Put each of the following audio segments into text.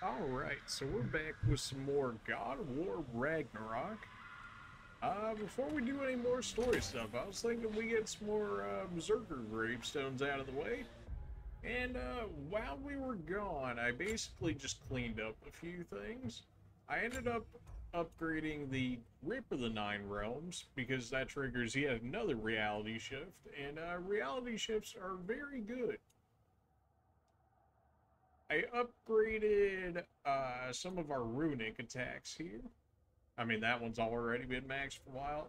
Alright, so we're back with some more God of War Ragnarok. Before we do any more story stuff, I was thinking we get some more Berserker gravestones out of the way. And while we were gone, I basically just cleaned up a few things. I ended up upgrading the Rip of the Nine Realms, because that triggers yet another reality shift, and reality shifts are very good. I upgraded some of our runic attacks here. I mean, that one's already been maxed for a while.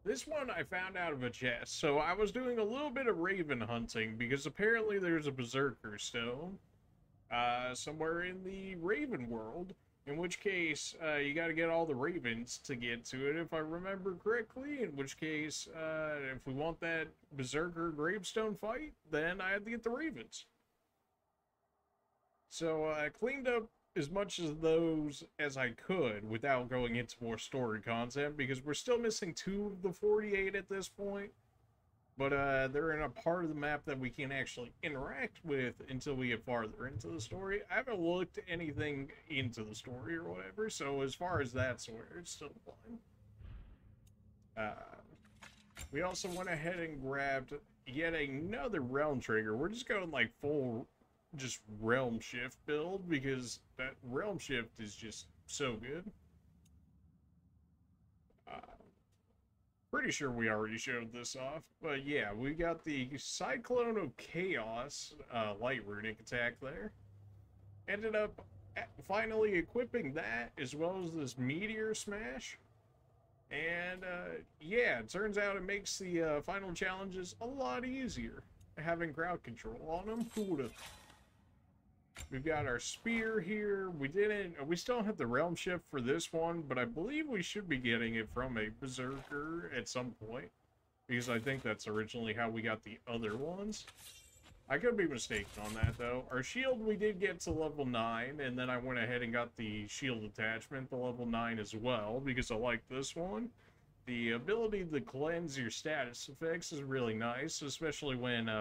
This one I found out of a chest. So I was doing a little bit of raven hunting, because apparently there's a berserker stone somewhere in the raven world. In which case, you got to get all the ravens to get to it, if I remember correctly. In which case, if we want that berserker gravestone fight, then I had to get the ravens. So I cleaned up as much of those as I could without going into more story content, because we're still missing 2 of the 48 at this point. But they're in a part of the map that we can't actually interact with until we get farther into the story. I haven't looked anything into the story or whatever, so as far as that's aware, it's still fine. We also went ahead and grabbed yet another realm trigger. We're just going like full just realm shift build, because that realm shift is just so good. Pretty sure we already showed this off, but yeah, we got the Cyclone of Chaos light runic attack there. Ended up finally equipping that, as well as this Meteor Smash. And yeah, it turns out it makes the final challenges a lot easier, having crowd control on them. Who would've? We've got our spear here. We still don't have the realm shift for this one, but I believe we should be getting it from a berserker at some point, because I think that's originally how we got the other ones. I could be mistaken on that though. Our shield we did get to level 9, and then I went ahead and got the shield attachment to level 9 as well, because I like this one. The ability to cleanse your status effects is really nice, especially when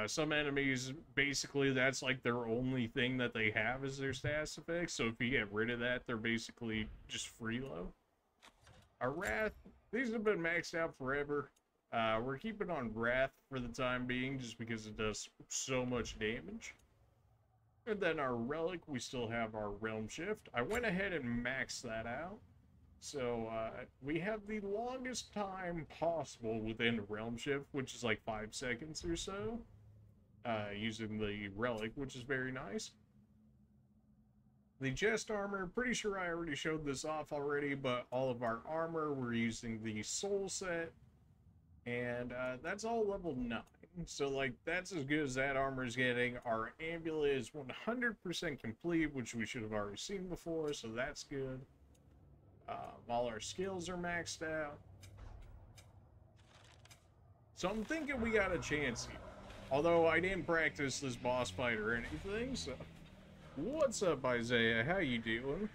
some enemies, basically, that's like their only thing that they have is their status effects. So if you get rid of that, they're basically just freelo. Our Wrath, these have been maxed out forever. We're keeping on Wrath for the time being, just because it does so much damage. And then our Relic, we still have our Realm Shift. I went ahead and maxed that out. So we have the longest time possible within a Realm Shift, which is like 5 seconds or so, using the Relic, which is very nice. The chest armor, pretty sure I already showed this off already, but all of our armor, we're using the soul set, and that's all level 9. So like, that's as good as that armor is getting. Our amulet is 100% complete, which we should have already seen before, so that's good. All our skills are maxed out. So I'm thinking we got a chance here. Although I didn't practice this boss fight or anything, so... What's up, Isaiah? How you doing?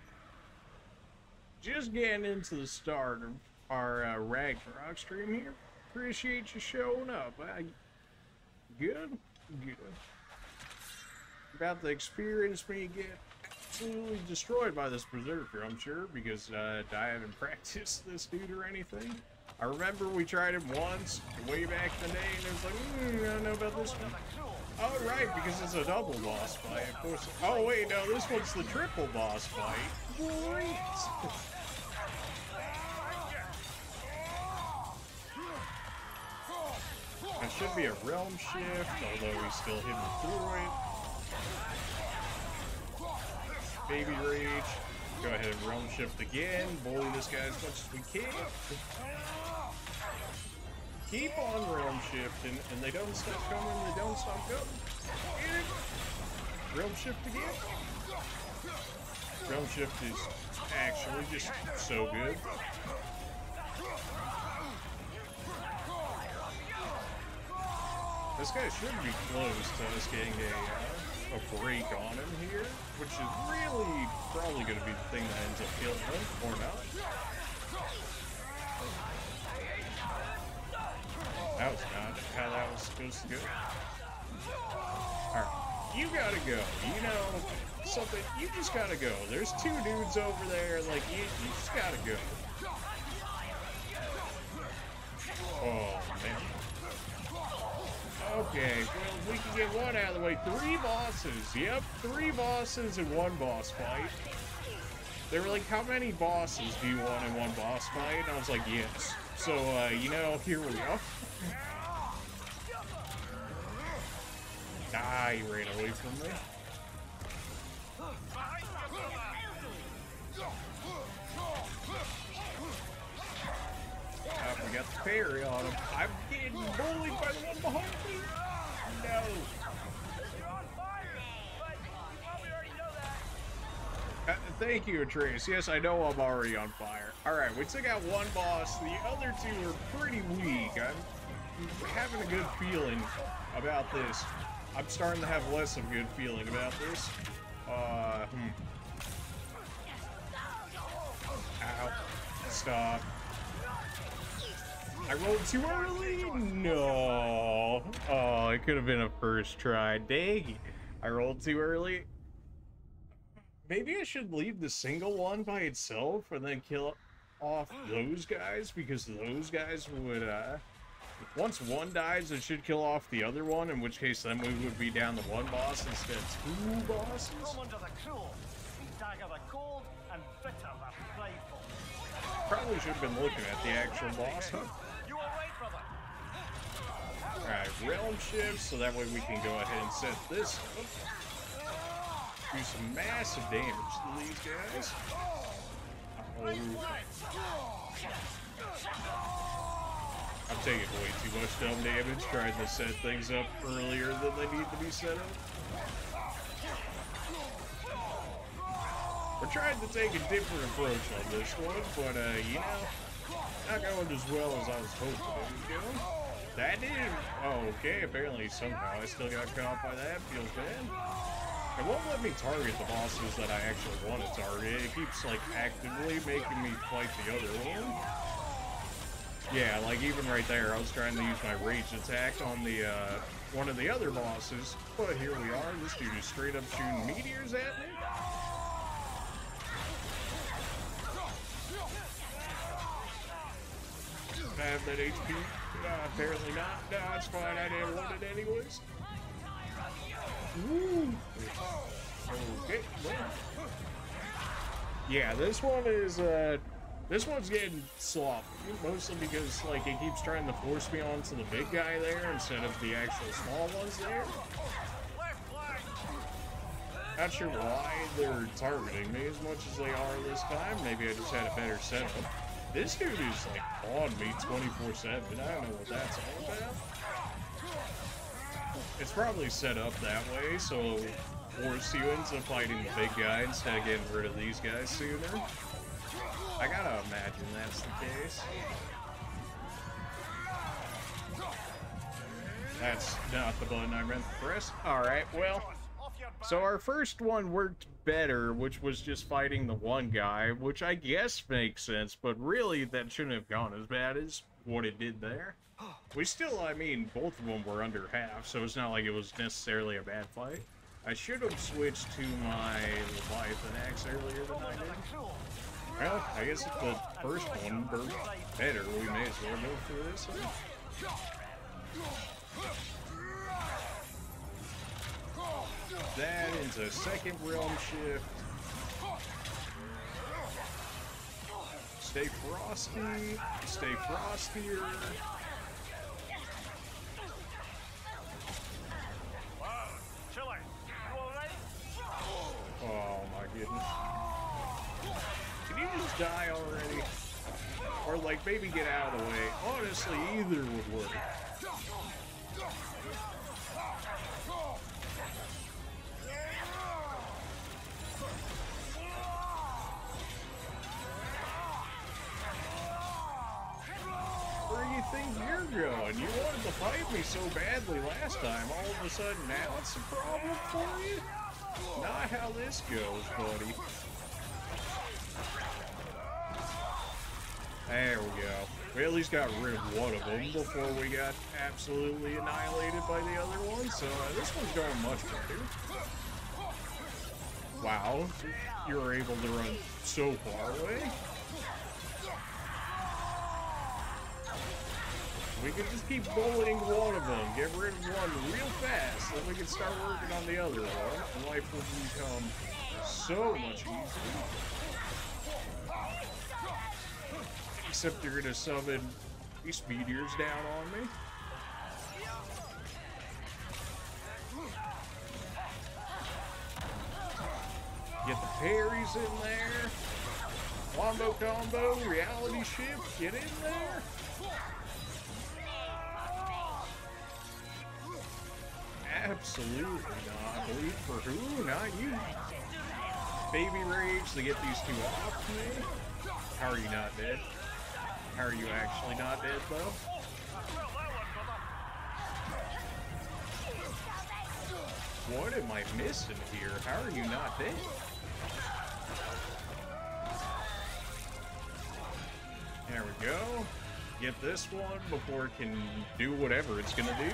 Just getting into the start of our Ragnarok stream here. Appreciate you showing up. Good? Good. About to experience me get absolutely destroyed by this berserker, I'm sure, because I haven't practiced this dude or anything. I remember we tried him once way back in the day, and it was like, I don't know about this one. Oh, right, because it's a double boss fight, of course. Oh, wait, no, this one's the triple boss fight. Great! It should be a realm shift, although we still hit me through it. Baby rage. Go ahead and realm shift again. Bully this guy as much as we can. Keep on realm shifting, and they don't stop coming, they don't stop going. Realm shift again. Realm shift is actually just so good. This guy should be close to us getting a break on him here, which is really probably going to be the thing that ends up killing him, or not. That was not how that was supposed to go. Alright, you gotta go. You know, something, you just gotta go. There's two dudes over there, like, you just gotta go. Oh, man. Okay, well, we can get one out of the way. 3 bosses. Yep, 3 bosses in one boss fight. They were like, how many bosses do you want in one boss fight? And I was like, yes. So, you know, here we go. Ah, he ran away from me. We got the parry on him. I'm getting bullied by the one behind me. No. Thank you, Atreus. Yes, I know I'm already on fire. Alright, we took out one boss. The other 2 are pretty weak. I'm having a good feeling about this. I'm starting to have less of a good feeling about this. Ow. Stop. I rolled too early? No. Oh, it could have been a first try. Dang it. I rolled too early. Maybe I should leave the single one by itself and then kill off those guys, because those guys would, once one dies, it should kill off the other one, in which case then we would be down to 1 boss instead of 2 bosses. Probably should have been looking at the actual boss. Alright, realm shift, so that way we can go ahead and set this up. Do some massive damage to these guys. I'm taking way too much dumb damage trying to set things up earlier than they need to be set up. We're trying to take a different approach on this one, but, you know, not going as well as I was hoping it would go. That didn't... Oh, okay, apparently somehow I still got caught by that. Feels bad. It won't let me target the bosses that I actually want to target. It keeps, like, actively making me fight the other one. Yeah, like, even right there, I was trying to use my rage attack on the, one of the other bosses. But here we are. This dude is straight up shooting meteors at me. I have that HP? Apparently not. No, it's fine. I didn't want it anyways. Woo. Okay. Yeah, this one is, this one's getting sloppy. Mostly because, like, it keeps trying to force me onto the big guy there instead of the actual small ones there. Not sure why they're targeting me as much as they are this time. Maybe I just had a better setup. This dude is, like, on me 24/7. I don't know what that's all about. It's probably set up that way, so it'll force you into fighting the big guy instead of getting rid of these guys sooner. I gotta imagine that's the case. That's not the button I meant to press. Alright, well... So our first one worked better, which was just fighting the one guy, which I guess makes sense, but really that shouldn't have gone as bad as what it did there. We still, I mean, both of them were under half, so it's not like it was necessarily a bad fight. I should have switched to my Leviathan axe earlier than I did. Well, I guess if the first one worked better, we may as well go through this one. That into second realm shift. Stay frosty. Stay frostier. Oh my goodness. Can you just die already? Or like maybe get out of the way. Honestly, either would work. Where do you think you're going? You wanted to fight me so badly last time. All of a sudden now it's a problem for you? Not how this goes, buddy. There we go. We at least got rid of one of them before we got absolutely annihilated by the other one, so this one's going much better. Wow, you were able to run so far away. We could just keep bullying one of them, get rid of one real fast, then we can start working on the other one, and life will become so much easier. Except you're gonna summon these meteors down on me. Get the parries in there. Wombo combo, reality shift, get in there. Absolutely not. Bleed for who? Not you. Baby rage to get these two off me. How are you not dead? How are you actually not dead, though? What am I missing here? How are you not dead? There we go. Get this one before it can do whatever it's gonna do.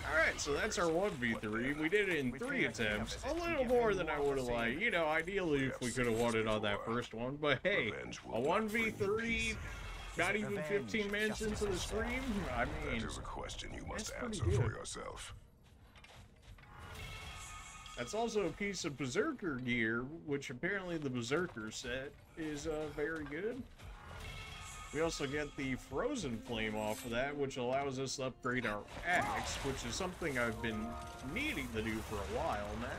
Alright, so that's our 1v3. We did it in 3 attempts. A little more than I would have liked. You know, ideally if we could have won it on that first one. But hey, a 1v3, not even 15 minutes into the stream? I mean, that is a question you must answer for yourself. That's also a piece of Berserker gear, which apparently the Berserker set is very good. We also get the Frozen Flame off of that, which allows us to upgrade our axe, which is something I've been needing to do for a while now.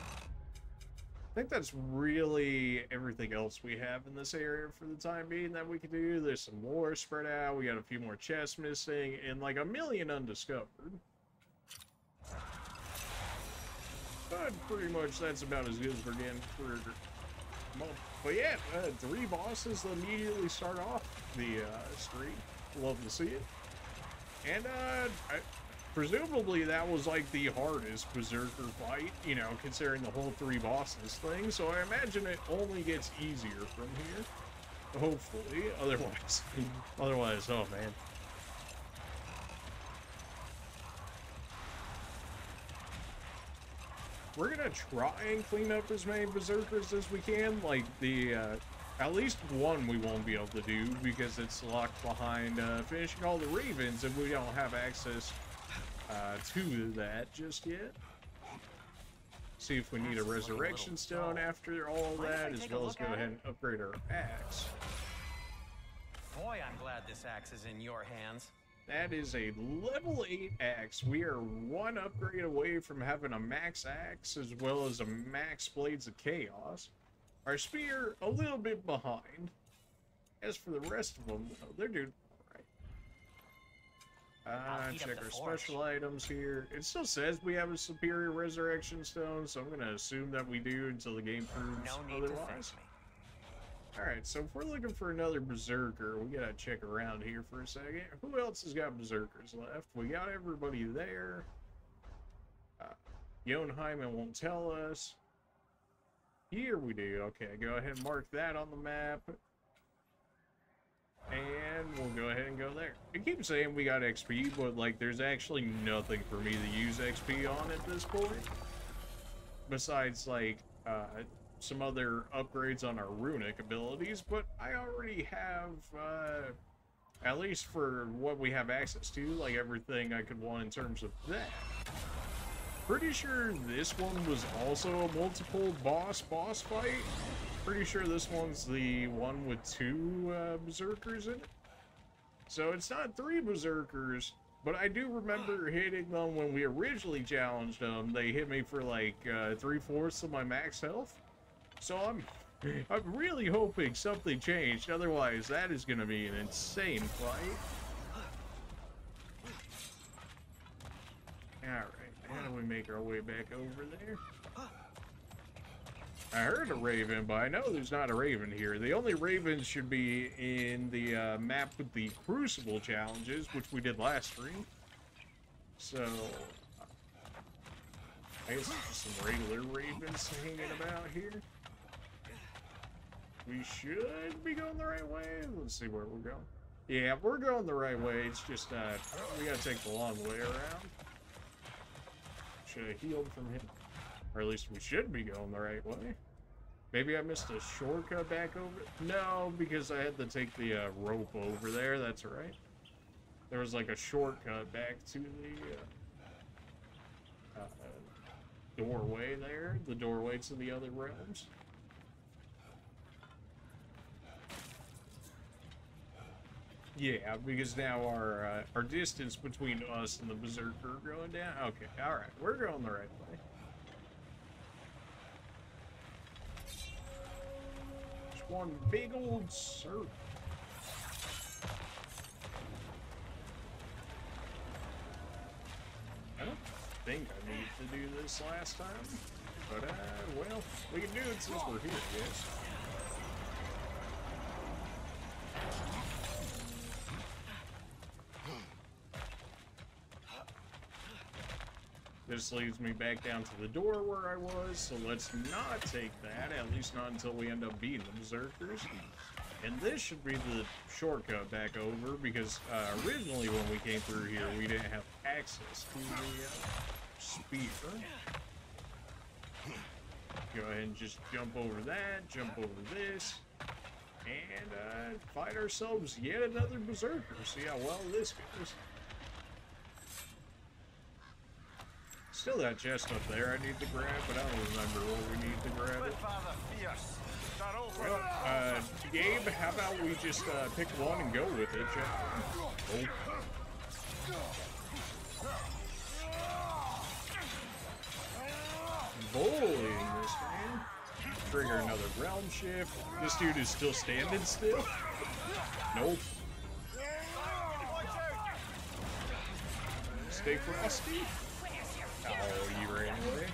I think that's really everything else we have in this area for the time being that we can do. There's some more spread out, we got a few more chests missing, and like a million undiscovered. But pretty much that's about as good as we're getting for a month. But yeah, 3 bosses that immediately start off the stream. Love to see it. And presumably that was like the hardest Berserker fight, you know, considering the whole 3 bosses thing. So I imagine it only gets easier from here. Hopefully. Otherwise, oh man. We're gonna try and clean up as many Berserkers as we can. Like the, at least one we won't be able to do because it's locked behind finishing all the Ravens, and we don't have access to that just yet. See if we need a Resurrection Stone after all that, as well as go ahead and upgrade our axe. Boy, I'm glad this axe is in your hands. That is a level 8 axe. We are 1 upgrade away from having a max axe as well as a max Blades of Chaos. Our spear, a little bit behind. As for the rest of them, they're doing alright. Check our special items here. It still says we have a superior resurrection stone, so I'm going to assume that we do until the game proves otherwise. Alright, so if we're looking for another Berserker, we gotta check around here for a second. Who else has got Berserkers left? We got everybody there. Jotunheim won't tell us. Here we do. Okay, go ahead and mark that on the map. And we'll go ahead and go there. It keeps saying we got XP, but like there's actually nothing for me to use XP on at this point. Besides like, some other upgrades on our runic abilities, but I already have, at least for what we have access to, like everything I could want in terms of that. Pretty sure this one was also a multiple boss fight. Pretty sure this one's the one with 2 Berserkers in it. So it's not 3 Berserkers, but I do remember hitting them when we originally challenged them. They hit me for like 3/4 of my max health. So I'm really hoping something changed, otherwise that is going to be an insane fight. Alright, how do we make our way back over there? I heard a Raven, but I know there's not a Raven here. The only Ravens should be in the map with the Crucible challenges, which we did last stream. So I guess just some regular ravens hanging about here. We should be going the right way. Let's see where we're going. Yeah, we're going the right way. It's just, we gotta take the long way around. Should have healed from him. Or at least we should be going the right way. Maybe I missed a shortcut back over. No, because I had to take the rope over there. That's right. There was like a shortcut back to the doorway there. The doorway to the other realms. Yeah, because now our distance between us and the Berserker going down. Okay, all right, we're going the right way. Just one big old circle. I don't think I need to do this last time, but well, we can do it since we're here, yes. This leads me back down to the door where I was, so let's not take that, at least not until we end up beating the Berserkers. And this should be the shortcut back over, because originally when we came through here, we didn't have access to the spear. Go ahead and just jump over that, jump over this, and fight ourselves yet another Berserker. See how well this goes. Still that chest up there I need to grab, but I don't remember what we need to grab it. Well, Gabe, how about we just pick one and go with it, shall we? Bullying this man. Trigger another realm shift. This dude is still standing still? Nope. Stay frosty. Oh, you ran away.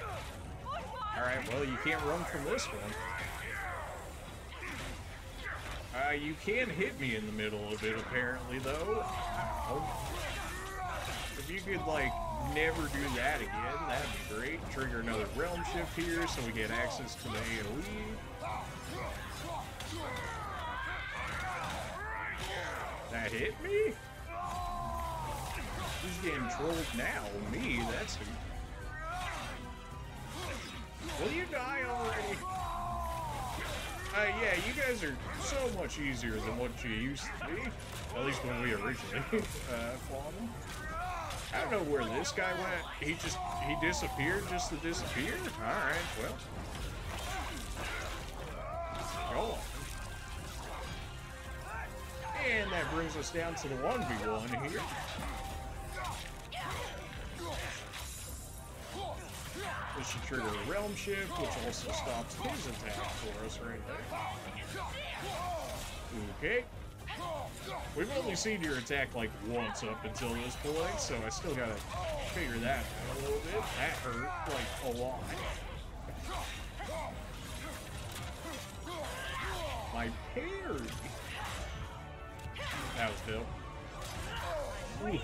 Alright, well, you can't run from this one. You can hit me in the middle of it, apparently, though. Oh. If you could, like, never do that again, that'd be great. Trigger another realm shift here so we get access to the AoE. That hit me? He's getting trolled now. Me, that's who. Will you die already? Yeah, you guys are so much easier than what you used to be. At least when we originally fought him. I don't know where this guy went. He disappeared just to disappear? Alright, well. Go on. And that brings us down to the 1v1 here. This should trigger a realm shift, which also stops his attack for us right there. Okay. We've only seen your attack like once up until this point, so I still gotta figure that out a little bit. That hurt like a lot. My parry. That was dope. Ooh.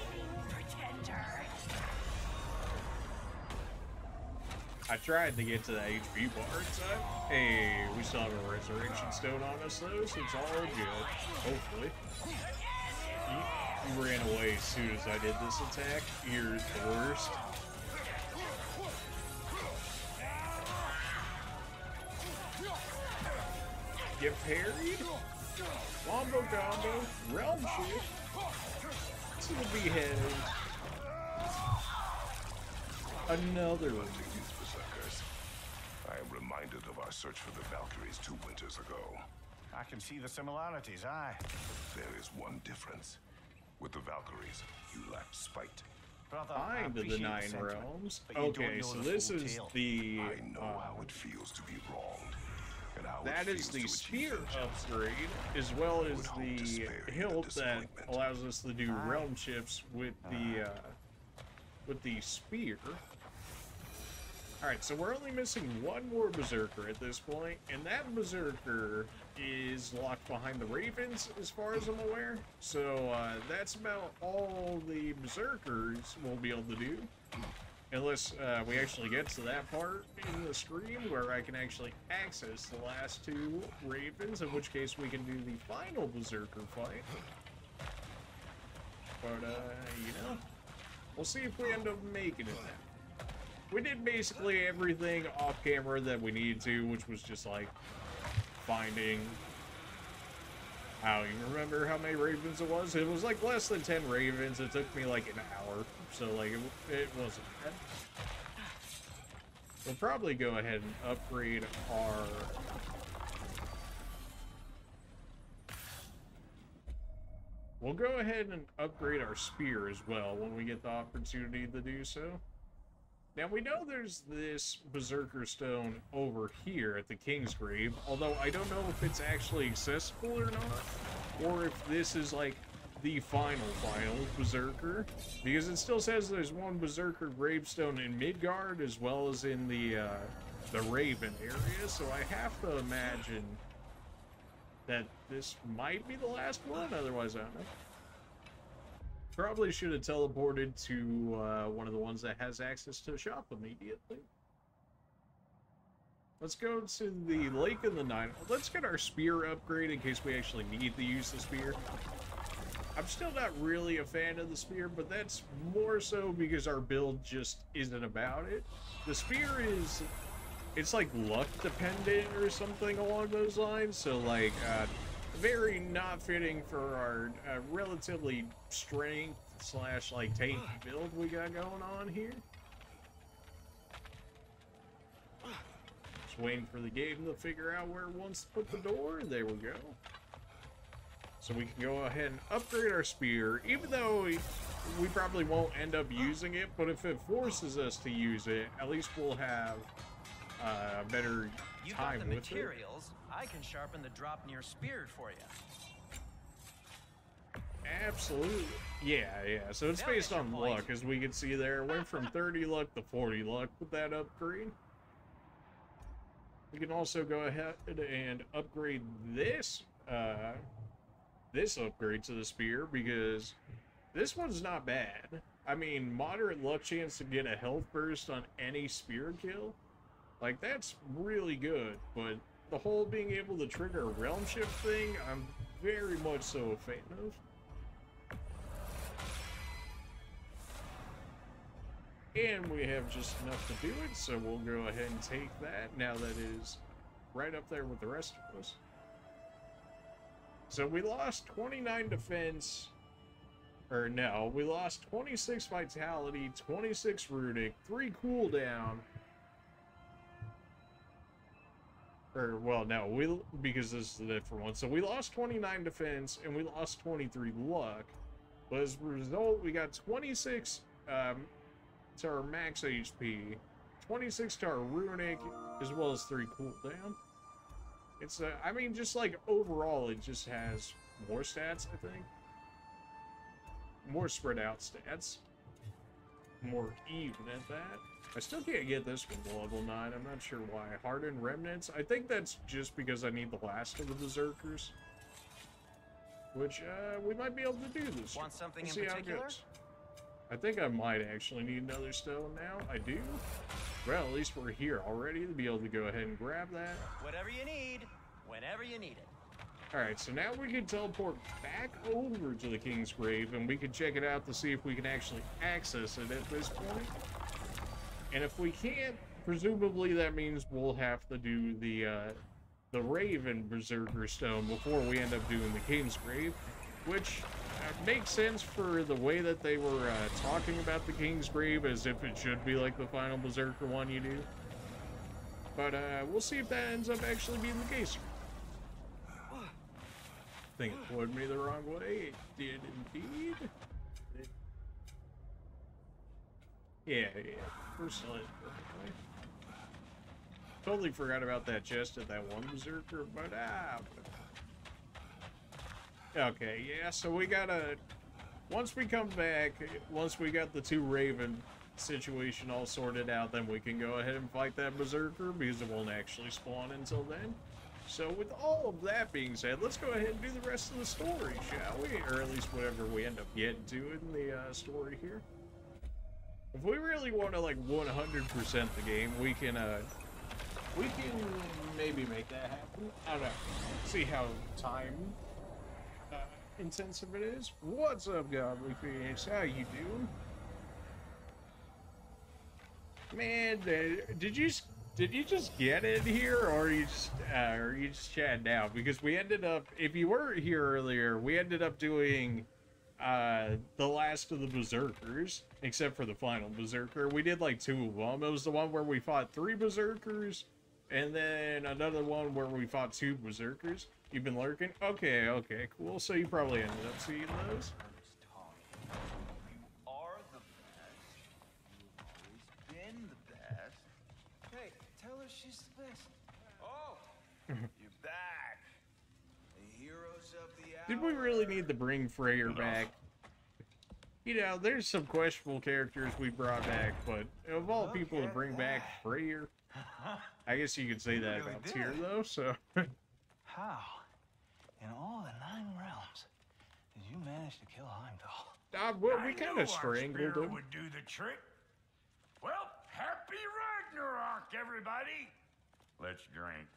I tried to get to the HP bar inside. Hey, we still have a resurrection stone on us though, so it's all good. Hopefully. You ran away as soon as I did this attack. You're the worst. Get parried. Wombo combo. Realm shift. To the behead. Another one. I am reminded of our search for the Valkyries 2 winters ago. I can see the similarities, aye. There is one difference. With the Valkyries, you lacked spite. Brother, Find the 9 realms. Okay, so this is the... I know how it feels to be wronged. And how that is the spear upgrade, as well as the hilt that allows us to do realm shifts with the spear. Alright, so we're only missing one more Berserker at this point, and that Berserker is locked behind the Ravens, as far as I'm aware. So, that's about all the Berserkers will be able to do. Unless we actually get to that part in the stream where I can actually access the last two ravens, in which case we can do the final berserker fight. But, you know, we'll see if we end up making it now. We did basically everything off camera that we needed to, which was just like finding... I don't even remember how many ravens it was. It was like less than 10 ravens. It took me like an hour. So like it wasn't bad. We'll probably go ahead and upgrade our... We'll go ahead and upgrade our spear as well when we get the opportunity to do so. Now we know there's this Berserker Stone over here at the King's Grave, although I don't know if it's actually accessible or not, or if this is like the final Berserker, because it still says there's one Berserker gravestone in Midgard as well as in the Raven area, so I have to imagine that this might be the last one, otherwise I don't know. Probably should have teleported to one of the ones that has access to the shop immediately. Let's go to the Lake in the Night. Let's get our spear upgrade in case we actually need to use the spear. I'm still not really a fan of the spear, but that's more so because our build just isn't about it. The spear is... it's like luck dependent or something along those lines, so like very not fitting for our relatively strength slash like tank build we got going on here. Just waiting for the game to figure out where it wants to put the door. There we go. So we can go ahead and upgrade our spear, even though we probably won't end up using it, but if it forces us to use it, at least we'll have a better time with it. You got the materials. I can sharpen the drop near spear for you. Absolutely. Yeah. So it's based on luck, as we can see there. It went from 30 luck to 40 luck with that upgrade. We can also go ahead and upgrade this upgrade to the spear, because this one's not bad. I mean, moderate luck chance to get a health burst on any spear kill. Like, that's really good, but the whole being able to trigger a realm shift thing, I'm very much so a fan of. And we have just enough to do it, so we'll go ahead and take that, now that is right up there with the rest of us. So we lost 29 defense, or no, we lost 26 vitality, 26 runic, 3 cooldown. Or, well, no, because this is a different one. So we lost 29 defense, and we lost 23 luck. But as a result, we got 26 to our max HP, 26 to our runic, as well as 3 cooldown. It's, I mean, just like overall, it just has more stats, I think. More spread out stats. More even at that. I still can't get this one to level 9. I'm not sure why. Hardened Remnants. I think that's just because I need the last of the Berserkers. Which, we might be able to do this. Want something Let's in see how it particular? goes. I think I might actually need another stone now. I do. Well, at least we're here already to be able to go ahead and grab that. Whatever you need, whenever you need it. Alright, so now we can teleport back over to the King's Grave, and we can check it out to see if we can actually access it at this point. And if we can't, presumably that means we'll have to do the Raven Berserker Stone before we end up doing the King's Grave, which makes sense for the way that they were talking about the King's Grave, as if it should be like the final Berserker one you do. But we'll see if that ends up actually being the case. I think it pulled me the wrong way. It did indeed. Yeah. First select. Totally forgot about that chest at that one Berserker, but okay, yeah, so we gotta... Once we come back, once we got the 2 Raven situation all sorted out, then we can go ahead and fight that Berserker, because it won't actually spawn until then. So with all of that being said, let's go ahead and do the rest of the story, shall we? Or at least whatever we end up getting to in the story here. If we really want to like 100% the game, we can maybe make that happen. I don't know. See how time intensive it is. What's up, Godly Phoenix? How you doing? Man, did you just get in here, or are you just chatting now? Because we ended up, if you weren't here earlier, we ended up doing the last of the Berserkers, except for the final Berserker. We did like 2 of them. It was the one where we fought 3 Berserkers, and then another one where we fought 2 Berserkers. You've been lurking? Okay, okay, cool. So you probably ended up seeing those. You are the best. You've always been the best. Hey, tell her she's the best. Oh, you're back. The heroes of the hour. Did we really need to bring Freyr back? You know, there's some questionable characters we brought back, but of all people to bring back Freyr, I guess you could say that really about did. Tyr, though, so... How, in all the 9 realms, did you manage to kill Heimdall? Well, we kind of strangled him. Would do the trick. Well, happy Ragnarok, everybody. Let's drink.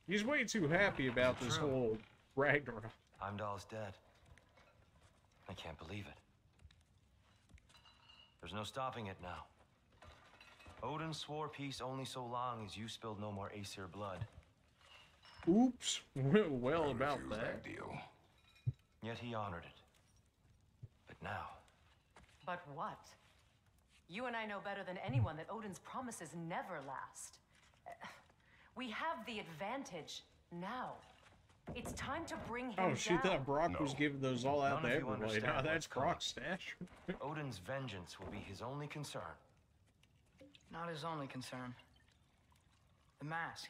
He's way too happy about this whole Ragnarok. Heimdall's dead. I can't believe it. There's no stopping it now. Odin swore peace only so long as you spilled no more Aesir blood. Oops. Well, about Refuse that. deal. Yet he honored it. But now, But what? You and I know better than anyone that Odin's promises never last. We have the advantage now. It's time to bring him Oh, she down. thought Brock was No. giving those all out None to of you everybody. understand Now that's what's coming. Brock's stash. Odin's vengeance will be his only concern. Not his only concern. The mask.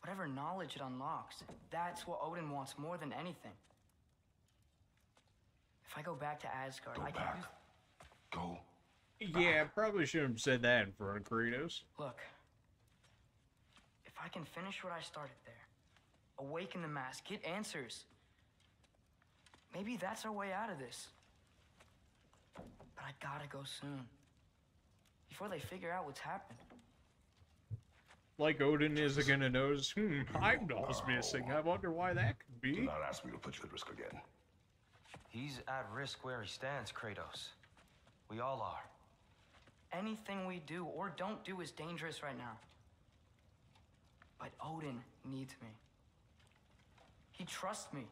Whatever knowledge it unlocks, that's what Odin wants more than anything. If I go back to Asgard, Go I can back. use... Go. Yeah, probably shouldn't have said that in front of Kratos. Look. If I can finish what I started there, awaken the mask, get answers, maybe that's our way out of this. But I gotta go soon. Before they figure out what's happened. Like Odin isn't gonna notice, Heimdall's missing. I wonder why that could Do be. not ask me to put you at risk again. He's at risk where he stands, Kratos. We all are. Anything we do or don't do is dangerous right now. But Odin needs me. He trusts me.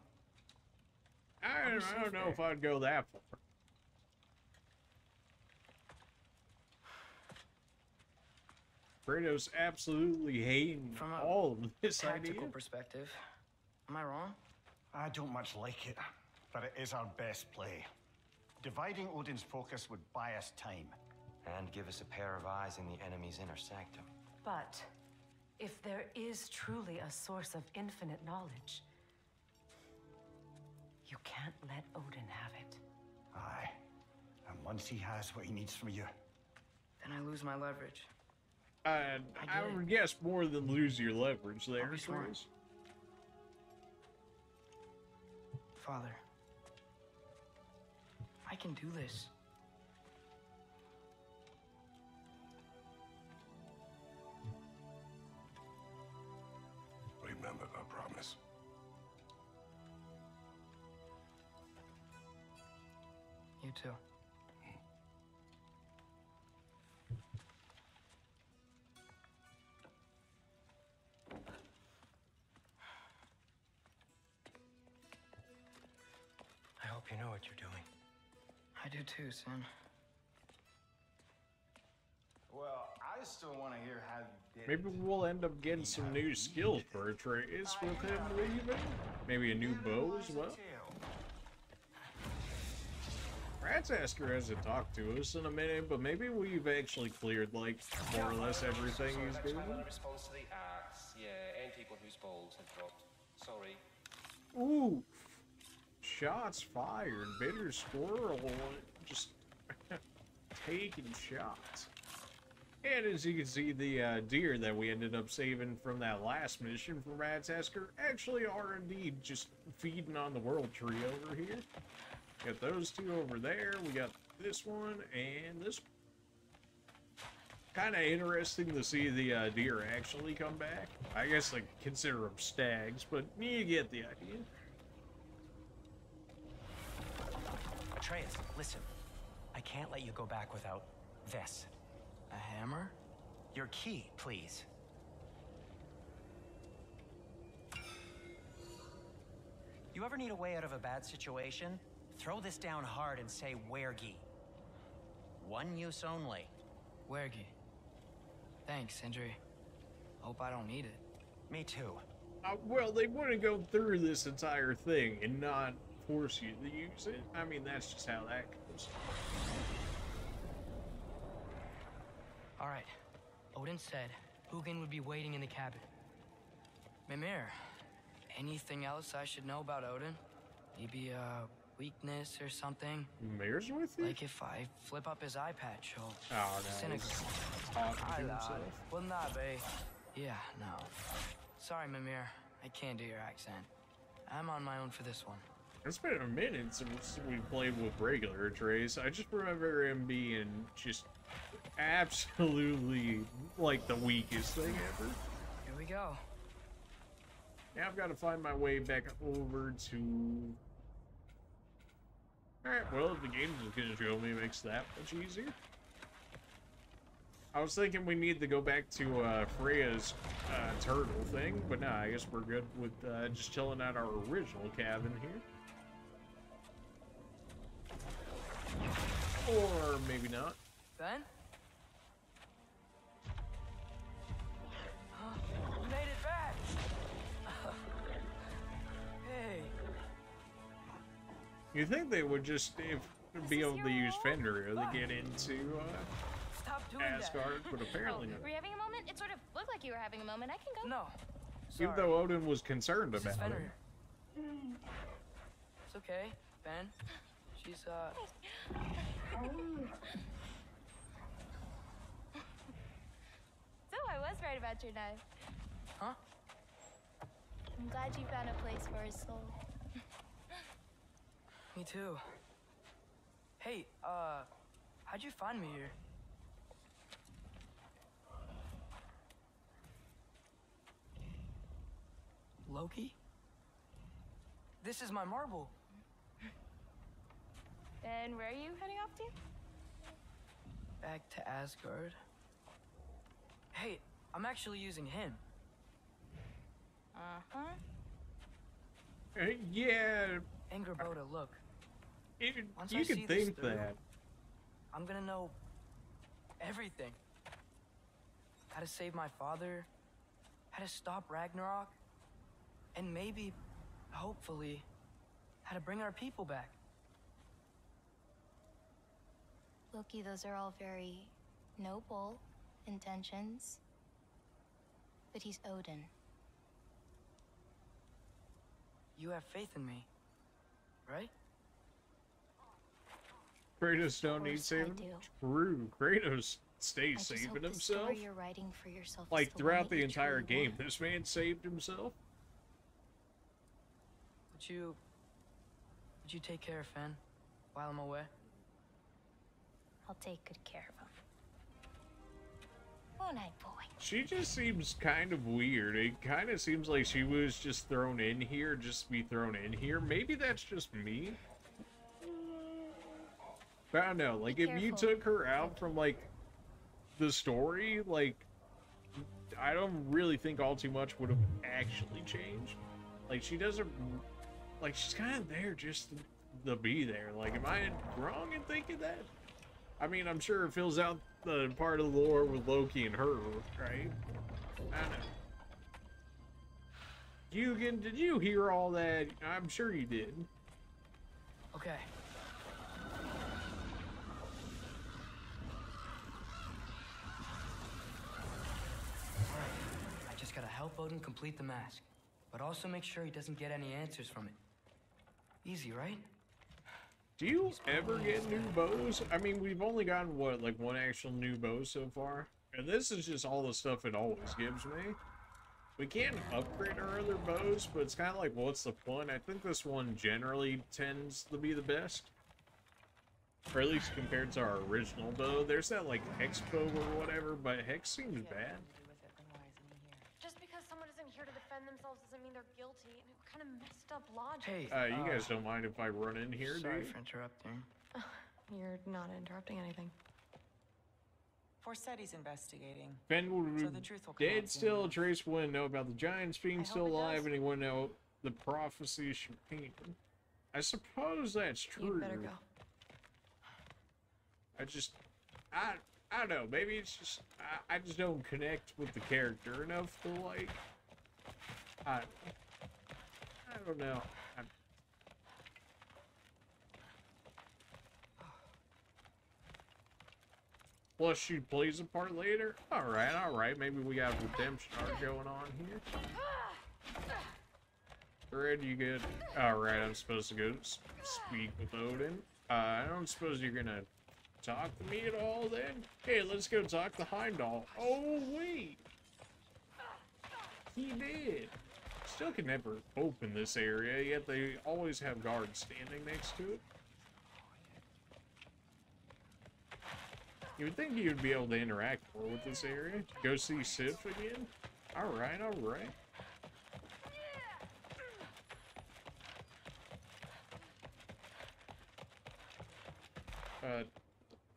I don't know if I'd go that far. Kratos absolutely hating From a all of this Tactical idea. perspective, am I wrong? I don't much like it, but it is our best play. Dividing Odin's focus would buy us time. And give us a pair of eyes in the enemy's inner sanctum. But if there is truly a source of infinite knowledge, you can't let Odin have it. Aye. And once he has what he needs from you, Then I lose my leverage. I get would it. guess more than lose your leverage there. I'll be smart. Chris. Father, I can do this. Remember our promise. You too. I hope you know what you're doing. I do too, son. Well, I still want to hear how you did Maybe we'll end up getting some new skills for Atreus with him leaving. Maybe a new bow as well. Ratsasker hasn't talked to us in a minute, but maybe we've actually cleared, like, more or less everything he's doing. Response to the axe. Yeah, antique one whose balls had dropped. Sorry. Ooh! Shots fired. Bitter Squirrel just taking shots. And as you can see, the deer that we ended up saving from that last mission from Ratsasker actually are indeed just feeding on the world tree over here. Got those two over there. We got this one and this one. Kind of interesting to see the deer actually come back. I guess I consider them stags, but you get the idea. Atreus, listen. I can't let you go back without this. A hammer? Your key, please. You ever need a way out of a bad situation? Throw this down hard and say wergi. One use only. Wergi. Thanks, Sindri. Hope I don't need it. Me too. Well, they wouldn't go through this entire thing and not force you to use it. I mean, that's just how that goes. All right. Odin said Hugin would be waiting in the cabin. Mimir, anything else I should know about Odin? Maybe a weakness or something? Mimir's with you? Like if I flip up his eye patch, he'll disintegrate. Hi, lad. Well, not, bae. Yeah, no. Sorry, Mimir. I can't do your accent. I'm on my own for this one. It's been a minute since we played with regular Atreus. I just remember him being just absolutely like the weakest thing ever. Here we go. Now I've got to find my way back over to... Alright, well, if the game's just gonna show me, it makes that much easier. I was thinking we need to go back to Freya's turtle thing, but nah, I guess we're good with just chilling at our original cabin here. Or maybe not. Ben? You made it back! Hey. You think they would just be able to use Fenrir to get into Stop doing Asgard, but apparently not. Were you having a moment? It sort of looked like you were having a moment. I can go. No. Even though Odin was concerned This is about it. Fenrir. It's okay, Ben. She's, So I was right about your knife. Huh? I'm glad you found a place for his soul. Me too. Hey, how'd you find me here? Loki? This is my marble. And where are you heading off to? Back to Asgard. Hey, I'm actually using him. Uh-huh. Yeah. Angerboda, look. Once You I could see this think through, that. I'm gonna know everything. How to save my father, how to stop Ragnarok, and maybe, hopefully, how to bring our people back. Loki, those are all very noble intentions. But he's Odin. You have faith in me, right? Kratos don't need saving. True. Kratos stays saving himself. You're writing for yourself Like throughout the entire game, this man saved himself. Would you take care of Fen while I'm away? I'll take good care of him. Won't I, boy? She just seems kind of weird. It kind of seems like she was just thrown in here just to be thrown in here. Maybe that's just me. But I don't know. Like, if you took her out from, like, the story, like, I don't really think all too much would have actually changed. Like, she doesn't... Like, she's kind of there just to be there. Like, am I wrong in thinking that? I mean, I'm sure it fills out the part of the lore with Loki and her, right? I don't know. Hugin, did you hear all that? I'm sure you did. Okay. I just gotta help Odin complete the mask, but also make sure he doesn't get any answers from it. Easy, right? Do you ever get new bows? I mean, we've only gotten, what, like one actual new bow so far? And this is just all the stuff it always gives me. We can upgrade our other bows, but it's kind of like, what's the point? I think this one generally tends to be the best. Or at least compared to our original, though. There's that, like, Expo or whatever, but Hex seems bad. Just because someone isn't here to defend themselves doesn't mean they're guilty. I mean, what kind of messed up logic? Hey, you guys don't mind if I run in here, do sorry you? for interrupting. You're not interrupting anything. Forseti's investigating. Ben would So be the truth will come out dead soon still. enough. Trace wouldn't know about the Giants being still hope it alive, does. and he wouldn't know the prophecy she painted. I suppose that's true. You better go. I don't know. Maybe it's just I just don't connect with the character enough to like. I don't know. Plus, she plays a part later. All right. Maybe we got a redemption arc going on here. Red, you good? All right, I'm supposed to go speak with Odin. I don't suppose you're gonna talk to me at all then? Hey, let's go talk to Heimdall. Oh, wait. He did. Still can never open this area, yet they always have guards standing next to it. You would think you would be able to interact more with this area. Go see Sif again? Alright.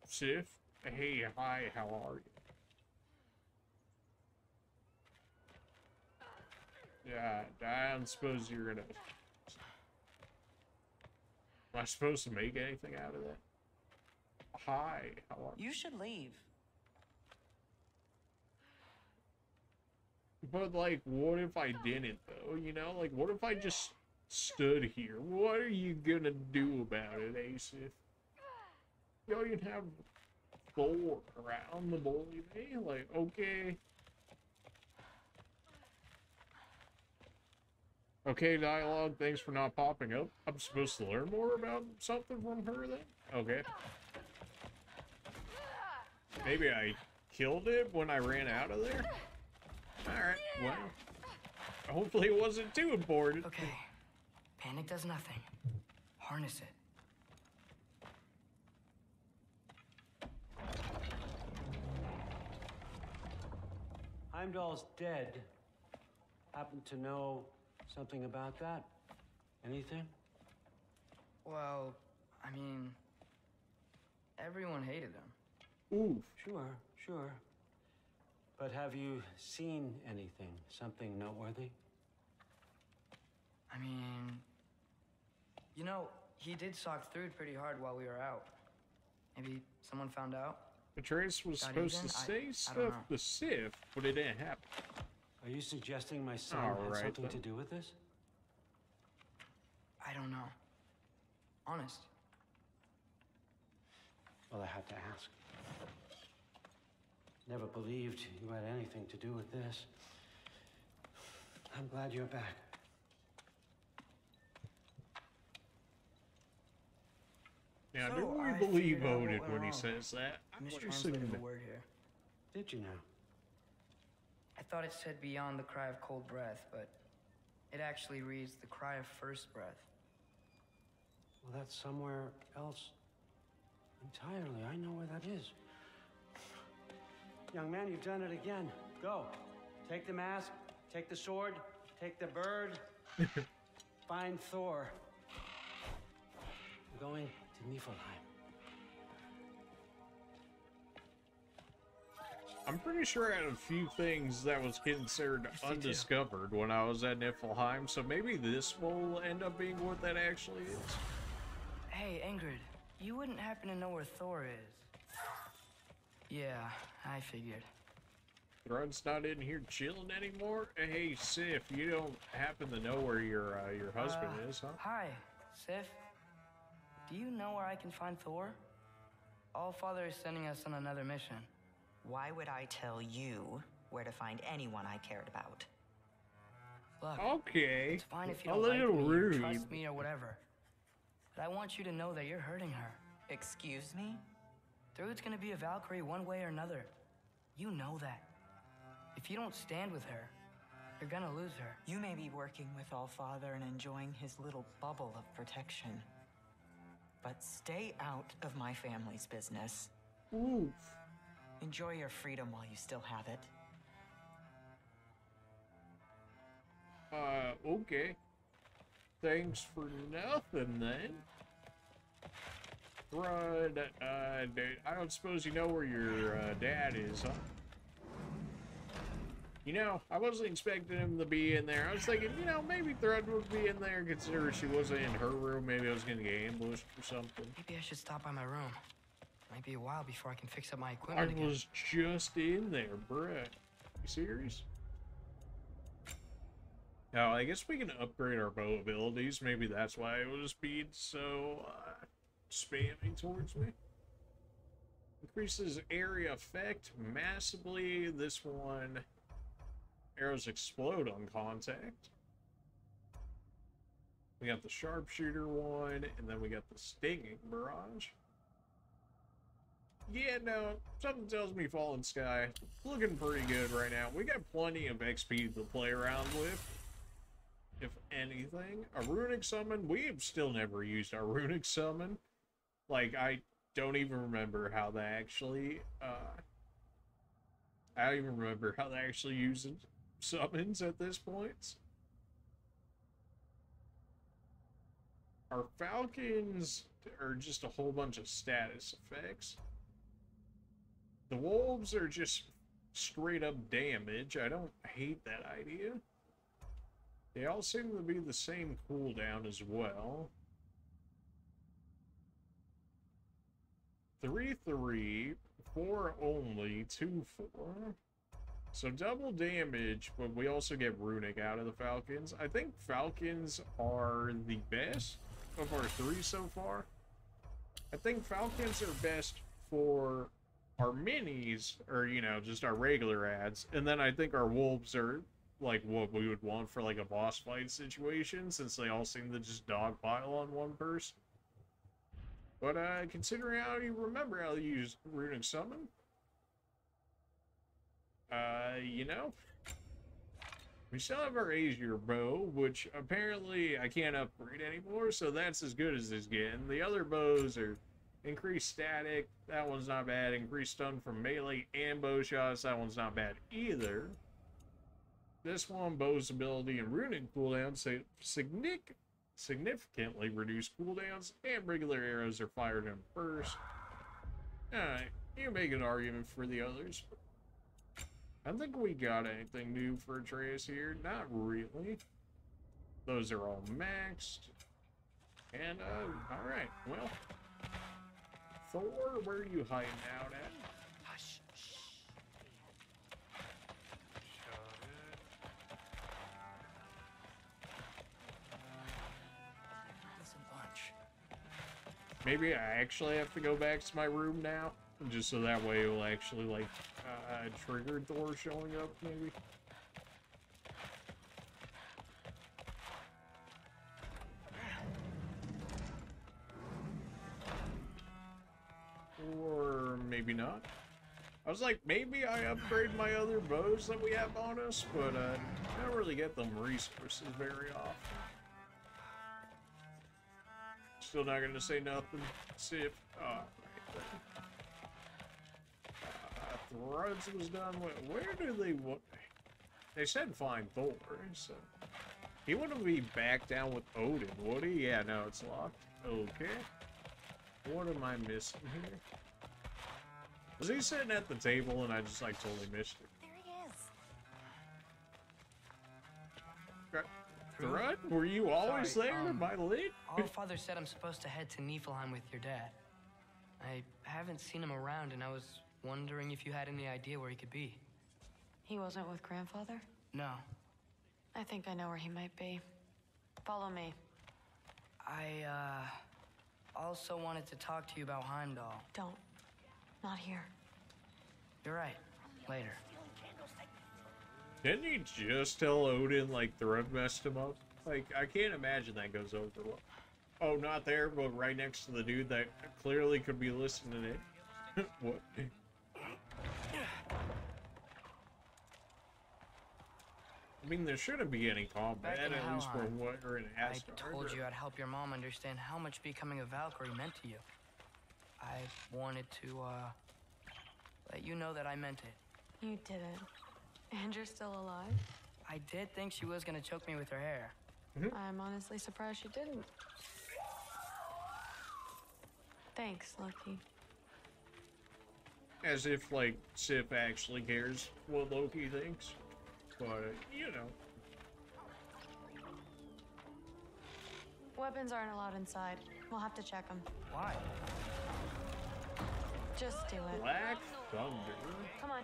Sif? Hey, hi, how are you? Yeah, I don't suppose you're gonna... Am I supposed to make anything out of that? Hi, how are you? You should leave. But, like, what if I didn't, though? You know? Like, what if I just stood here? What are you gonna do about it, Asif? You don't even have Thor around the boy, man. Like, okay. Okay, dialogue, thanks for not popping up. I'm supposed to learn more about something from her, then? Okay. Maybe I killed it when I ran out of there? Alright, well. Hopefully it wasn't too important. Okay. Panic does nothing. Harness it. Heimdall's dead. Happen to know something about that? Anything? Well, I mean, everyone hated him. Ooh. Sure. But have you seen anything? Something noteworthy? I mean, you know, he did sock through it pretty hard while we were out. Maybe someone found out? Trace was Got supposed even? to say I don't stuff know. to Sif, but it didn't happen. Are you suggesting my son All had right, something then. to do with this? I don't know. Honest. Well, I had to ask. Never believed you had anything to do with this. I'm glad you're back. Now, So, do we I believe figured out what Odin went when he wrong. says that? I'm Mistranslated the assuming word here. Did you know? I thought it said beyond the cry of cold breath, but it actually reads the cry of first breath. Well, that's somewhere else entirely. I know where that is. Young man, you've done it again. Go. Take the mask, take the sword, take the bird. Find Thor. I'm going to Niflheim. I'm pretty sure I had a few things that was considered undiscovered when I was at Niflheim, so maybe this will end up being what that actually is. Hey, Ingrid, you wouldn't happen to know where Thor is? Yeah, I figured. Thrud's not in here chilling anymore? Hey, Sif, you don't happen to know where your husband is, huh? Hi, Sif. Do you know where I can find Thor? Allfather is sending us on another mission. Why would I tell you where to find anyone I cared about? Look, Okay. it's fine if you A don't like little me, or rude. trust me, or whatever. But I want you to know that you're hurting her. Excuse me? Thrud's gonna be a Valkyrie one way or another. You know that. If you don't stand with her, you're gonna lose her. You may be working with Allfather and enjoying his little bubble of protection. But stay out of my family's business. Oof. Enjoy your freedom while you still have it. Okay. Thanks for nothing, then. Rud, I don't suppose you know where your, dad is, huh? You know, I wasn't expecting him to be in there. I was thinking, you know, maybe Thread would be in there, considering she wasn't in her room. Maybe I was gonna get ambushed or something. Maybe I should stop by my room. Might be a while before I can fix up my equipment I again. was just in there, bruh. You serious? Now, I guess we can upgrade our bow abilities. Maybe that's why it was being so, spammy towards me. Increases area effect massively. This one, arrows explode on contact. We got the sharpshooter one, and then we got the stinging barrage. Yeah, no, something tells me Fallen Sky looking pretty good right now. We got plenty of XP to play around with. If anything, a runic summon, we have still never used our runic summon. Like, I don't even remember how that actually, I don't even remember how that actually uses summons at this point. Our falcons are just a whole bunch of status effects. The wolves are just straight up damage. I don't hate that idea. They all seem to be the same cooldown as well. 3/3, 4 only, 2/4. So double damage, but we also get runic out of the falcons. I think falcons are the best of our three so far. I think falcons are best for our minis, or, you know, just our regular ads. And then I think our wolves are like what we would want for like a boss fight situation, since they all seem to just dogpile on one person. But considering how you remember how to use runic summon, you know, we still have our Azure bow, which apparently I can't upgrade anymore, so that's as good as it's getting. The other bows are increased static, that one's not bad. Increased stun from melee and bow shots, that one's not bad either. This one, bow's ability and runic cooldowns say significantly reduced cooldowns, and regular arrows are fired in burst. Alright, you make an argument for the others. I don't think we got anything new for Atreus here. Not really. Those are all maxed. And, alright, well. Thor, where are you hiding out at? Hush. Listen, lunch. Maybe I actually have to go back to my room now, just so that way it will actually, like, trigger Thor showing up, maybe. Or maybe not. I was like, maybe I upgrade my other bows that we have on us, but I don't really get them resources very often. Still not gonna say nothing. See if Thruds was done with. Where do they want? They said find Thor, so he wouldn't be back down with Odin, would he? Yeah, no, it's locked. Okay. What am I missing here? Was he sitting at the table and I just like totally missed it? There he is. Thrud, were you always there? Am I late? All Father said I'm supposed to head to Niflheim with your dad. I haven't seen him around, and I was wondering if you had any idea where he could be. He wasn't with Grandfather? No. I think I know where he might be. Follow me. I, also wanted to talk to you about Heimdall. Don't. Not here. You're right. Later. Didn't he just tell Odin, like, Thrud messed him up? Like, I can't imagine that goes over well. Oh, not there, but right next to the dude that clearly could be listening in. What? I mean, there shouldn't be any combat, Back in at least Helheim, when we're in I Asgard. told you I'd help your mom understand how much becoming a Valkyrie meant to you. I wanted to, let you know that I meant it. You didn't. And you're still alive? I did think she was gonna choke me with her hair. I'm honestly surprised she didn't. Thanks, Loki. As if, like, Sif actually cares what Loki thinks. But, you know. Weapons aren't allowed inside. We'll have to check them. Why? Just do it. Black Thunder. Come on.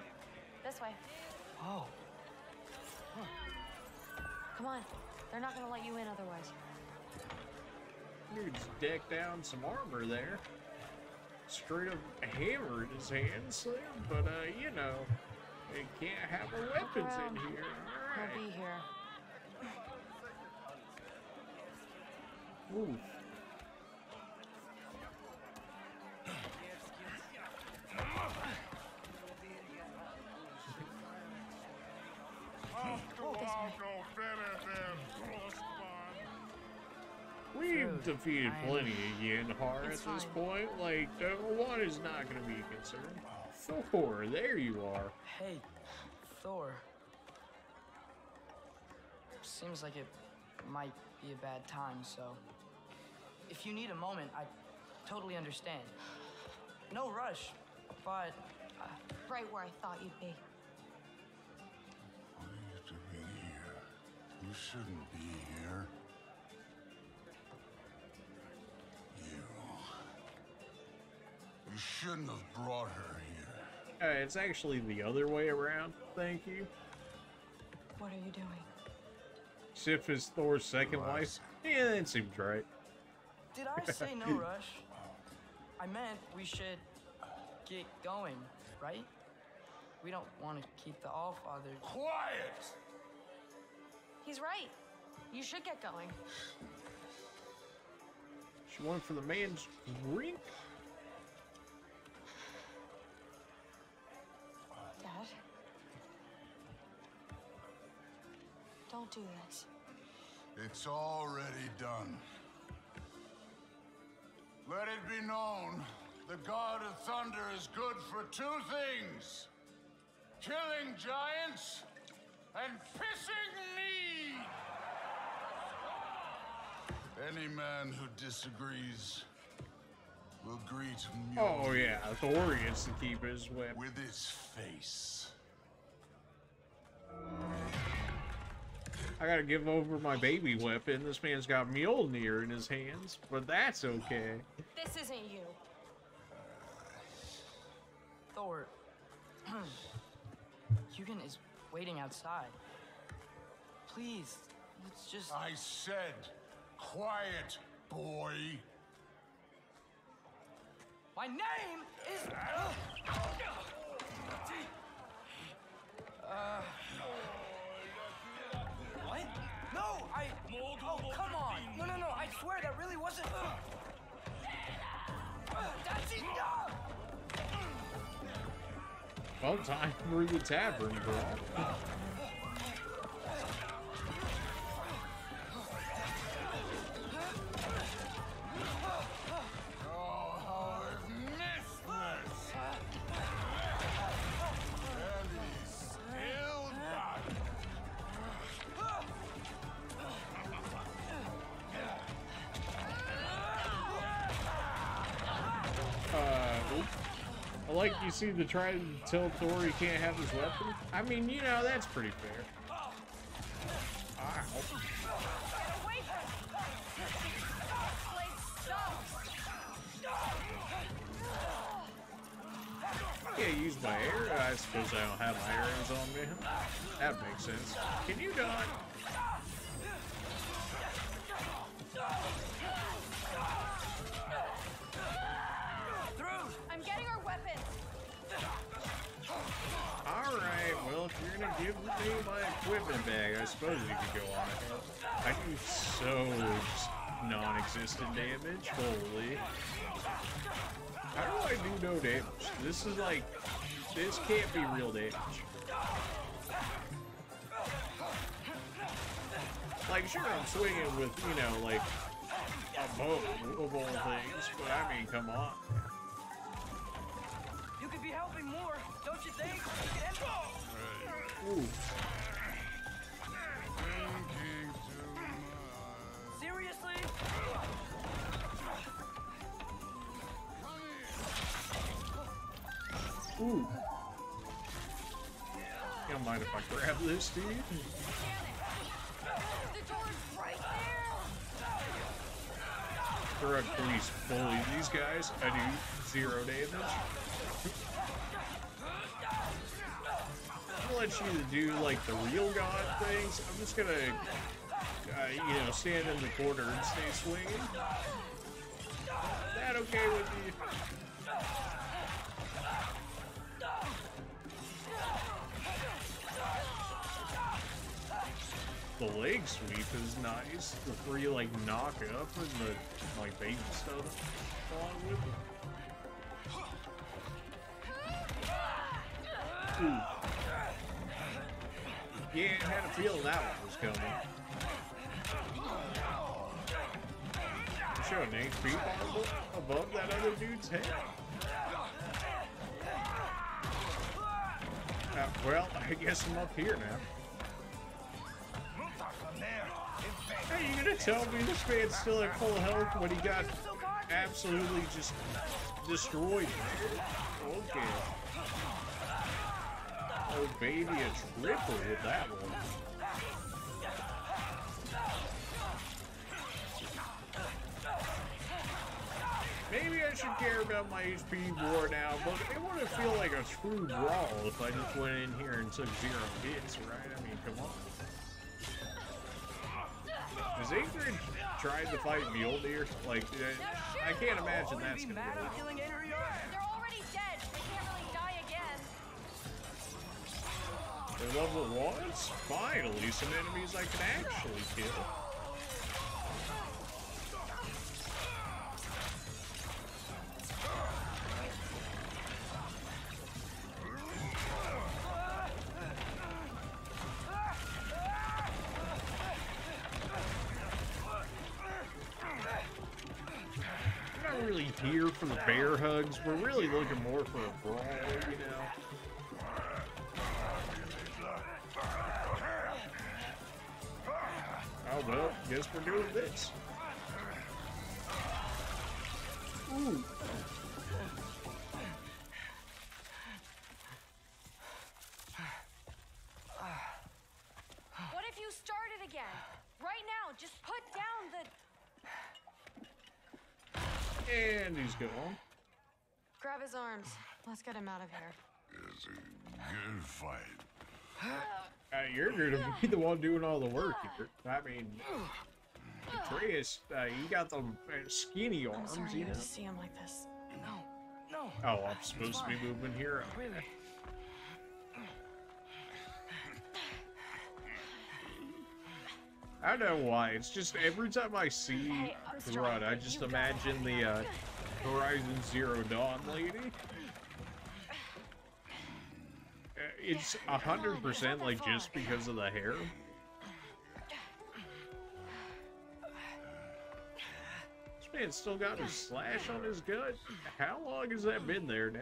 This way. Oh. Come on. They're not gonna let you in otherwise. Dude's decked down some armor there. Straight up hammer in his hands there. But, you know, they can't have our weapons in here. Alright. He'll be here. Ooh. We've defeated plenty of Gjallarhorn at this point. Like, one is not going to be a concern. Thor, there you are. Hey, Thor. Seems like it might be a bad time, so if you need a moment, I totally understand. No rush, but right where I thought you'd be. Why do you have to be here? You shouldn't be here. You shouldn't have brought her here. It's actually the other way around. Thank you. What are you doing? Sif is Thor's second wife. Yeah, that seems right. did I say no rush? I meant we should get going, right? We don't want to keep the Allfather. Quiet! He's right. You should get going. She went for the man's drink. Dad? Don't do this. It's already done. Let it be known, the God of Thunder is good for two things. Killing giants and pissing me! Any man who disagrees will greet Mjolnir. Oh yeah, Thor gets to keep his weapon. With his face. I gotta give over my baby weapon. This man's got Mjolnir in his hands, but that's okay. This isn't you. Thor, Hugin is waiting outside. Please, let's just... I said, quiet, boy. My name is... What? No, Oh, come on. No, I swear that really wasn't... That's enough! Well, time for the tavern brawl. Like you see the try to tell Thor he can't have his weapon. I mean, you know, that's pretty fair. Ow. I can't use my arrow. I suppose I don't have my arrows on me. That makes sense. Can you not? I'm getting our weapons. Alright, well, if you're gonna give me my equipment bag, I suppose you could go on ahead. I do so non-existent damage. Holy. How do I do no damage? This is like... This can't be real damage. Like, sure, I'm swinging with, you know, like, a bow of all things, but I mean, come on. You could be helping more, don't you think? Ooh. Seriously? Ooh. You don't mind if I grab this, dude? The door's right there. Drug, please bully these guys. I do 0 damage. I'll let you do like the real god things. I'm just gonna, you know, stand in the corner and stay swinging. Is that okay with you? The leg sweep is nice. The free like knock up and the like baby stuff along with it. Ooh. Yeah, I had a feeling that one was coming. Show an HP bomb above that other dude's head. Well, I guess I'm up here now. Hey, you gonna tell me this man's still at full health when he got absolutely just destroyed? Okay. Oh, baby, a triple with that one. Maybe I should care about my HP more now, but it wouldn't feel like a true brawl if I just went in here and took 0 hits, right? I mean, come on. Has Ingrid tried to fight Mjolnir? Like, I can't imagine that's gonna go well. They're already dead. They can't really die again. They're level 1s? Finally, some enemies I can actually kill. Here for the bear hugs. We're really looking more for a brawl, you know. Oh well, guess we're doing this. Ooh. What if you started again? Right now, just put down the... And he's gone. Grab his arms. Let's get him out of here. It's a good fight. You're gonna be the one doing all the work here. I mean, Atreus, you got them skinny arms, I'm sorry you you know? had to see him like this. No. Oh, I'm supposed to be moving here? Really? I don't know why. It's just every time I see Run, I just imagine the Horizon Zero Dawn lady. It's 100% like just because of the hair. This man's still got his slash on his gut. How long has that been there now?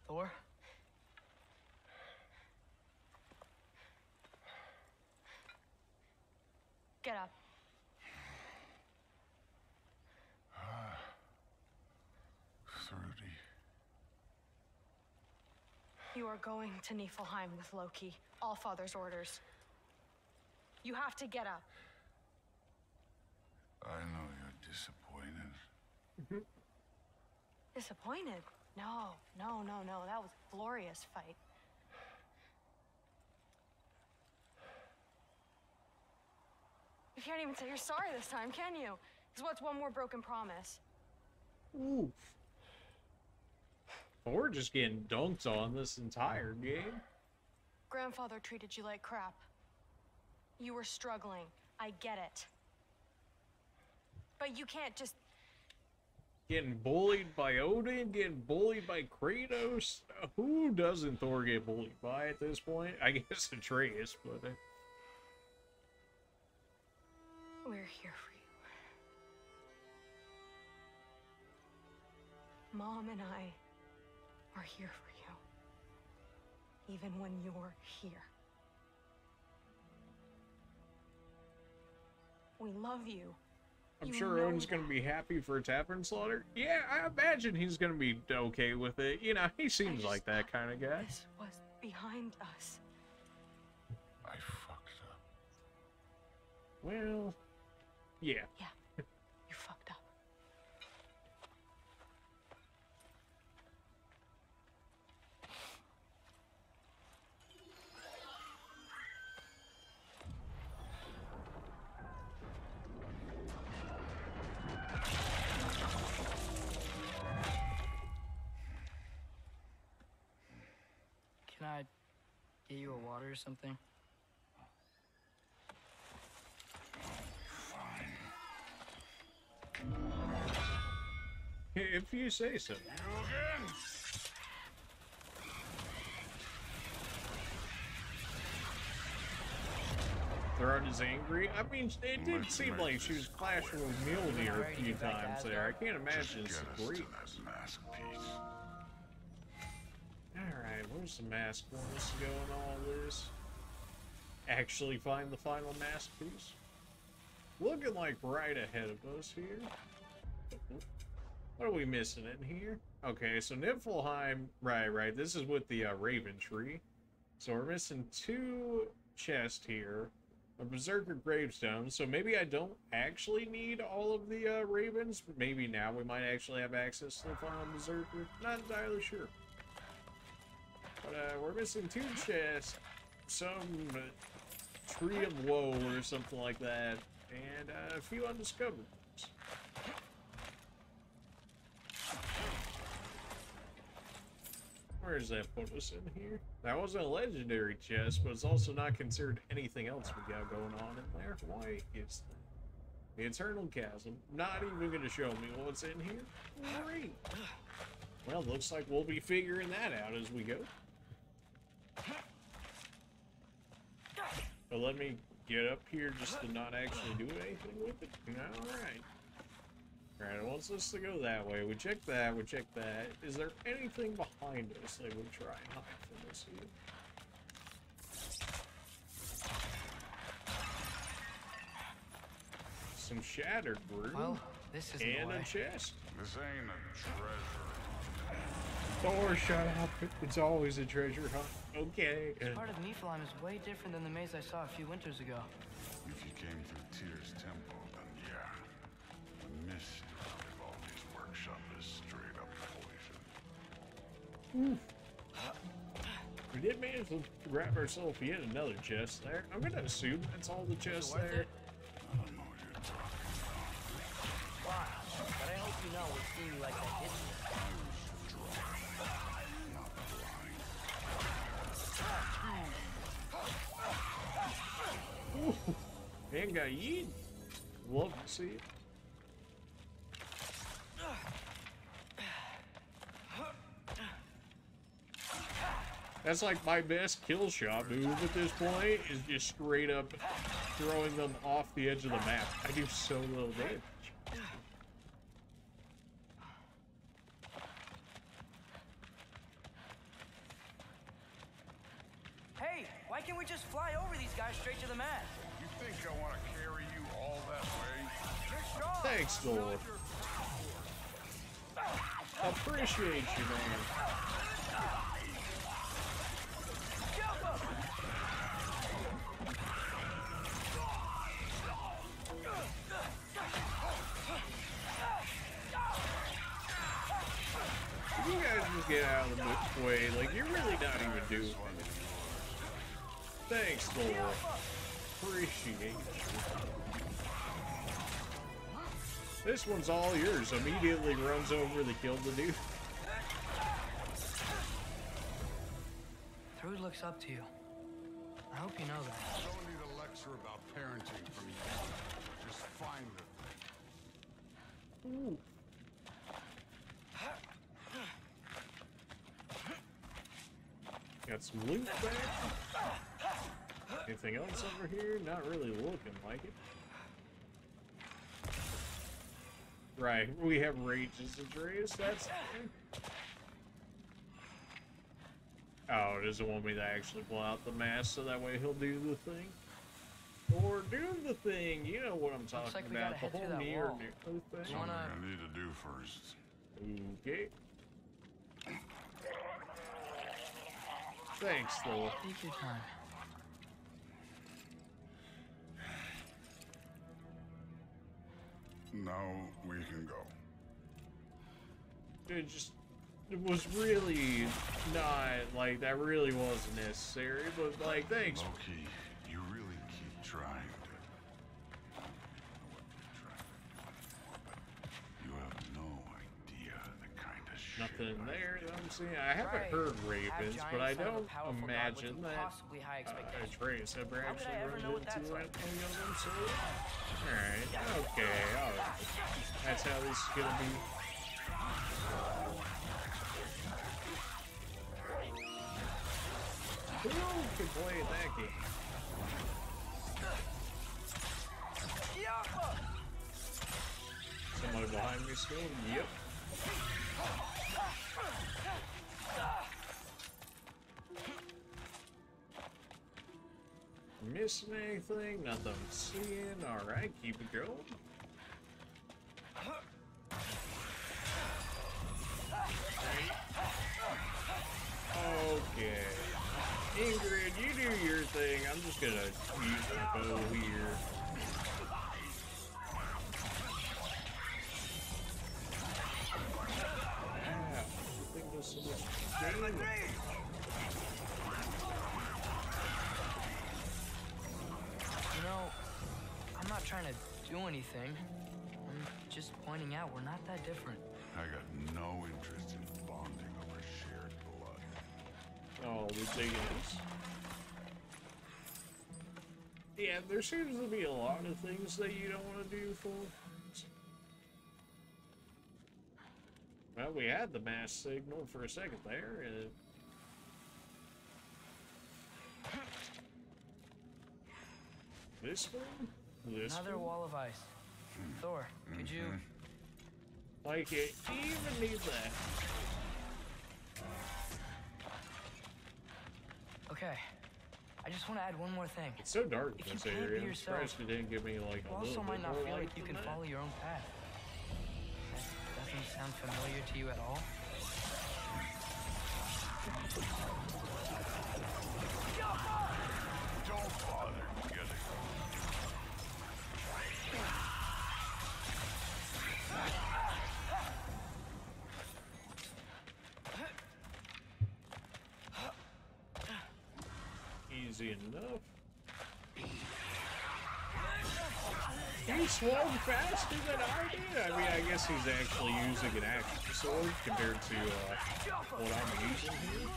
Thor? Get up. Thrudy. You are going to Niflheim with Loki. Allfather's orders. You have to get up. I know you're disappointed. Disappointed? No. That was a glorious fight. You can't even say you're sorry this time, can you? Because what's one more broken promise? Oof. We're just getting dunked on this entire game. Grandfather treated you like crap. You were struggling. I get it. But you can't just... Getting bullied by Odin, getting bullied by Kratos. Who doesn't Thor get bullied by at this point? I guess Atreus, but... We're here for you. Mom and I are here for you. Even when you're here. We love you. I'm sure Odin's gonna be happy for a tavern slaughter. Yeah, I imagine he's gonna be okay with it. You know, he seems like that kind of guy. This was behind us. I fucked up. Well, yeah. Yeah, you fucked up. Can I get you a water or something? If you say so. You again? Thrawn is angry. I mean, it did seem like she was clashing with Mjolnir a few times there. I can't imagine it's great. Alright, where's the mask once to go in all this? Actually find the final mask piece. Looking like right ahead of us here. What are we missing in here? Okay, so Niflheim, right. This is with the Raven Tree. So we're missing 2 chests here. A Berserker Gravestone. So maybe I don't actually need all of the Ravens. But maybe now we might actually have access to the final Berserker. Not entirely sure. But we're missing 2 chests. Some Tree of Woe or something like that. And a few undiscovered ones. Where does that put us in here? That wasn't a legendary chest, but it's also not considered anything else we got going on in there. Why is that? The Eternal Chasm. Not even going to show me what's in here? Great. Well, looks like we'll be figuring that out as we go. But let me get up here just to not actually do anything with it. Alright. Alright, it wants us to go that way. We check that, we check that. Is there anything behind us that would try and hide from us here? Some shattered rune. Well, this is and a chest. This ain't a treasure. Thor, shut up. It's always a treasure hunt. Okay. This part of Niflheim is way different than the maze I saw a few winters ago. If you came through Tyr's temple, then yeah. The mystery of all these workshop is straight up poison. We did manage to grab ourselves yet another chest there. I'm gonna assume that's all the chests there. I don't know what you're talking about. Wow, but I hope you know we're seeing you like that did. Man got yeet. Love to see it. That's like my best kill shot move at this point, is just straight up throwing them off the edge of the map. I do so little damage. Hey, why can't we just fly over these guys straight to the mast? You think I want to carry you all that way? Thanks, Thor. Appreciate you, man. You guys just get out of the way. Like, you're really not even doing it. Thanks, Thor. Appreciate you. This one's all yours. Immediately runs over the kill the dude. Everybody looks up to you. I hope you know that. I don't need a lecture about parenting from you. Just find the thing. Ooh. Got some loot back. Anything else over here? Not really looking like it. Right, we have Rage's Atreus, that's... Oh, it doesn't want me to actually pull out the mask so that way he'll do the thing. Or do the thing, you know what I'm talking about, the whole near thing. Something I need to do first. Okay. Thanks, Thor. Take your time. Now we can go. It was really not, like, that really wasn't necessary, but, like, thanks. Loki, you really keep trying to... You have no idea the kind of shit... Nothing there that I'm seeing. I haven't heard ravens, but I don't imagine that Atreus ever actually run into any of them, so... Alright, okay, alright. That's how this is gonna be. Who can play that game? Somebody behind me still? Yep. Missing anything? Nothing I'm seeing. Alright, keep it going. Okay. Ingrid, you do your thing. I'm just gonna use my bow here. Wow, I think there's so much damage. You know, I'm not trying to do anything. I'm just pointing out we're not that different. I got no interest in bonding over shared blood. Oh, ridiculous. Yeah, there seems to be a lot of things that you don't want to do for. Well, we had the mass signal for a second there. This one? This Another one? wall of ice. Thor, could you... Like it even need that. Okay. I just want to add one more thing. It's so dark If in you this can't area. be I'm yourself, surprised it didn't give me like you a also little might bit not more feel light like you than can that. follow your own path. That doesn't sound familiar to you at all? Don't bother getting... Easy enough. He swung faster than I did. I mean, I guess he's actually using an actual sword compared to what I'm using here.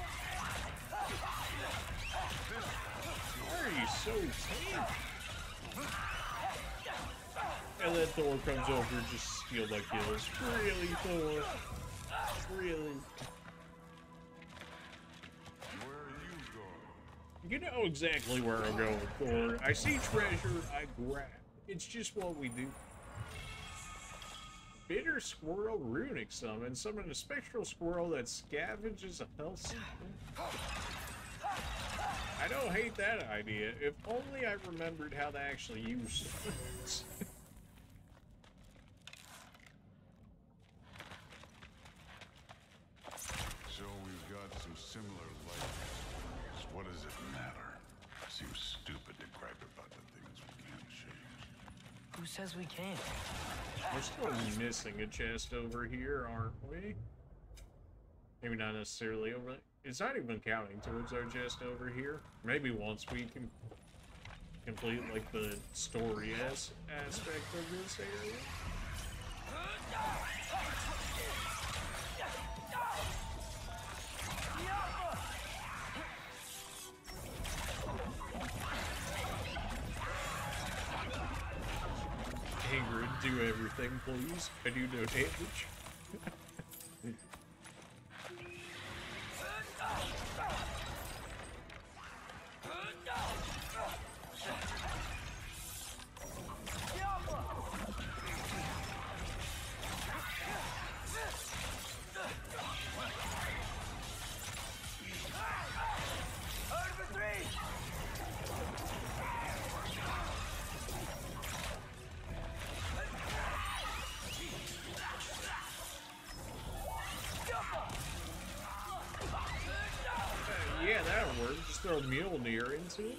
Why are you so tame? And then Thor comes over and just steals my kills. Really, Thor? Really? You know exactly where I'm going, Thor. I see treasure, I grab. It's just what we do. Bitter Squirrel Runic Summon. Summon a spectral squirrel that scavenges a health sample. I don't hate that idea. If only I remembered how to actually use it. So we've got some similar life. What does it matter? Seems stupid to gripe about the things we can't change. Who says we can't? We're still missing a chest over here, aren't we? Maybe not necessarily over there. It's not even counting towards our chest over here. Maybe once we can complete like the story aspect of this area. Ingrid, do everything, please. I do no damage. Yeah, that'll work. Just throw Mjolnir into it.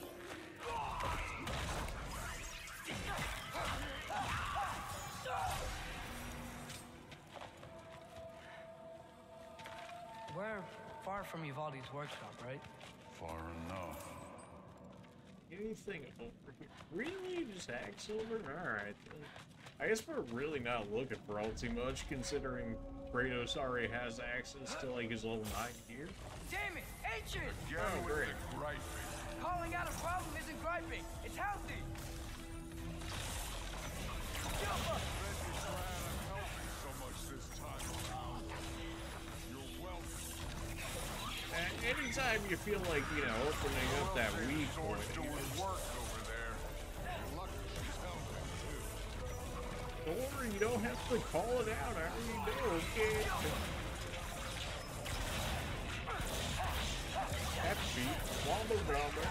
We're far from Uvaldi's workshop, right? Far enough. Anything over here? Really? Just Hacksilver? Alright then. I guess we're really not looking for all too much, considering Kratos already has access to like his level 9 gear. Damn it! Ancient! Again with great. the griping. Calling out a problem isn't griping. It's healthy. Bet you're glad I'm helping so much this time around. You're welcome. Anytime you feel like, you know, opening up that weak point. Doing work over there. You're lucky she's helping too. Don't worry, you don't have to call it out. I already know, okay? Happy, womble womble.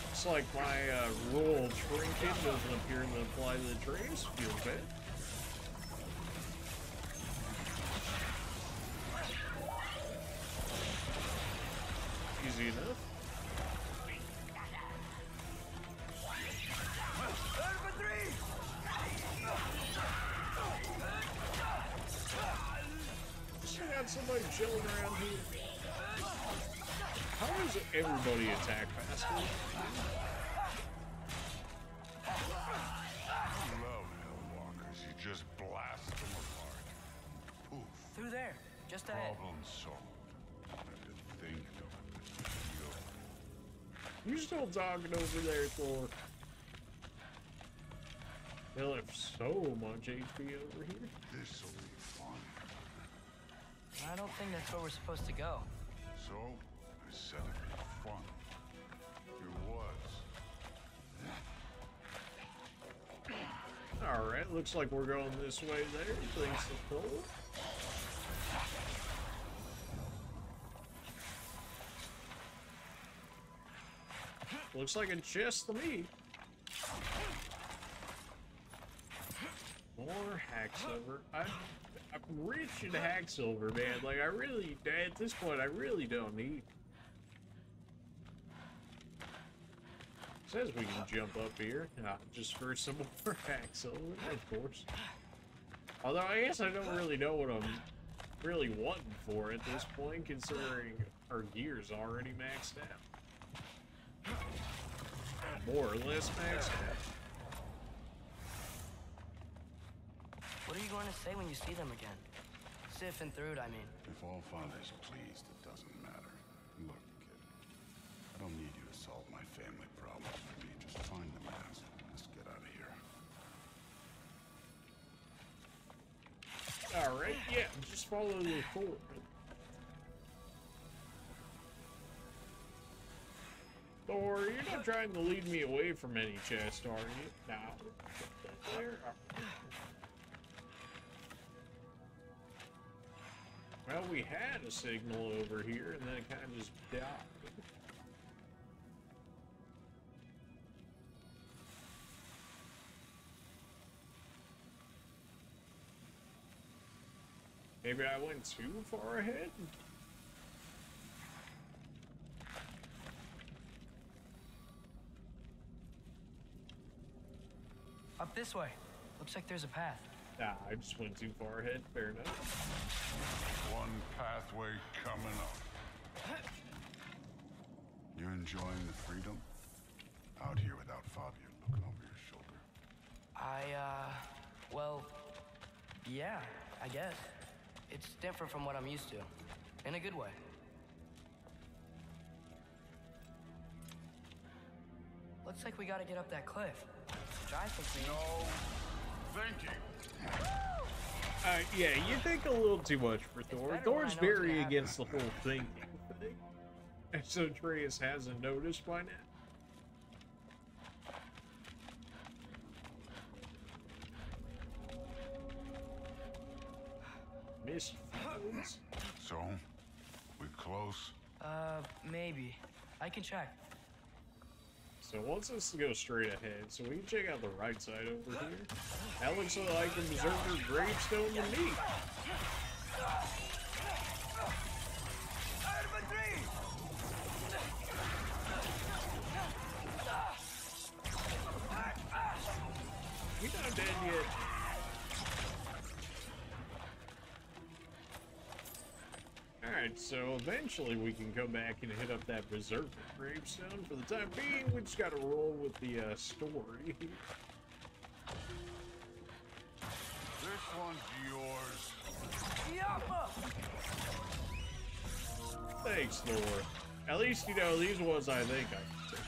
Looks like my roll trinket doesn't appear to apply to the trace. Feels bad. Easy enough. Still got somebody chilling around here. How does everybody attack faster? I love Hellwalkers. You just blast them apart. Poof. Through there, just ahead. Problem solved. I have to think of it. You still talking over there, Thor? They left so much HP over here. This'll be fun. I don't think that's where we're supposed to go. So, I said it'd be fun. It was. Alright, looks like we're going this way there. Thanks to Thor. Looks like a chest to me. More Hacksilver. I'm rich in Hacksilver, man. Like, I really, at this point, I really don't need. Says we can jump up here. Just for some more Hacksilver, of course. Although, I guess I don't really know what I'm really wanting for at this point, considering our gear's already maxed out. More or less maxed out. What are you going to say when you see them again? Sif and Thrud, I mean. If Allfather's pleased, it doesn't matter. Look, kid. I don't need you to solve my family problems for me. Just find the mask. Let's get out of here. Alright, yeah, just follow the Thor. Thor, you're not trying to lead me away from any chest, are you? No. There. Well, we had a signal over here, and then it kind of just died. Maybe I went too far ahead? Up this way. Looks like there's a path. Nah, I just went too far ahead. Fair enough. One pathway coming up. You enjoying the freedom? Out here without Fabio looking over your shoulder. Well, yeah, I guess. It's different from what I'm used to. In a good way. Looks like we gotta get up that cliff. Which I think we thinking. Yeah, you think a little too much for Thor. Thor's very against the whole thinking thing. And so Atreus hasn't noticed by now. Missed fields. So, we close? Maybe. I can check. So once us go straight ahead, so we can check out the right side over here. That looks like the Berserker gravestone to me. We not dead yet. Alright, so eventually we can come back and hit up that Berserker gravestone. For the time being, we just gotta roll with the story. This one's yours. Thanks, Thor. At least, you know, these ones I think I can take.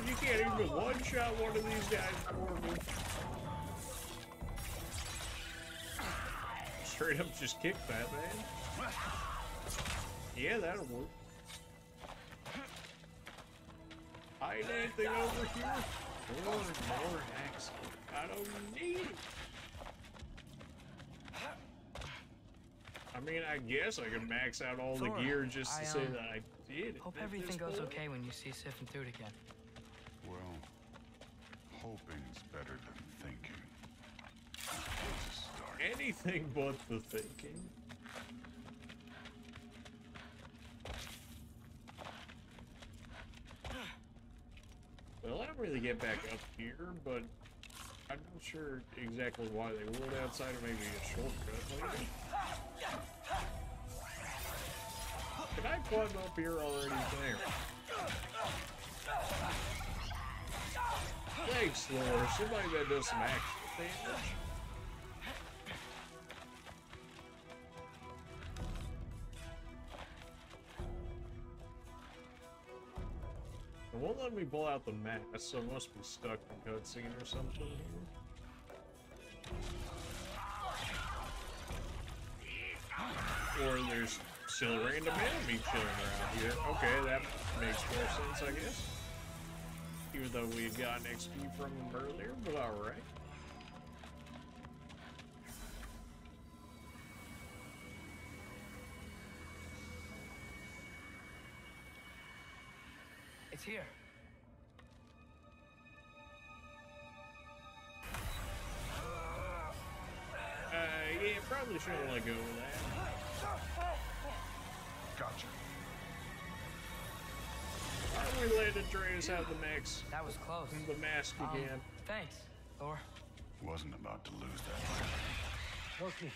You can't even one-shot one of these guys for me. Straight up just kick that, man. Yeah, that'll work. Hide anything over here? More axe. I don't need it. I mean, I guess I can max out all the gear just to say that I did it. Hope everything goes okay when you see Sif and Throot again. Well, hoping's better than thinking. Anything but the thinking. Well, I don't really get back up here, but I'm not sure exactly why they would outside of maybe a shortcut later. Can I climb up here already? There. Thanks, Lord. Somebody that does some actual damage. It won't let me pull out the mask, so it must be stuck in cutscene or something here. Or there's still a random enemy chilling around here. Okay, that makes more sense, I guess. Even though we had gotten XP from them earlier, but alright. It's here. Yeah, probably shouldn't let go of that. Gotcha. Why don't we let Atreus have the max? That was close. The mask again. Thanks, Thor. Wasn't about to lose that. Loki,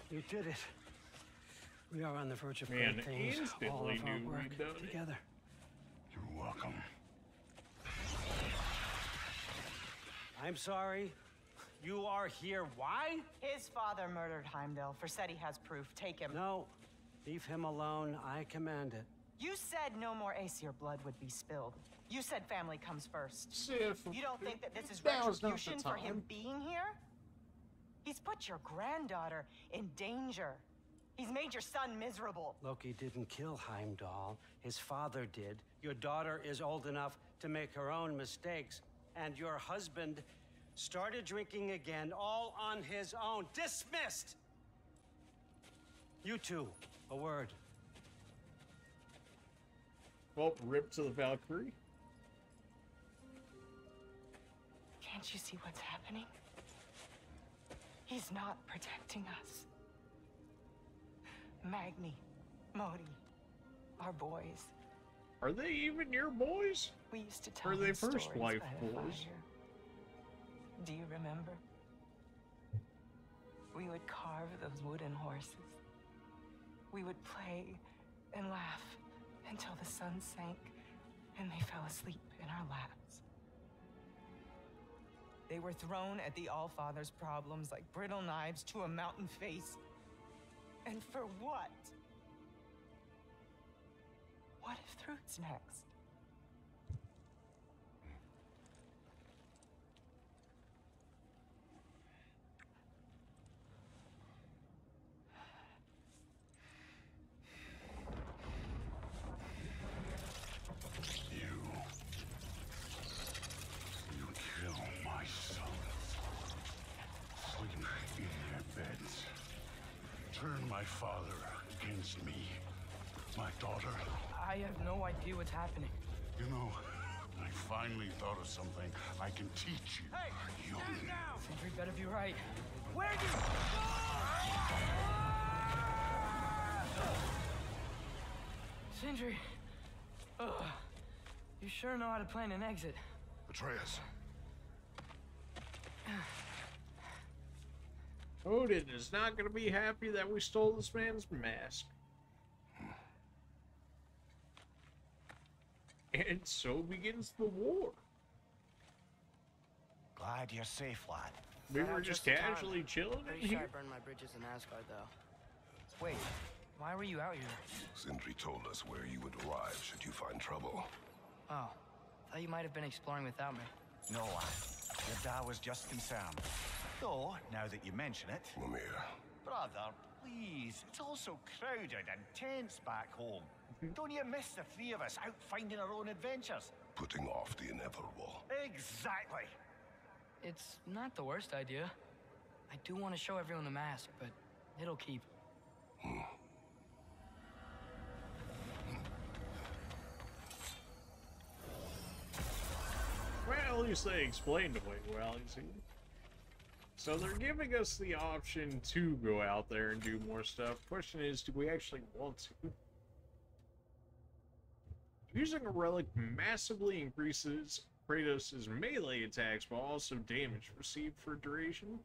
you did it. We are on the verge of Man, great things. All instantly of our knew work we'd done it. together. You're welcome. I'm sorry. You are here. Why? His father murdered Heimdall. Forseti has proof. Take him. No. Leave him alone. I command it. You said no more Aesir blood would be spilled. You said family comes first. Sif, you don't think that this is now's not the retribution for him time. being here? He's put your granddaughter in danger. He's made your son miserable. Loki didn't kill Heimdall. His father did. Your daughter is old enough to make her own mistakes. And your husband started drinking again, all on his own. Dismissed! You two, a word. Well, rip to the Valkyrie. Can't you see what's happening? He's not protecting us. Magni, Modi, our boys. Are they even your boys? We used to tell Or are they them first stories wife by the boys? fire. Do you remember? We would carve those wooden horses. We would play and laugh until the sun sank and they fell asleep in our laps. They were thrown at the Allfather's problems like brittle knives to a mountain face. And for what? What if Thrud's next? You kill my sons. Sleep in their beds. Turn my father against me. My daughter. I have no idea what's happening. You know, I finally thought of something I can teach you. Hey, young. stand down! Sindri better be right. Where'd you go? Sindri. Ugh. You sure know how to plan an exit. Atreus. Odin is not going to be happy that we stole this man's mask. And so begins the war. Glad you're safe, lad. We were just casually chilling Pretty in sure I here. burned my bridges in Asgard, though. Wait, why were you out here? Sindri told us where you would arrive should you find trouble. Oh, thought you might have been exploring without me. No, lad. Your dad was just concerned. Though, now that you mention it... Mimir. Brother, please. It's all so crowded and tense back home. Don't you miss the three of us out finding our own adventures? Putting off the inevitable. Exactly. It's not the worst idea. I do want to show everyone the mask, but it'll keep. Well, at least they explained away well, you see. So they're giving us the option to go out there and do more stuff. Question is, do we actually want to? Using a relic massively increases Kratos' melee attacks while also damage received for duration.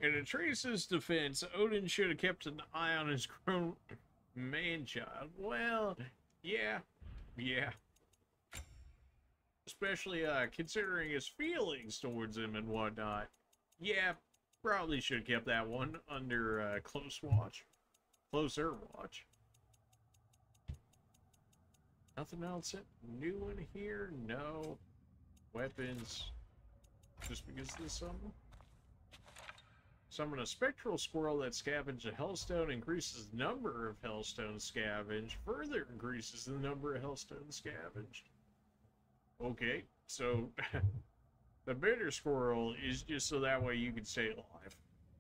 In Atreus' defense, Odin should have kept an eye on his grown man-child. Well, yeah. Especially considering his feelings towards him and whatnot. Yeah, probably should have kept that one under closer watch. Nothing else new in here? No. Weapons. Just because of this summon? Summon a spectral squirrel that scavenges a hellstone, increases the number of hellstones scavenged, further increases the number of hellstones scavenged. Okay, so the bitter squirrel is just so that way you can stay alive.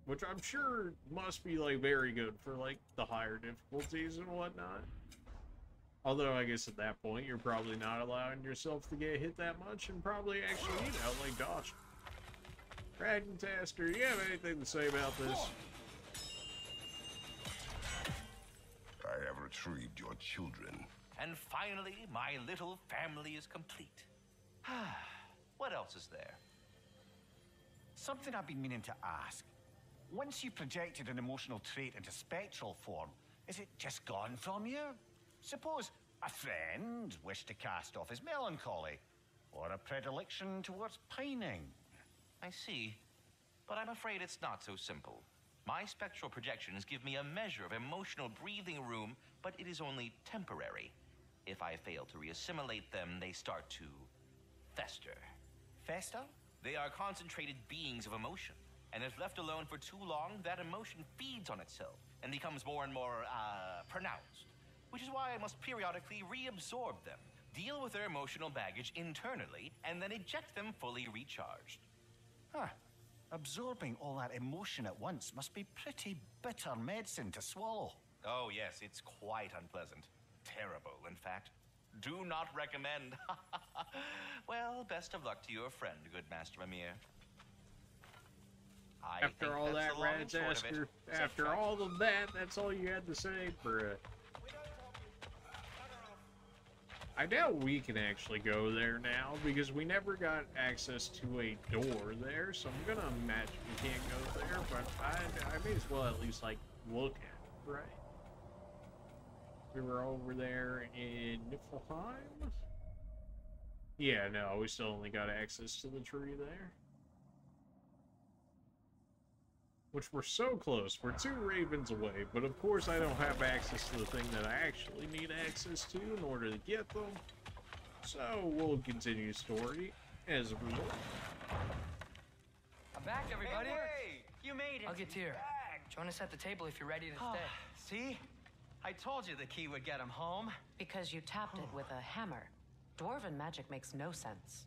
Which I'm sure must be like very good for like the higher difficulties and whatnot. Although I guess at that point you're probably not allowing yourself to get hit that much and probably actually, you know, like dodge. Ragnarök, you have anything to say about this? I have retrieved your children. And finally, my little family is complete. What else is there? Something I've been meaning to ask. Once you projected an emotional trait into spectral form, is it just gone from you? Suppose a friend wished to cast off his melancholy, or a predilection towards pining. I see, but I'm afraid it's not so simple. My spectral projections give me a measure of emotional breathing room, but it is only temporary. If I fail to reassimilate them, they start to fester. Fester? They are concentrated beings of emotion, and if left alone for too long, that emotion feeds on itself and becomes more and more, pronounced. Which is why I must periodically reabsorb them, deal with their emotional baggage internally, and then eject them fully recharged. Huh. Absorbing all that emotion at once must be pretty bitter medicine to swallow. Oh yes, it's quite unpleasant. Terrible, in fact. Do not recommend. Well, best of luck to your friend, good Master Mimir. After all that, Ragnarök, after all of that, that's all you had to say, bruh. I doubt we can actually go there now, because we never got access to a door there, so I'm gonna imagine we can't go there, but I may as well at least, like, look at it, right? We were over there in Niflheim. Yeah, no, we still only got access to the tree there. Which we're so close. We're 2 ravens away, but of course I don't have access to the thing that I actually need access to in order to get them. So we'll continue story as a result. I'm back, everybody. Hey, you made it. I'll get here. Join us at the table if you're ready to stay. See? I told you the key would get him home. Because you tapped it with a hammer. Dwarven magic makes no sense.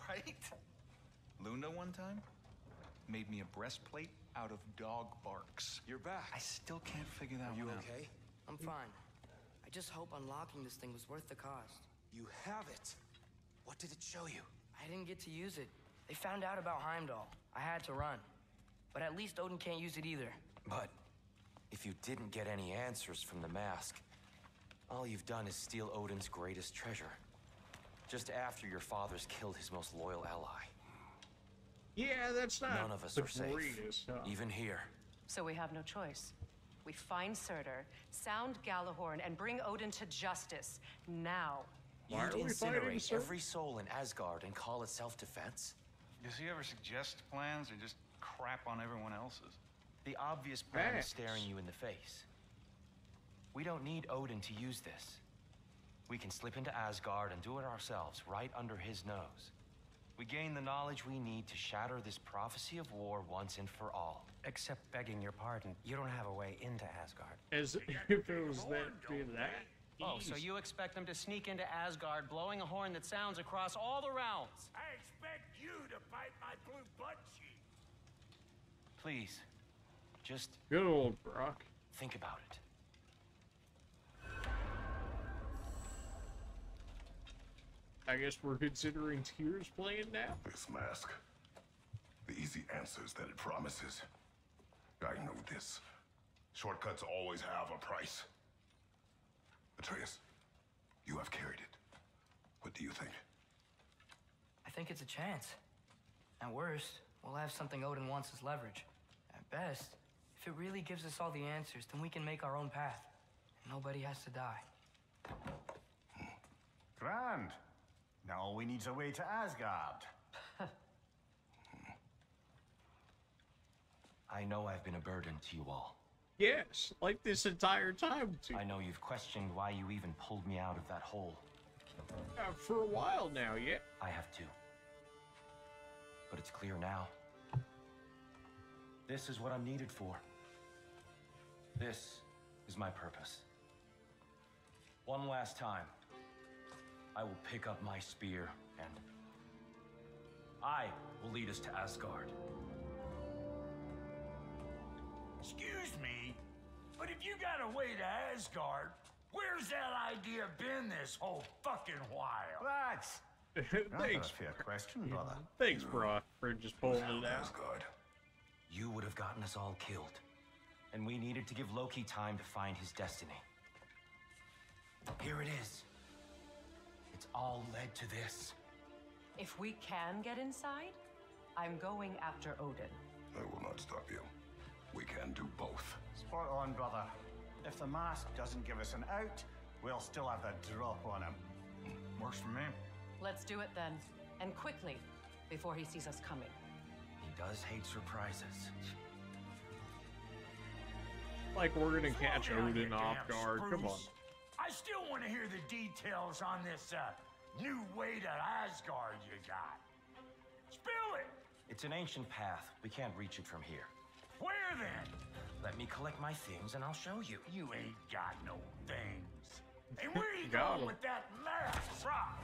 Right? Luna one time made me a breastplate out of dog barks. You're back. I still can't figure that one out. Are you okay? I'm fine. I just hope unlocking this thing was worth the cost. You have it. What did it show you? I didn't get to use it. They found out about Heimdall. I had to run. But at least Odin can't use it either. But if you didn't get any answers from the mask, all you've done is steal Odin's greatest treasure. Just after your father's killed his most loyal ally. Yeah, that's not None of us are safe, even here. So we have no choice. We find Surtur, sound Gjallarhorn, and bring Odin to justice. Now. You'd incinerate every soul in Asgard and call it self-defense? Does he ever suggest plans or just crap on everyone else's? The obvious plan is staring you in the face. We don't need Odin to use this. We can slip into Asgard and do it ourselves, right under his nose. We gain the knowledge we need to shatter this prophecy of war once and for all. Except begging your pardon, you don't have a way into Asgard. As if it was that Oh, so you expect them to sneak into Asgard, blowing a horn that sounds across all the realms? I expect you to bite my blue butt cheek. Please, just... Good old Brock. Think about it. I guess we're considering Tears playing now? This mask. The easy answers that it promises. I know this. Shortcuts always have a price. Atreus, you have carried it. What do you think? I think it's a chance. At worst, we'll have something Odin wants as leverage. At best, if it really gives us all the answers, then we can make our own path. And nobody has to die. Grand. Now all we need's a way to Asgard. I know I've been a burden to you all. Yes, like this entire time, too. I know you've questioned why you even pulled me out of that hole. For a while now, yeah. I have too. But it's clear now. This is what I'm needed for. This is my purpose. One last time, I will pick up my spear and I will lead us to Asgard. Excuse me, but if you got a way to Asgard, where's that idea been this whole fucking while? That's Thanks. a fair question, brother. Thanks, Brock, for just pulling it out. Asgard. You would have gotten us all killed, and we needed to give Loki time to find his destiny. Here it is. It's all led to this. If we can get inside, I'm going after Odin. I will not stop you. We can do both. Spot on, brother. If the mask doesn't give us an out, we'll still have the drop on him. Works for me. Let's do it then, and quickly, before he sees us coming. He does hate surprises. Like we're gonna catch Odin off guard. Come on. I still want to hear the details on this new way to Asgard you got. Spill it! It's an ancient path. We can't reach it from here. Where then? Let me collect my things and I'll show you. You ain't got no things. And where you Got going him. with that mask, Brock?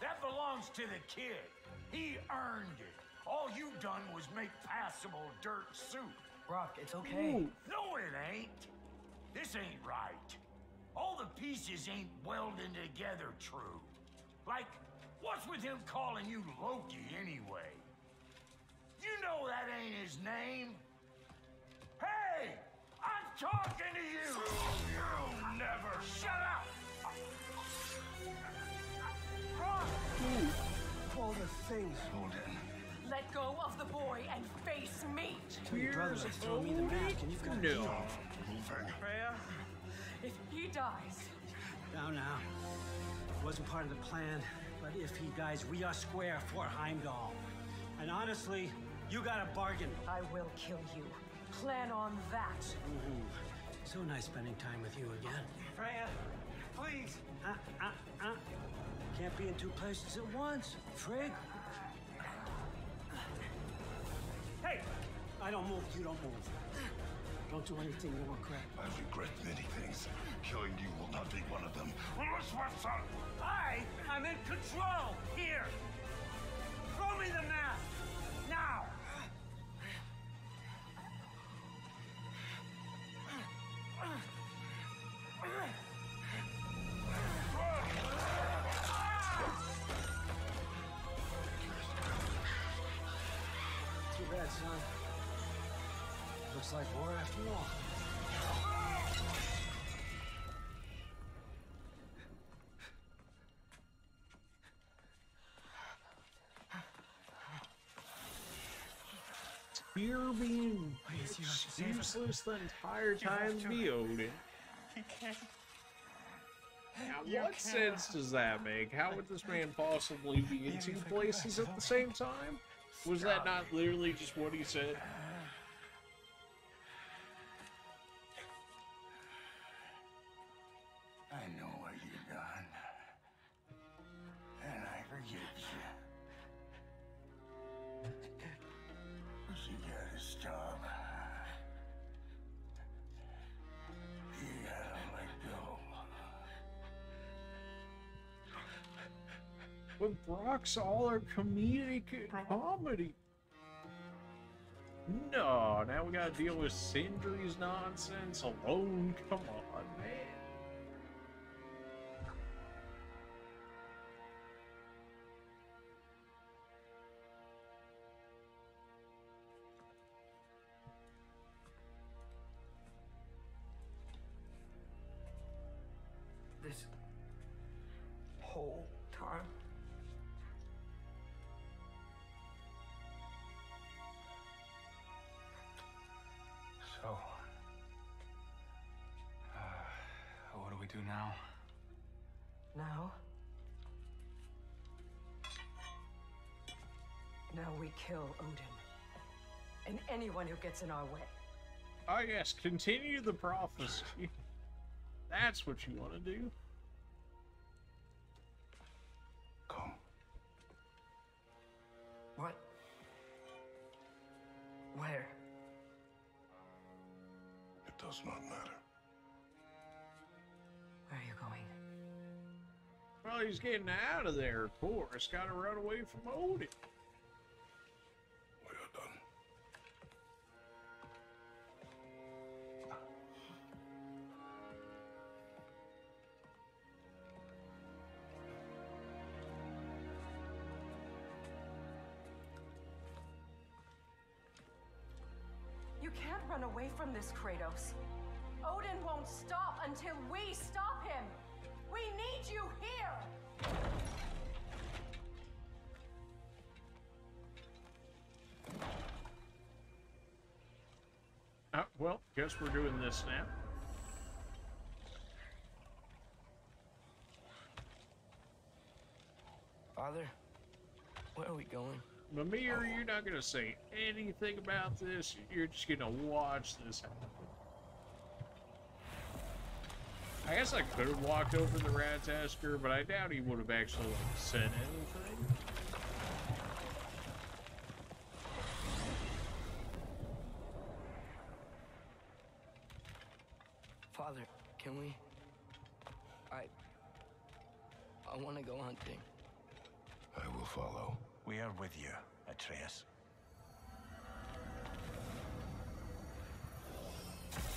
That belongs to the kid. He earned it. All you done was make passable dirt soup. Brock, it's okay. No, it ain't. This ain't right. All the pieces ain't welding together true. Like, what's with him calling you Loki anyway? You know that ain't his name. Hey! I'm talking to you! You never shut up! All the things, Odin. Let go of the boy and face me! Your brother has thrown me the mask and you've got to No. heal. Moving. Freya, if he dies, Now. It wasn't part of the plan, but if he dies, we are square for Heimdall. And honestly, you got a bargain. I will kill you. Plan on that. So nice spending time with you again. Freya, please. Can't be in two places at once, Frig. Hey! I don't move, you don't move. Don't do anything you regret. I regret many things. Killing you will not be one of them. I am in control here. Throw me the mask now. Too bad, son. Looks like war after all. You're being useless the entire time, be Odin. You can't. Now, what sense does that make? How would this man possibly be in two places at the same time? Was that not literally just what he said? I know what you've done, and I forgive you. But you gotta stop. You gotta let go. But Brock's all are comedic comedy. No, now we gotta deal with Sindri's nonsense alone. Come on, man. This whole time? So, what do we do now? Now? Now we kill Odin. And anyone who gets in our way. Oh yes, continue the prophecy. That's what you want to do. Come. What? Where? It does not matter. Where are you going? Well, he's getting out of there, of course. Gotta run away from Odin. We are done. You can't run away from this, Kratos. Odin won't stop until we stop him. We need you here. Well, guess we're doing this now. Father, where are we going? Mimir, you're not gonna say anything about this. You're just gonna watch this happen. I guess I could have walked over the Ratatasker, but I doubt he would have actually said anything. Father, can we? I want to go hunting. I will follow. We are with you, Atreus.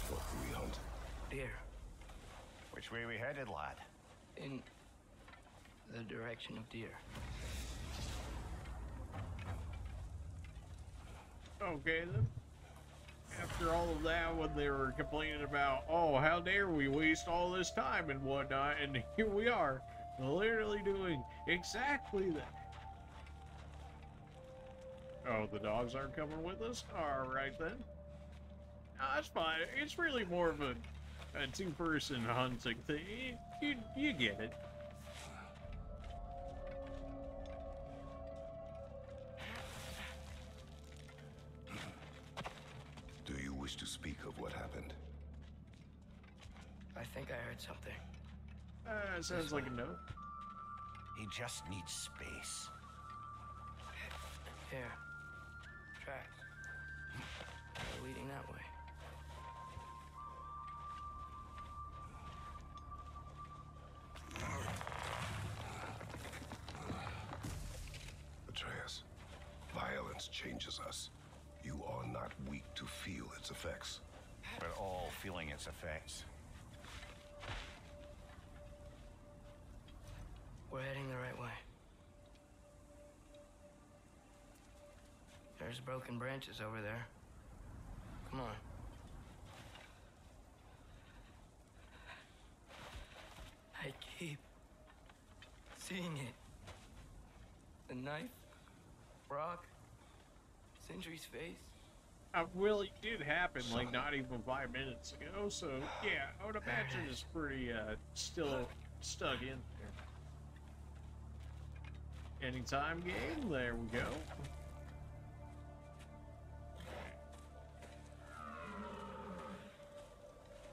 What do we hunt? Deer. Which way we headed, lad? In the direction of deer. Okay, then. After all of that, when they were complaining about, oh, how dare we waste all this time and whatnot, and here we are, literally doing exactly that. Oh, the dogs aren't coming with us? Alright then. No, that's fine. It's really more of a a two-person hunting thing. You get it. Do you wish to speak of what happened? I think I heard something. Sounds like a no. He just needs space. Here. Tracks. They're leading that way. Atreus, violence changes us. You are not weak to feel its effects. We're all feeling its effects. We're heading the right way. There's broken branches over there. Come on. I keep seeing it. The knife, Brock, Sindri's face. Well, it did happen like not even 5 minutes ago, so yeah, I would imagine it's pretty still stuck in there. Anytime game, there we go.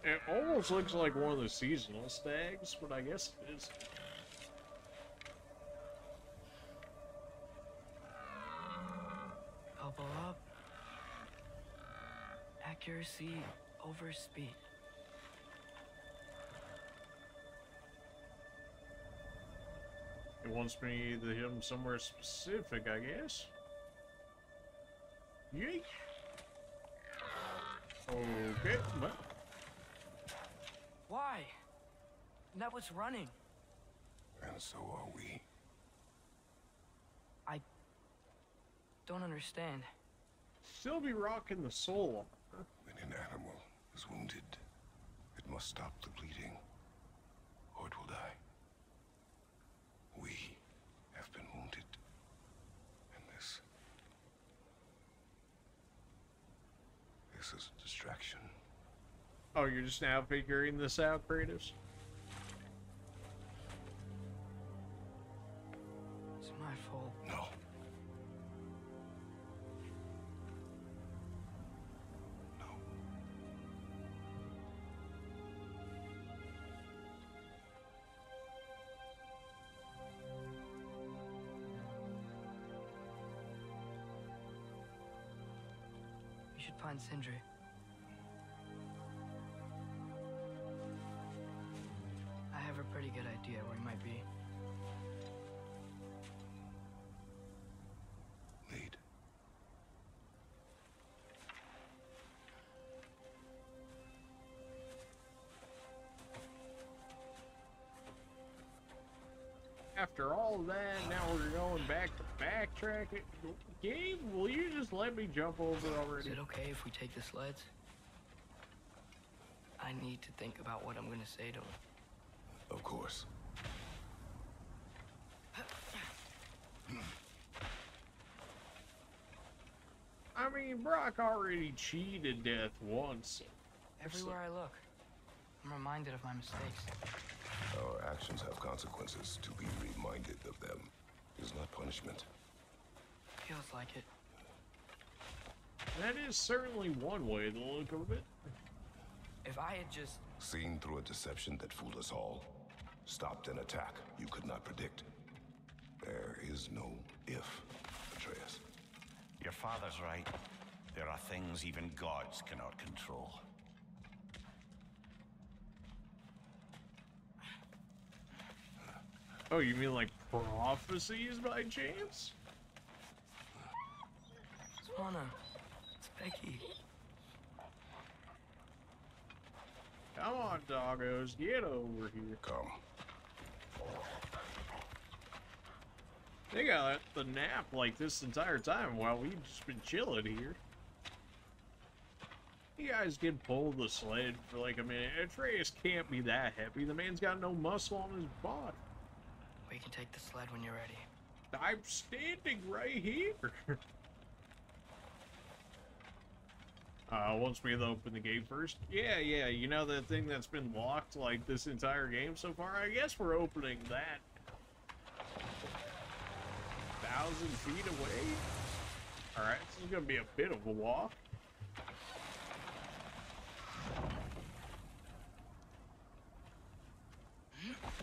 It almost looks like one of the seasonal stags, but I guess it is. Elbow up. Accuracy over speed. It wants me to hit him somewhere specific, I guess. Yeet. Okay, but... Why? That was running. And so are we. I don't understand. Still be rocking the soul armor. When an animal is wounded, it must stop the bleeding, or it will die. We have been wounded, and this is a distraction. Oh, you're just now figuring this out, Kratos? It's my fault. No. We should find Sindri. I have a pretty good idea where he might be. Lead. After all that, now we're going back to backtrack it. Gabe, will you just let me jump over already? Is it okay if we take the sleds? I need to think about what I'm gonna say to him. Of course. I mean, Brock already cheated death once. Everywhere I look, I'm reminded of my mistakes. Our actions have consequences. To be reminded of them is not punishment. Feels like it. That is certainly one way to look of it. If I had just... Seen through a deception that fooled us all. Stopped an attack you could not predict. There is no if, Atreus. Your father's right. There are things even gods cannot control. Oh, you mean like prophecies by chance? Swana, it's Becky. Come on, doggos, get over here. Come. They got the nap like this entire time while we've just been chilling here. You guys can pull the sled for like a minute. Atreus can't be that heavy. The man's got no muscle on his body. We can take the sled when you're ready. I'm standing right here. Once we open the gate first. Yeah, you know that thing that's been locked, like, this entire game so far? I guess we're opening that 1,000 feet away. Alright, this is gonna be a bit of a walk.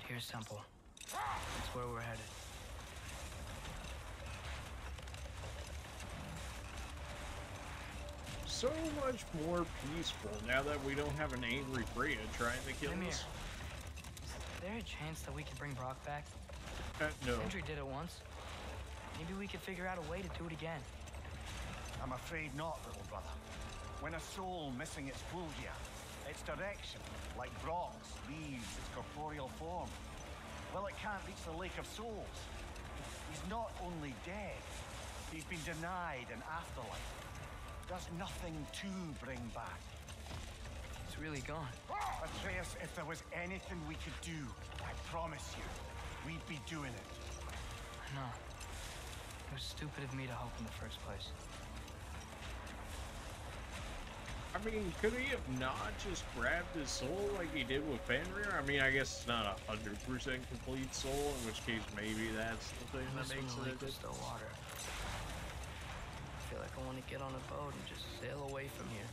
Here's Temple. That's where we're headed. So much more peaceful now that we don't have an angry Freya trying to kill Mimir, us. is there a chance that we could bring Brock back? No. Sindri did it once. Maybe we could figure out a way to do it again. I'm afraid not, little brother. When a soul missing its fulgia, its direction, like Brock's, leaves its corporeal form, well, it can't reach the Lake of Souls. He's not only dead, he's been denied an afterlife. There's nothing to bring back. It's really gone. Atreus, if there was anything we could do, I promise you, we'd be doing it. No. It was stupid of me to hope in the first place. I mean, could he have not just grabbed his soul like he did with Fenrir? I mean, I guess it's not 100% complete soul, in which case maybe that's the thing that makes it. Still water. I feel like I want to get on a boat and just sail away from here.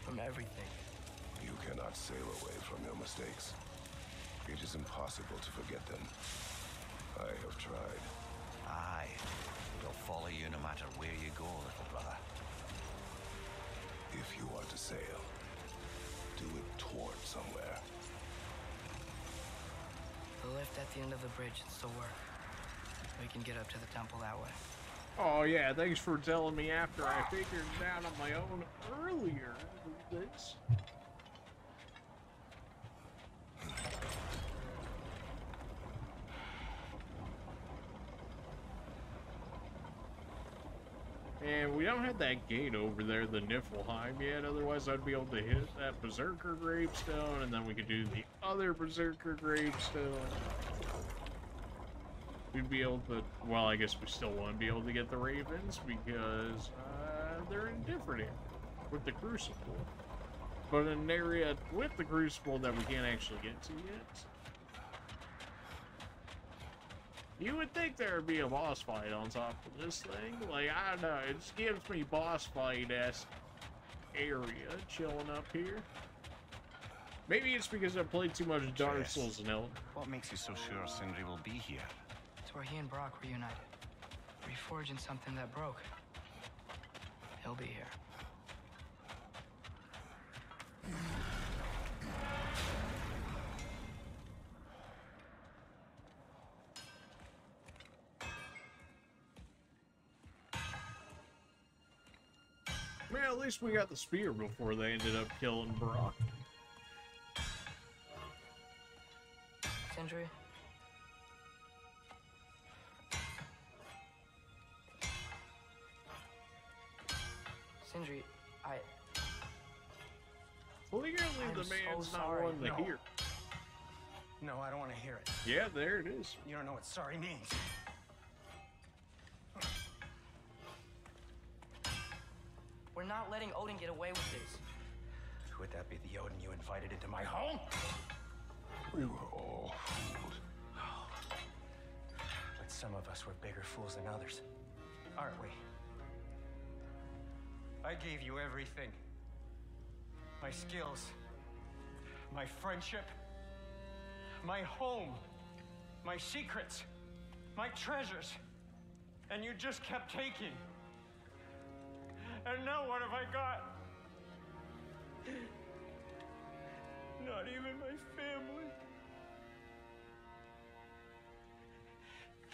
From everything. You cannot sail away from your mistakes. It is impossible to forget them. I have tried. Aye. It'll follow you no matter where you go, little brother. If you are to sail, do it toward somewhere. The lift at the end of the bridge should still work. We can get up to the temple that way. Oh yeah, thanks for telling me after I figured it out on my own earlier. This. And we don't have that gate over there, the Niflheim, yet. Otherwise, I'd be able to hit that Berserker Gravestone, and then we could do the other Berserker Gravestone. We'd be able to... Well, I guess we still want to be able to get the Ravens, because they're indifferent here with the Crucible. But in an area with the Crucible that we can't actually get to yet. You would think there would be a boss fight on top of this thing. Like, I don't know, it just gives me boss fight-esque area chilling up here. Maybe it's because I played too much Dark Souls and Elden. What makes you so sure Sindri will be here? It's where he and Brock were united. Reforging something that broke. He'll be here. Man, at least we got the spear before they ended up killing Brock. Sindri? Sindri, Clearly the man's not one to hear. No, I don't want to hear it. Yeah, there it is. You don't know what sorry means. We're not letting Odin get away with this. Would that be the Odin you invited into my home? We were all fooled. But some of us were bigger fools than others, aren't we? I gave you everything. My skills, my friendship, my home, my secrets, my treasures. And you just kept taking. And now what have I got? Not even my family.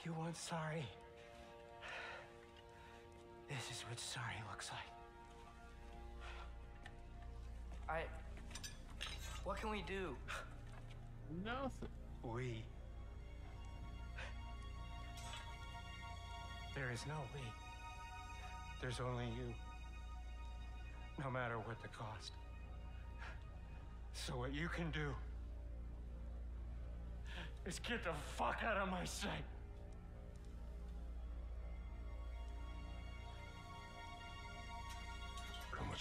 You want sorry? This is what sorry looks like. What can we do? Nothing. We. There is no we. There's only you. No matter what the cost. So what you can do is get the fuck out of my sight. Come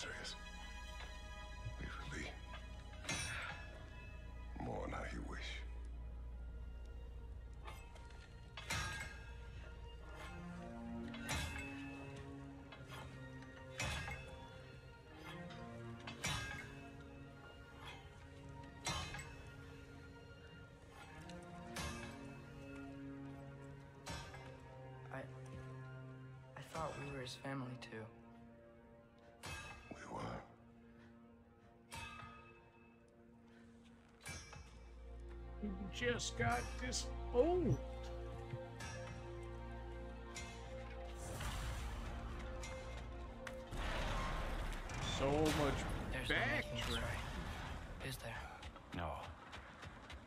thought we were his family too. We were. You just got disowned. So much There's no making this right, is there? No.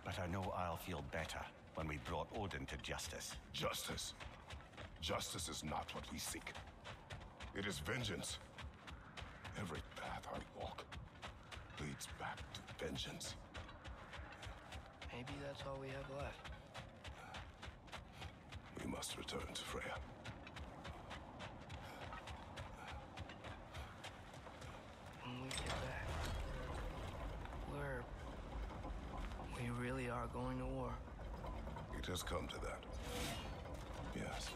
But I know I'll feel better when we brought Odin to justice. Justice. Justice is not what we seek. It is vengeance. Every path I walk leads back to vengeance. Maybe that's all we have left. We must return to Freya. When we get back, we really are going to war. It has come to that. Yes.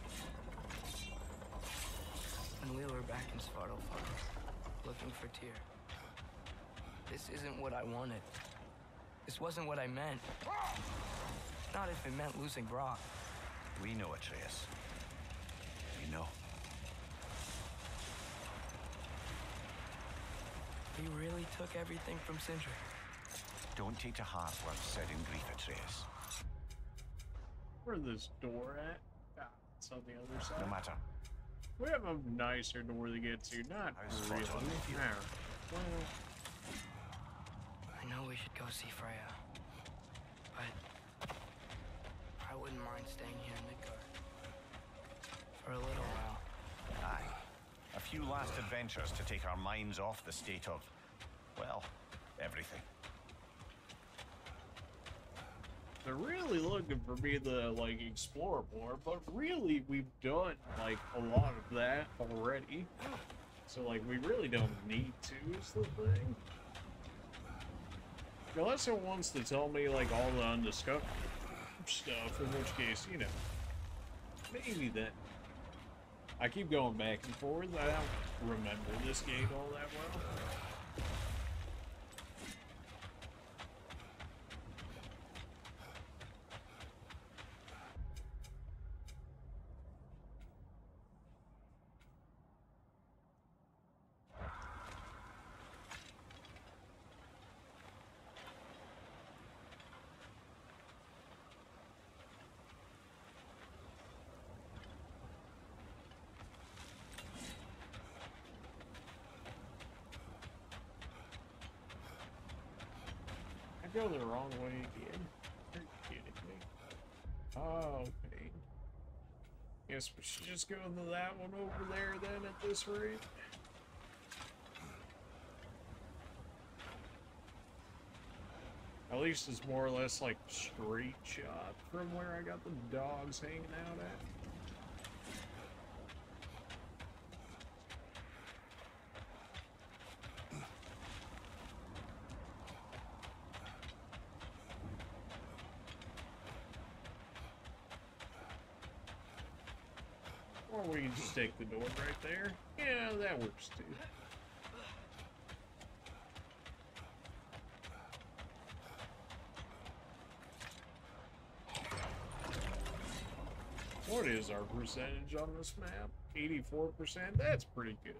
When we were back in Svartalfheim, looking for Tyr, this isn't what I wanted. This wasn't what I meant. Not if it meant losing Brock. We know, Atreus. We know. We really took everything from Sindri. Don't take to heart what's said in grief, Atreus. Where's this door at? Ah, it's on the other side. No matter. We have a nicer door to get to, not really. No. Well, I know we should go see Freya, but I wouldn't mind staying here in Midgard for a little while. Aye. A few last adventures to take our minds off the state of, well, everything. they're really looking for me to, like, explore more, but really, we've done, like, a lot of that already. So, like, we really don't need to, is the thing. Unless it wants to tell me, like, all the undiscovered stuff, in which case, you know, maybe then. I keep going back and forth. I don't remember this game all that well. Go the wrong way again. Are you kidding me? Oh, okay. Guess we should just go to that one over there then at this rate. At least it's more or less like straight shot from where I got the dogs hanging out at. Or we can just take the door right there. Yeah, that works too. What is our percentage on this map? 84%? That's pretty good.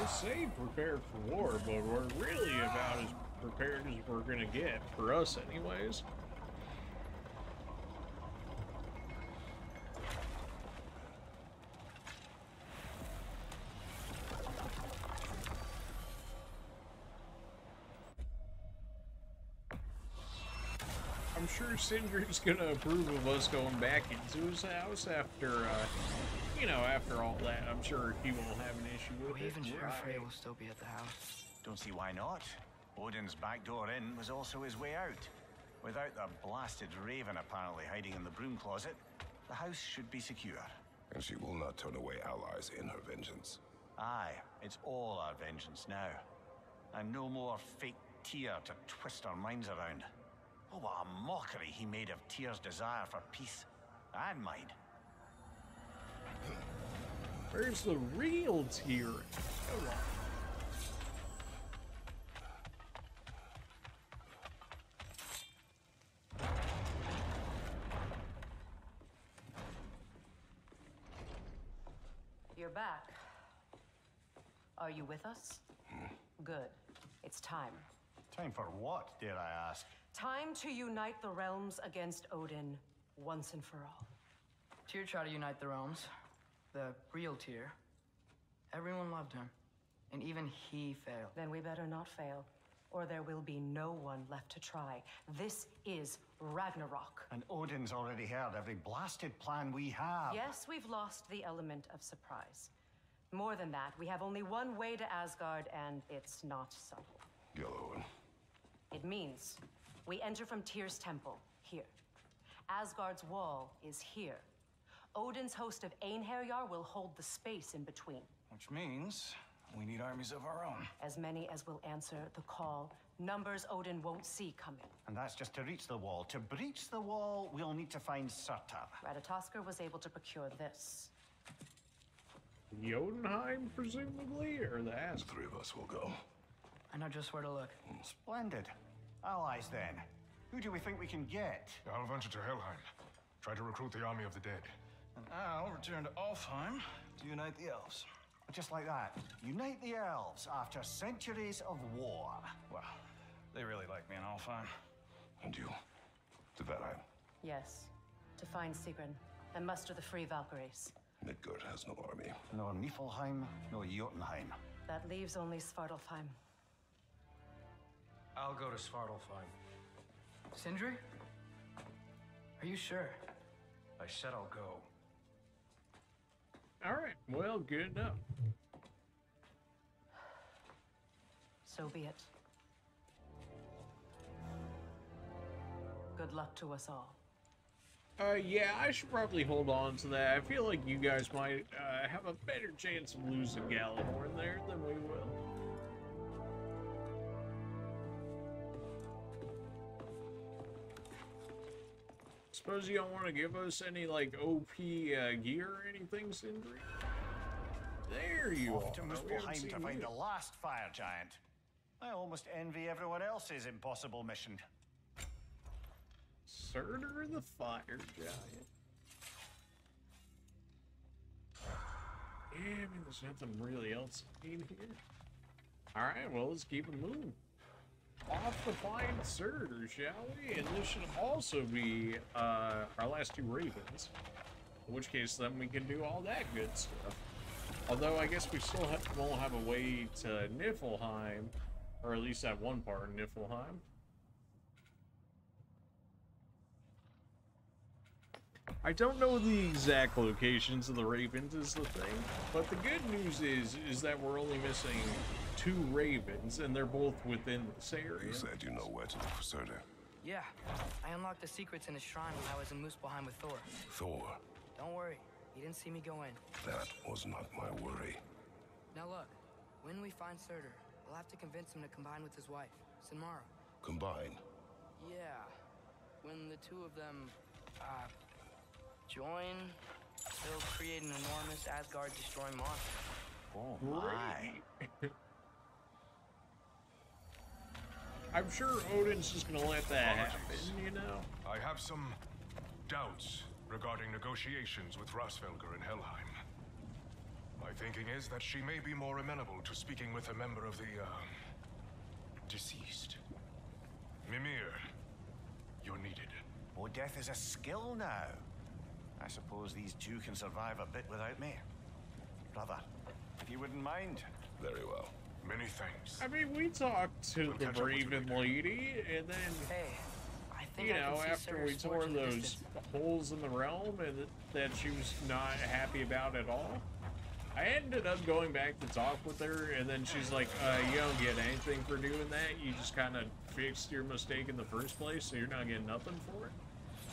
Say prepared for war, but we're really about as prepared as we're gonna get, for us anyways. I'm sure Sindri's gonna approve of us going back into his house after, you know, after all that. I'm sure he won't have an issue with it. Are we even sure Freya will still be at the house? Don't see why not. Odin's back door in was also his way out. Without the blasted raven apparently hiding in the broom closet, the house should be secure. And she will not turn away allies in her vengeance. Aye, it's all our vengeance now. And no more fake Tyr to twist our minds around. Oh, what a mockery he made of Tyr's desire for peace. And mine. Where's the real Tyr? Come on. You're back. Are you with us? Good. It's time. Time for what, dare I ask? Time to unite the realms against Odin once and for all. Tyr tried to unite the realms. The real Tyr. Everyone loved him. And even he failed. Then we better not fail, or there will be no one left to try. This is Ragnarok. And Odin's already heard every blasted plan we have. Yes, we've lost the element of surprise. More than that, we have only one way to Asgard, and it's not subtle. Gjallarhorn. It means we enter from Tyr's temple, here. Asgard's wall is here. Odin's host of Einherjar will hold the space in between. Which means we need armies of our own. As many as will answer the call. Numbers Odin won't see coming. And that's just to reach the wall. To breach the wall, we'll need to find Surtur. Ratatoskr was able to procure this. Jotunheim, presumably, or the Asgard? The three of us will go. I know just where to look. Splendid. Allies, then. Who do we think we can get? I'll venture to Helheim. Try to recruit the army of the dead. And I'll return to Alfheim to unite the elves. Just like that. Unite the elves after centuries of war. Well, they really like me in Alfheim. And you? To Valheim? Yes. To find Sigrun and muster the free Valkyries. Midgard has no army. No Niflheim, no Jotunheim. That leaves only Svartalfheim. I'll go to Svartalfheim. Sindri? Are you sure? I said I'll go. Alright, well, good enough. So be it. Good luck to us all. Yeah, I should probably hold on to that. I feel like you guys might have a better chance of losing Gjallarhorn there than we will. Suppose you don't want to give us any, like, OP gear or anything, Sindri? There you Off to are. Muspelheim to find the last fire giant. I almost envy everyone else's impossible mission. Surtur the Fire Giant. Yeah, I mean, there's nothing really else in here. Alright, well, let's keep it moving. Off to find Surtur, shall we? And this should also be our last two ravens. In which case, then we can do all that good stuff. Although, I guess we still won't have a way to Niflheim, or at least that one part of Niflheim. I don't know the exact locations of the ravens is the thing, but the good news is that we're only missing 2 ravens, and they're both within this area. You said you know where to look for Surtur. Yeah. I unlocked the secrets in his shrine when I was in Muspelheim with Thor. Thor? Don't worry. He didn't see me go in. That was not my worry. Now look. When we find Surtur, we'll have to convince him to combine with his wife, Sinmara. Combine? Yeah. When the two of them, join, they'll create an enormous Asgard-destroying monster. Oh my. I'm sure Odin's just gonna let that happen, you know? I have some doubts regarding negotiations with Rasvelger in Helheim. My thinking is that she may be more amenable to speaking with a member of the, deceased. Mimir, you're needed. Oh, death is a skill now. I suppose these two can survive a bit without me. Brother, if you wouldn't mind. Very well. Many thanks. I mean, we talked to the Raven Lady, and then, hey, I think you know, after we tore those holes in the realm and that she was not happy about at all, I ended up going back to talk with her, and then she's like, you don't get anything for doing that. You just kind of fixed your mistake in the first place, so you're not getting nothing for it.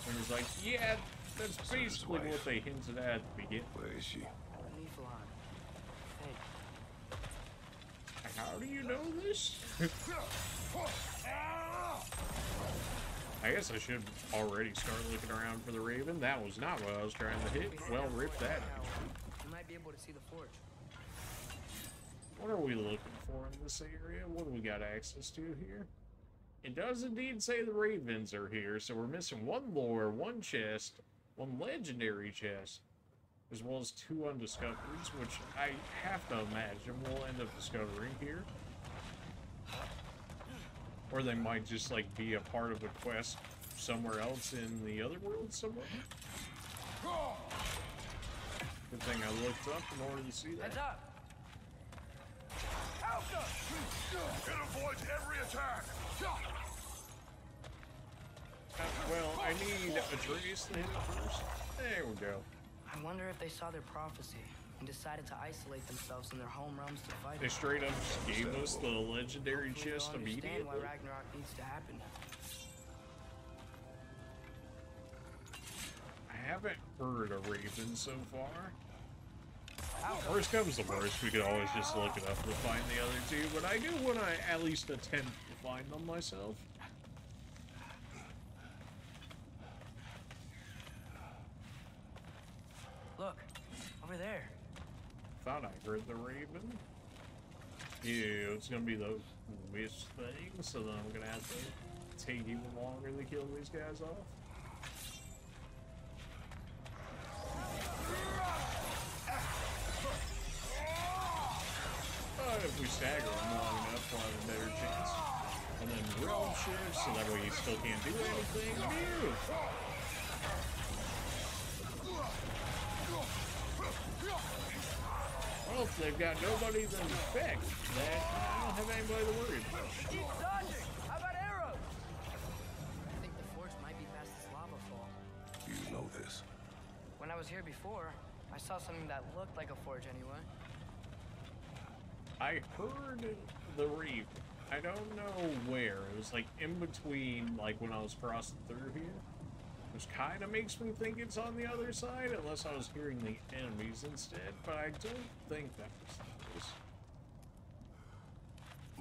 And he's like, yeah, that's basically what they hinted at the beginning. Where is she? How do you know this? I guess I should already start looking around for the Raven. That was not what I was trying to hit. Well, rip that. You might be able to see the forge. What are we looking for in this area? What do we got access to here? It does indeed say the Ravens are here, so we're missing one lore, one chest, one legendary chest, as well as 2 undiscovereds, which I have to imagine we'll end up discovering here. Or they might just, like, be a part of a quest somewhere else in the other world somewhere. Good thing I looked up in order to see that. Heads up! It avoids every attack! Well, I need a trace to hit it first. There we go. I wonder if they saw their prophecy and decided to isolate themselves in their home realms to fight. They straight up just gave us the legendary Hopefully chest they'll understand immediately. why Ragnarok needs to happen. I haven't heard a Raven so far. Worst comes to worst, we could always just look it up to find the other 2, but I do want to at least attempt to find them myself. Look, over there. Thought I heard the Raven. Yeah, it's gonna be the wish thing, so then I'm gonna have to take even longer to kill these guys off. If we stagger them long enough, we'll have a better chance. And then realm shift, so that way you still can't do anything. Beautiful. Well, if they've got nobody to infect, then I don't have anybody to worry about. Keep dodging! How about arrows? I think the forge might be past this lava fall. You know this. When I was here before, I saw something that looked like a forge anyway. I heard the Reef. I don't know where. It was like in between, like when I was crossing through here. Which kind of makes me think it's on the other side, unless I was hearing the enemies instead. But I don't think that was the case.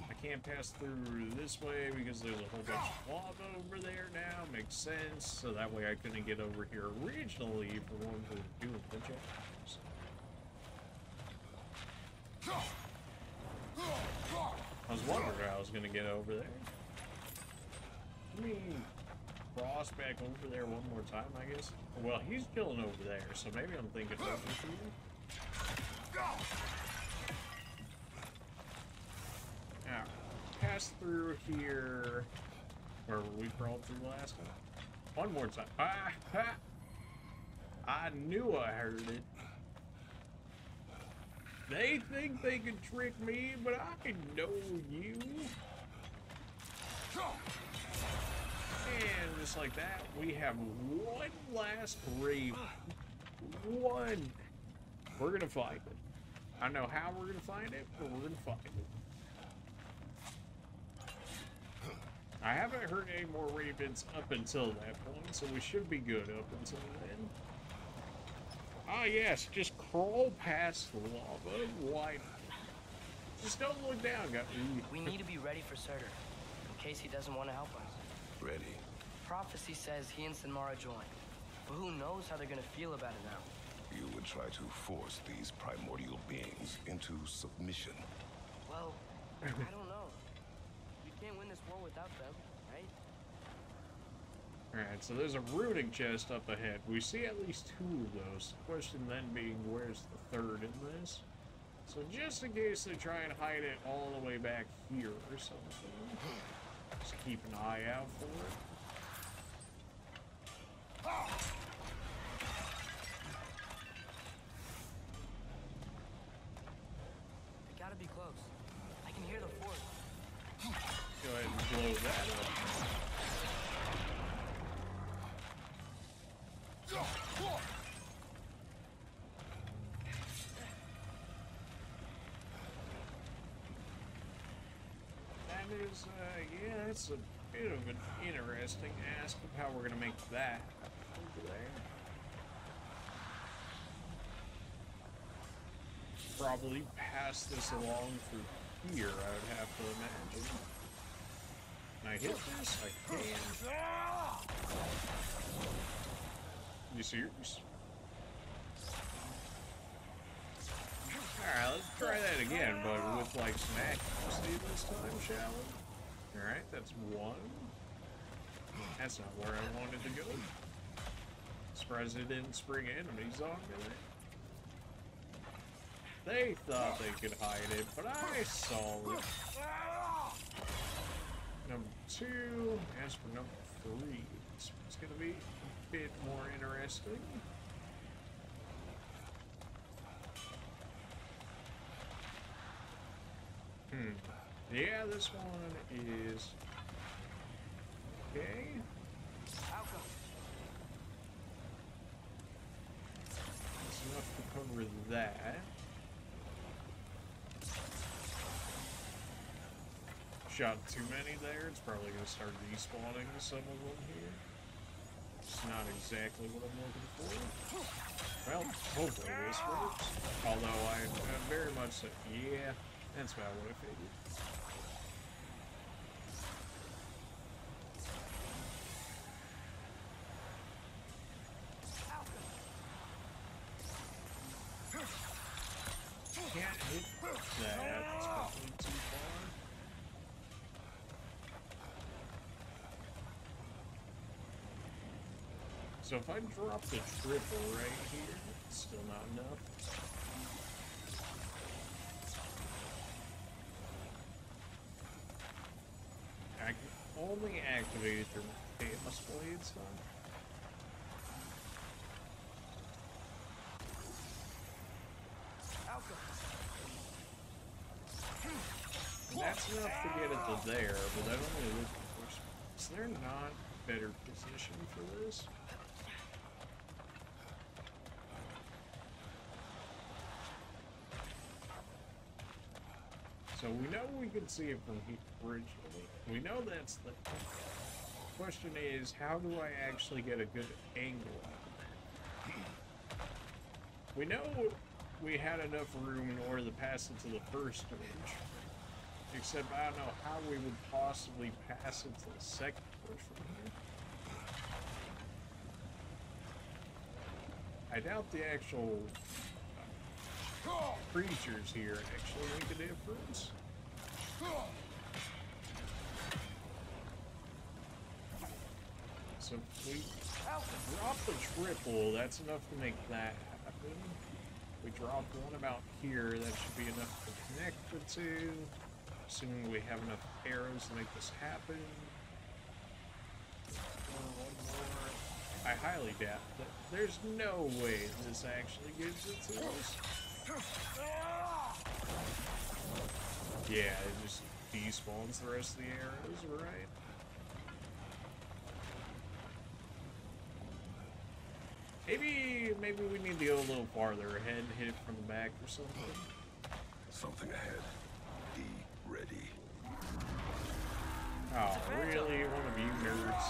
I can't pass through this way because there's a whole bunch of lava over there now. Makes sense. So that way I couldn't get over here originally for when we were doing the chapters. I was wondering how I was going to get over there. Let me cross back over there one more time, I guess. Well, he's chilling over there, so maybe I'm thinking over here. Now, pass through here where we crawled through last time. One more time. I knew I heard it. They think they can trick me, but I know you. And just like that, we have one last Raven. One. We're gonna find it. I don't know how we're gonna find it, but we're gonna find it. I haven't heard any more Ravens up until that point, so we should be good up until then. Oh yes, just crawl past the lava. Why? Just don't look down, guys. We need to be ready for Surtur, in case he doesn't want to help us. Ready. Prophecy says he and Sinmara join, but who knows how they're gonna feel about it now. You would try to force these primordial beings into submission. Well, I don't know. We can't win this war without them, right? Alright, so there's a rooting chest up ahead. We see at least 2 of those. The question then being, where's the third in this? So just in case they try and hide it all the way back here or something, just keep an eye out for it. They gotta be close. I can hear the force. Go ahead and blow that up. That is, yeah, it's a bit of an interesting ask of how we're gonna make that over there. Probably pass this along through here, I would have to imagine. Can I hit this? I can. You serious? Alright, let's try that again, but with like some accuracy this time, shall we? Alright, that's one. That's not where I wanted to go. Surprised they didn't spring enemies on me there. They thought they could hide it, but I saw it. Number 2, as for number 3, it's gonna be a bit more interesting. Yeah, this one is okay. That's enough to cover that. Shot too many there. It's probably going to start despawning some of them here. It's not exactly what I'm looking for. Well, hopefully this works. Although I'm very much so, yeah, that's about what I figured. Can't hit that. It's probably too far. So if I drop the triple right here, it's still not enough. I can only activate it through Chaos Blades, huh? That's enough to get it to there, but I'm only looking for... Is there not a better position for this? So we know we can see it from here originally. We know that's the question is, how do I actually get a good angle on it? We know we had enough room in order to pass it to the first stage. Except I don't know how we would possibly pass it to the second push from here. I doubt the actual creatures here actually make a difference. So if we drop the triple, that's enough to make that happen. We drop one about here, that should be enough to connect the two. Assuming we have enough arrows to make this happen. One more. I highly doubt that. There's no way this actually gives it to us. Yeah, it just despawns the rest of the arrows, right? Maybe we need to go a little farther ahead and hit it from the back or something. Something ahead. Be ready. Oh, really? One of you nerds.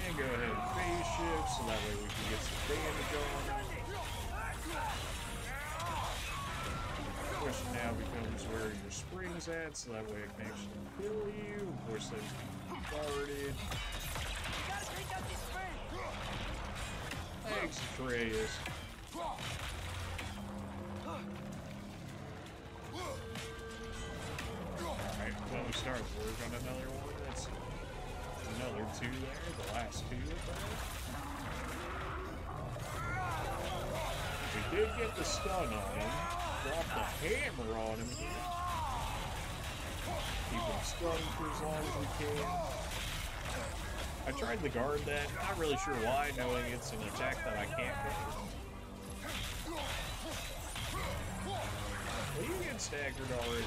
And go ahead and phase shift so that way we can get some damage on them. The question now becomes where are your springs at, so that way it can actually kill you. Of course, those can be guarded. Thanks, Atreus. Alright, well, we started to work on another one. That's another two there, the last two of that. We did get the stun on him. Dropped the hammer on him here. Keep him stunned for as long as we can. I tried to guard that, not really sure why, knowing it's an attack that I can't make. Well, you get staggered already.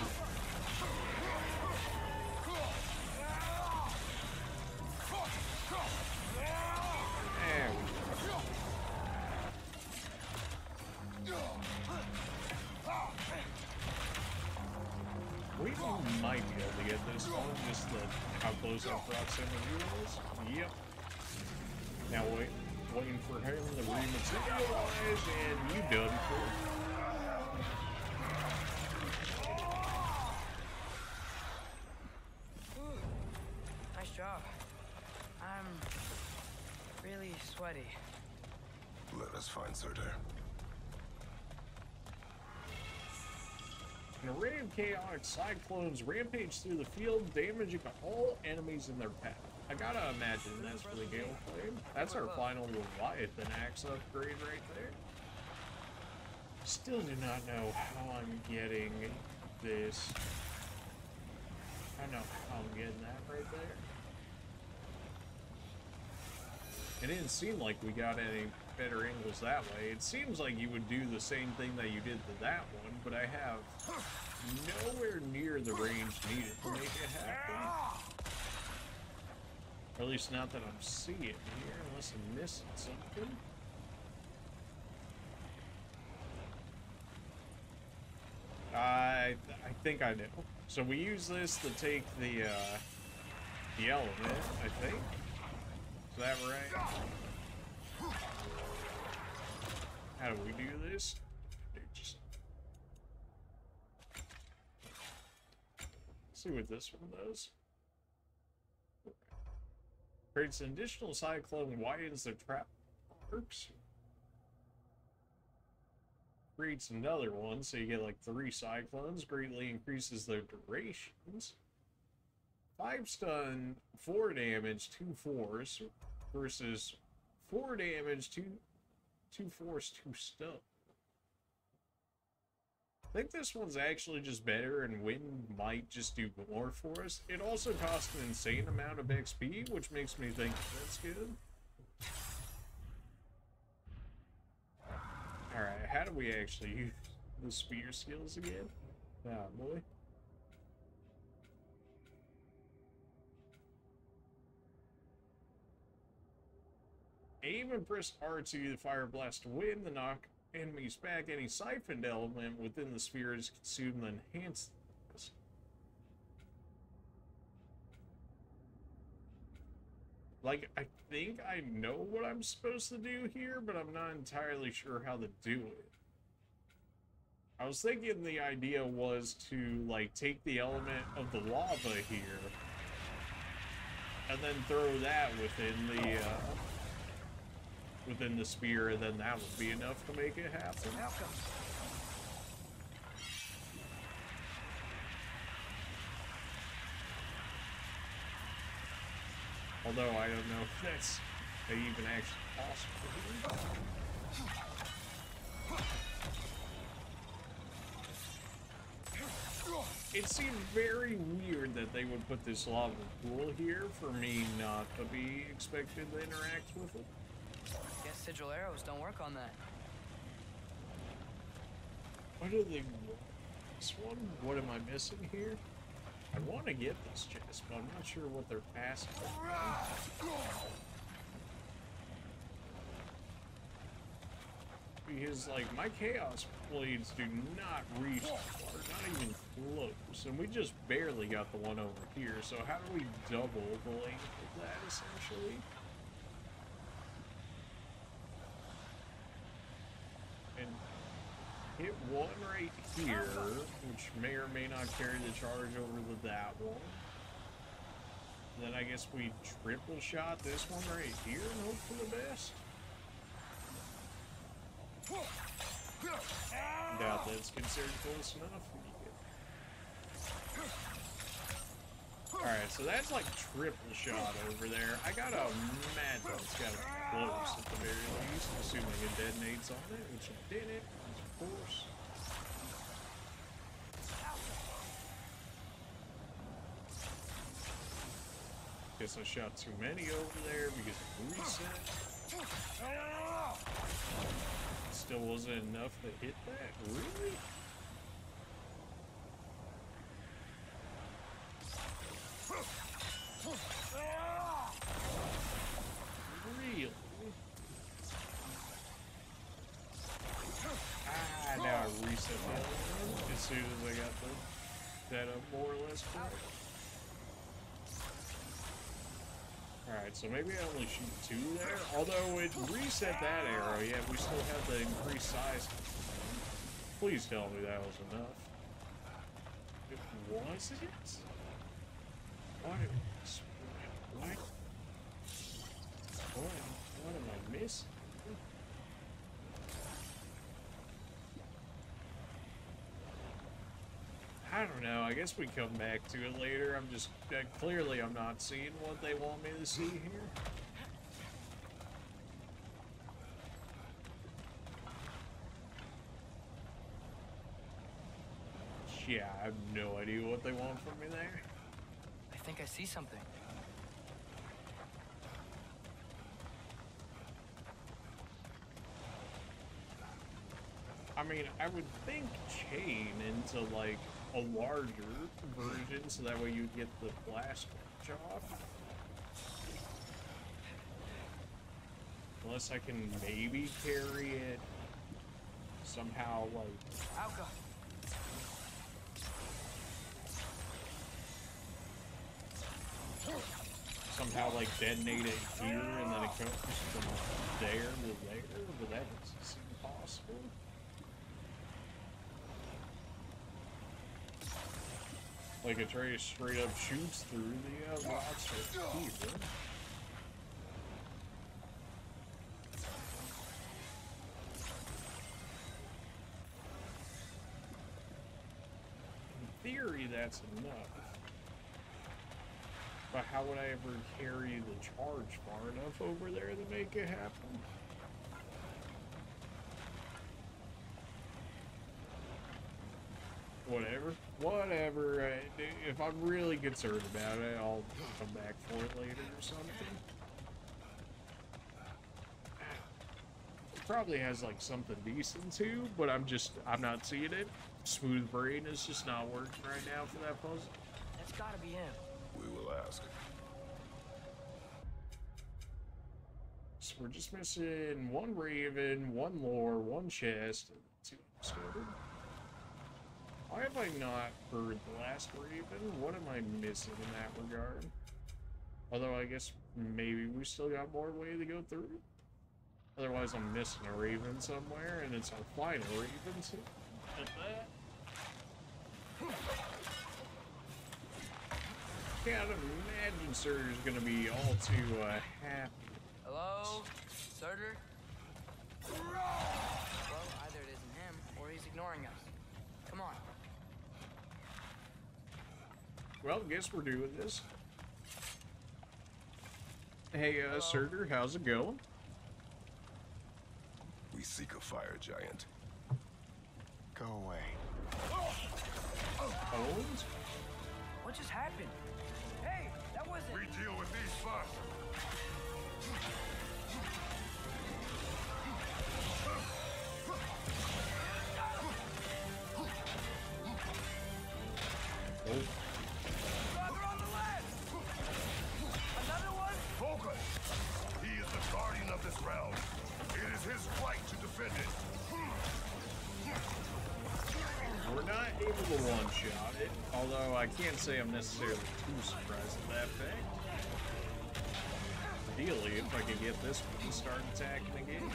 There we go. We might be able to get this one, just how close our proximity is. Yep. Now wait, waiting for him to rematerialize, and you done for. Nice job. I'm really sweaty. Let us find Surtur. An array of chaotic cyclones rampage through the field, damaging all enemies in their path. I gotta imagine that's for the Gale Flame. That's our final Leviathan axe upgrade right there. Still do not know how I'm getting this. I don't know how I'm getting that right there. It didn't seem like we got any better angles that way. It seems like you would do the same thing that you did to that one, but I have nowhere near the range needed to make it happen. Or at least not that I'm seeing here, unless I'm missing something. I think I know. So we use this to take the element, I think. Is that right? How do we do this? Just see what this one does. Creates an additional cyclone, widens the trap arcs. Creates another one, so you get like 3 cyclones. Greatly increases their durations. 5 stun, 4 damage, 2 force, versus 4 damage, 2 force, 2 stun. I think this one's actually just better, and wind might just do more for us. It also costs an insane amount of XP, which makes me think that's good. Alright, how do we actually use the spear skills again? Ah, boy. Aim and press R2 to fire blast to wind, to knock enemies back. Any siphoned element within the sphere is consumed and enhanced. Like, I think I know what I'm supposed to do here, but I'm not entirely sure how to do it. I was thinking the idea was to, like, take the element of the lava here, and then throw that within the spear, and then that would be enough to make it happen. Although I don't know if that's even actually possible. It seemed very weird that they would put this lava pool here for me not to be expected to interact with it. Guess sigil arrows don't work on that. What do they want? This one? What am I missing here? I want to get this chest, but I'm not sure what they're asking for. Because, like, my Chaos Blades do not reach the water, not even close. And we just barely got the one over here, so how do we double the length of that, essentially? And hit one right here, which may or may not carry the charge over to that one. Then I guess we triple shot this one right here and hope for the best. Doubt that's considered close enough. Alright, so that's like triple shot over there. I gotta imagine it's gotta be close at the very least, assuming it detonates on it, which it didn't, of course. Guess I shot too many over there because of reset. Still wasn't enough to hit that? Really? Really? Ah, now I reset the other one as soon as I got the data more or less correct. Alright, so maybe I only shoot 2 there. Although it reset that arrow, yeah, we still have the increased size. Please tell me that was enough. It was it? What am I missing? I don't know. I guess we come back to it later. I'm just clearly I'm not seeing what they want me to see here. Yeah, I have no idea what they want from me there. I think I see something. I mean, I would think chain into like a larger version so that way you get the blast range off. Unless I can maybe carry it somehow like... Alka. Somehow like detonate it here and then it goes from there to there, but that is impossible. Like Atreus straight up shoots through the rocks right here. In theory, that's enough. But how would I ever carry the charge far enough over there to make it happen? Whatever. If I'm really concerned about it, I'll come back for it later or something. It probably has like something decent too, but I'm not seeing it. Smooth brain is just not working right now for that puzzle. That's gotta be him. We will ask. So we're just missing 1 raven, 1 lore, 1 chest, and 2 started. Why have I not heard the last raven? What am I missing in that regard? Although I guess maybe we still got more way to go through. Otherwise I'm missing a raven somewhere, and it's our final raven, so at that. Can't imagine Surtur's gonna be all too happy. Hello? Surtur? Well, either it isn't him, or he's ignoring us. Come on. Well, guess we're doing this. Hey, Surtur, how's it going? We seek a fire giant. Go away. Owens? What just happened? Hey, that wasn't... We deal with these first. Oh. Brother on the left! Another one? Focus! He is the guardian of this realm. It is his right to defend it. We're not able to one-shot it, although I can't say I'm necessarily too surprised at that fact. Ideally, if I could get this one to start attacking again.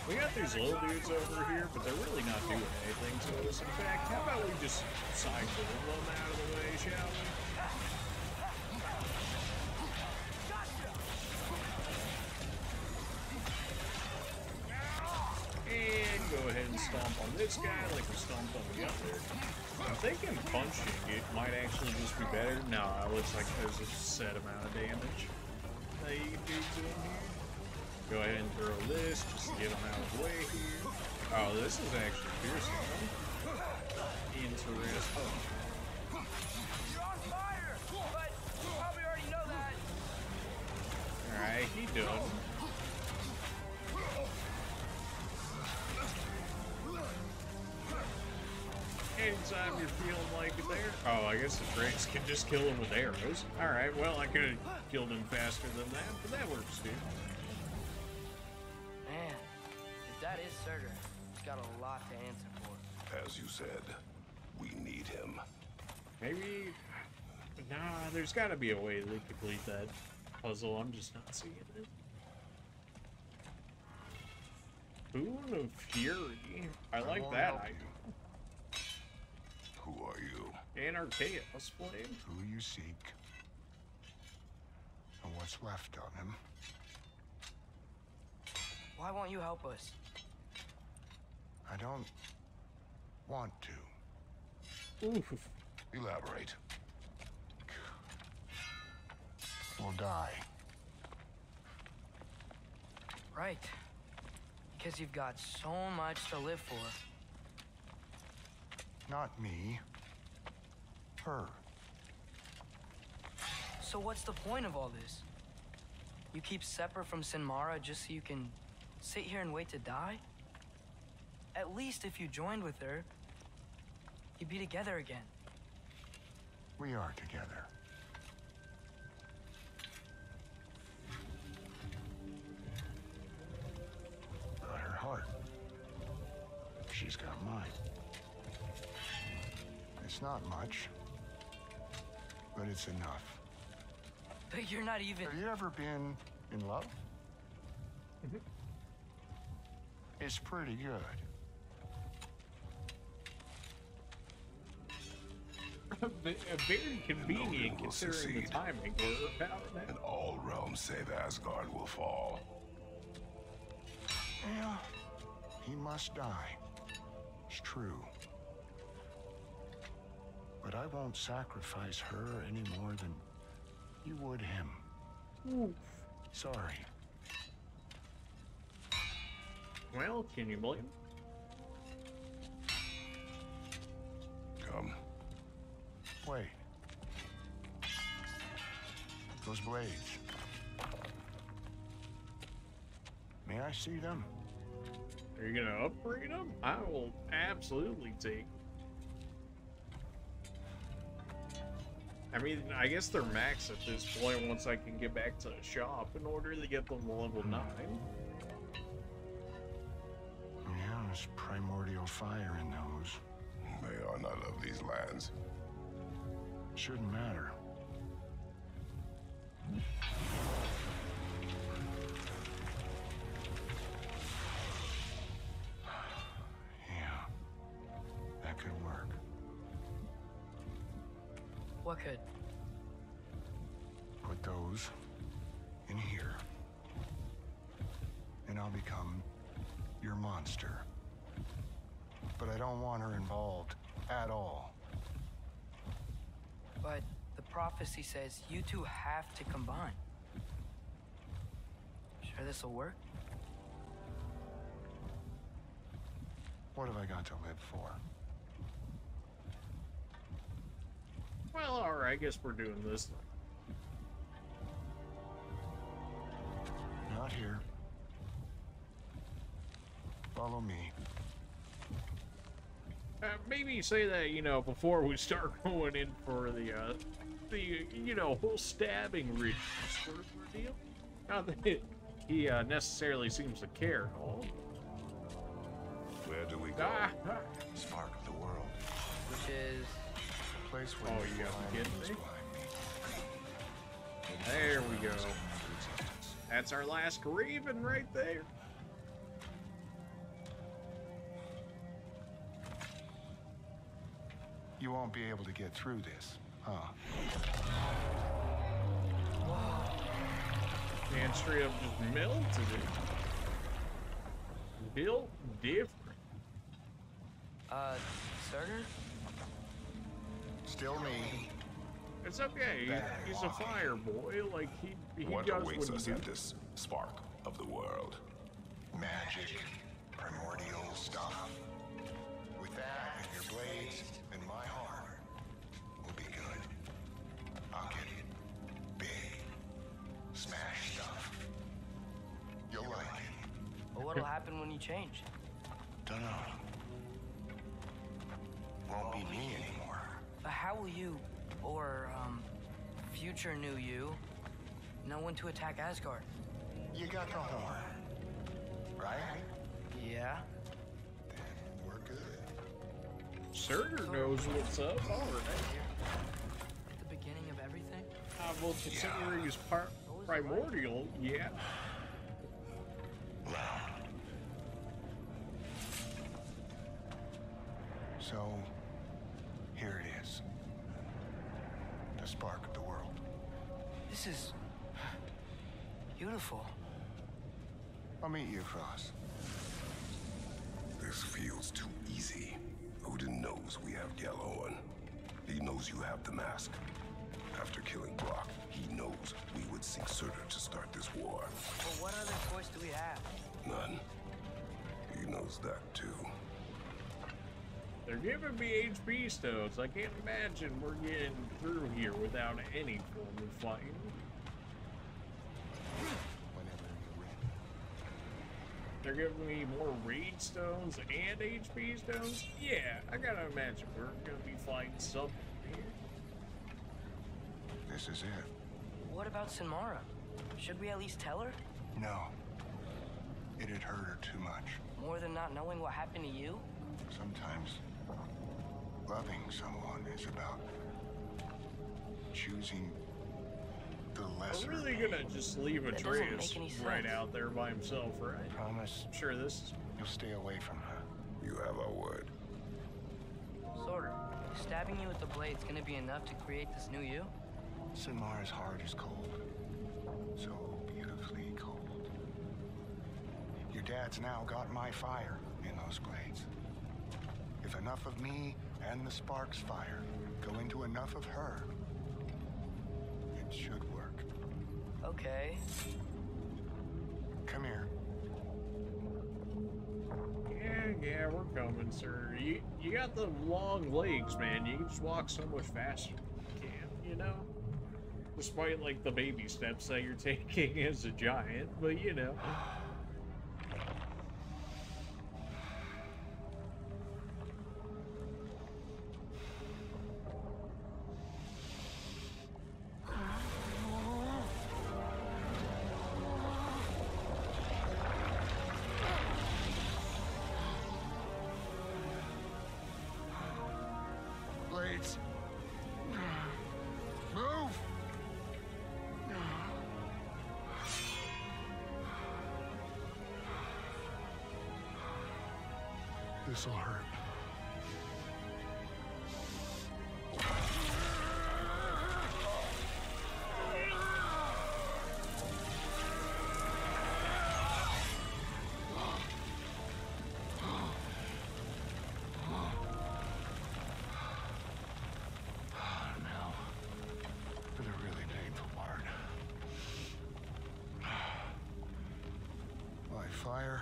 We got these little dudes over here, but they're really not doing anything to us. In fact, how about we just cycle them out of the way, shall we? And go ahead and stomp on this guy like we stomped on the other. I'm thinking punching it might actually just be better. No, it looks like there's a set amount of damage that you can do to him here. Go ahead and throw this just to get him out of the way here. Oh, this is actually piercing him. Interesting. You're on fire! But you probably already know that. Alright, he done. Anytime you're feeling like it there. Oh, I guess the Drakes can just kill him with arrows. Alright, well, I could have killed him faster than that, but that works too. Man, if that is Surtur, he's got a lot to answer for. As you said, we need him. Maybe... Nah, there's gotta be a way they complete that puzzle. I'm just not seeing it. Boon of Fury. I like that item. Who are you? Chaos Flame. Who you seek, and what's left of him. Why won't you help us? I don't want to. Oof. Elaborate. We'll die. Right. Because you've got so much to live for. Not me. Her. So what's the point of all this? You keep separate from Sinmara just so you can sit here and wait to die? At least if you joined with her, you'd be together again. We are together. Got her heart. She's got mine. It's not much, but it's enough. But you're not even... Have you ever been in love? It's pretty good. Very convenient considering the timing we're about now. And all realms save Asgard will fall. Yeah, he must die. It's true. But I won't sacrifice her any more than you would him. Oof. Sorry. Well, can you blame? Come. Wait. Those blades. May I see them? Are you gonna upgrade them? I will absolutely take. I mean, I guess they're max at this point once I can get back to the shop in order to get them to level 9. Yeah, there's primordial fire in those. They are not of these lands. Shouldn't matter. Yeah, that could work. What could? Put those in here, and I'll become your monster. But I don't want her involved at all. But the prophecy says you two have to combine. Sure this'll work? What have I got to live for? Well, alright, I guess we're doing this. Not here. Follow me. Maybe say that, you know, before we start going in for the you know, whole stabbing ritual sort of ordeal. Not that he necessarily seems to care at all. Where do we go? Spark of the world. Which is... The place where you gotta be kidding me. There we go. That's our last Raven right there. You won't be able to get through this, huh? Man, straight up just melted it. Built different. Surtur? Still me. It's okay. He's a fire boy. Like he What does awaits what us he at does. this spark of the world? Magic, primordial stuff. With that and your blades and my heart, we'll be good. I'll get big, smash stuff. You'll like it. But what'll happen when you change? Dunno. Won't be me anymore. But how will you, or, future new you, know when to attack Asgard? You got the horn, right? Yeah. Then we're good. Surtur knows what's up. Alright. Well, considering he's primordial, yeah. So, here it is. The spark of the world. This is beautiful. I'll meet you across. This feels too easy. Odin knows we have Gjallarhorn. He knows you have the mask. After killing Brock, he knows we would seek Surtur to start this war. But what other choice do we have? None. He knows that too. They're giving me HP stones. I can't imagine we're getting through here without any form of fighting. They're giving me more raid stones and HP stones? Yeah, I gotta imagine we're gonna be fighting something here. This is it. What about Sinmara? Should we at least tell her? No. It'd hurt her too much. More than not knowing what happened to you? Sometimes loving someone is about choosing the lesser. We're really gonna just leave Atreus right out there by himself, right? Promise. I'm sure this. You'll stay away from her. You have our word. Sort of. Stabbing you with the blade's gonna be enough to create this new you? Sinmara's heart is cold. So beautifully cold. Your dad's now got my fire in those blades. If enough of me and the spark's fire go into enough of her, it should work. Okay. Come here. Yeah, we're coming, sir. You got the long legs, man. You can just walk so much faster than you can, you know? Despite, like, the baby steps that you're taking as a giant, but, you know. Blades. Move! This'll hurt. Fire,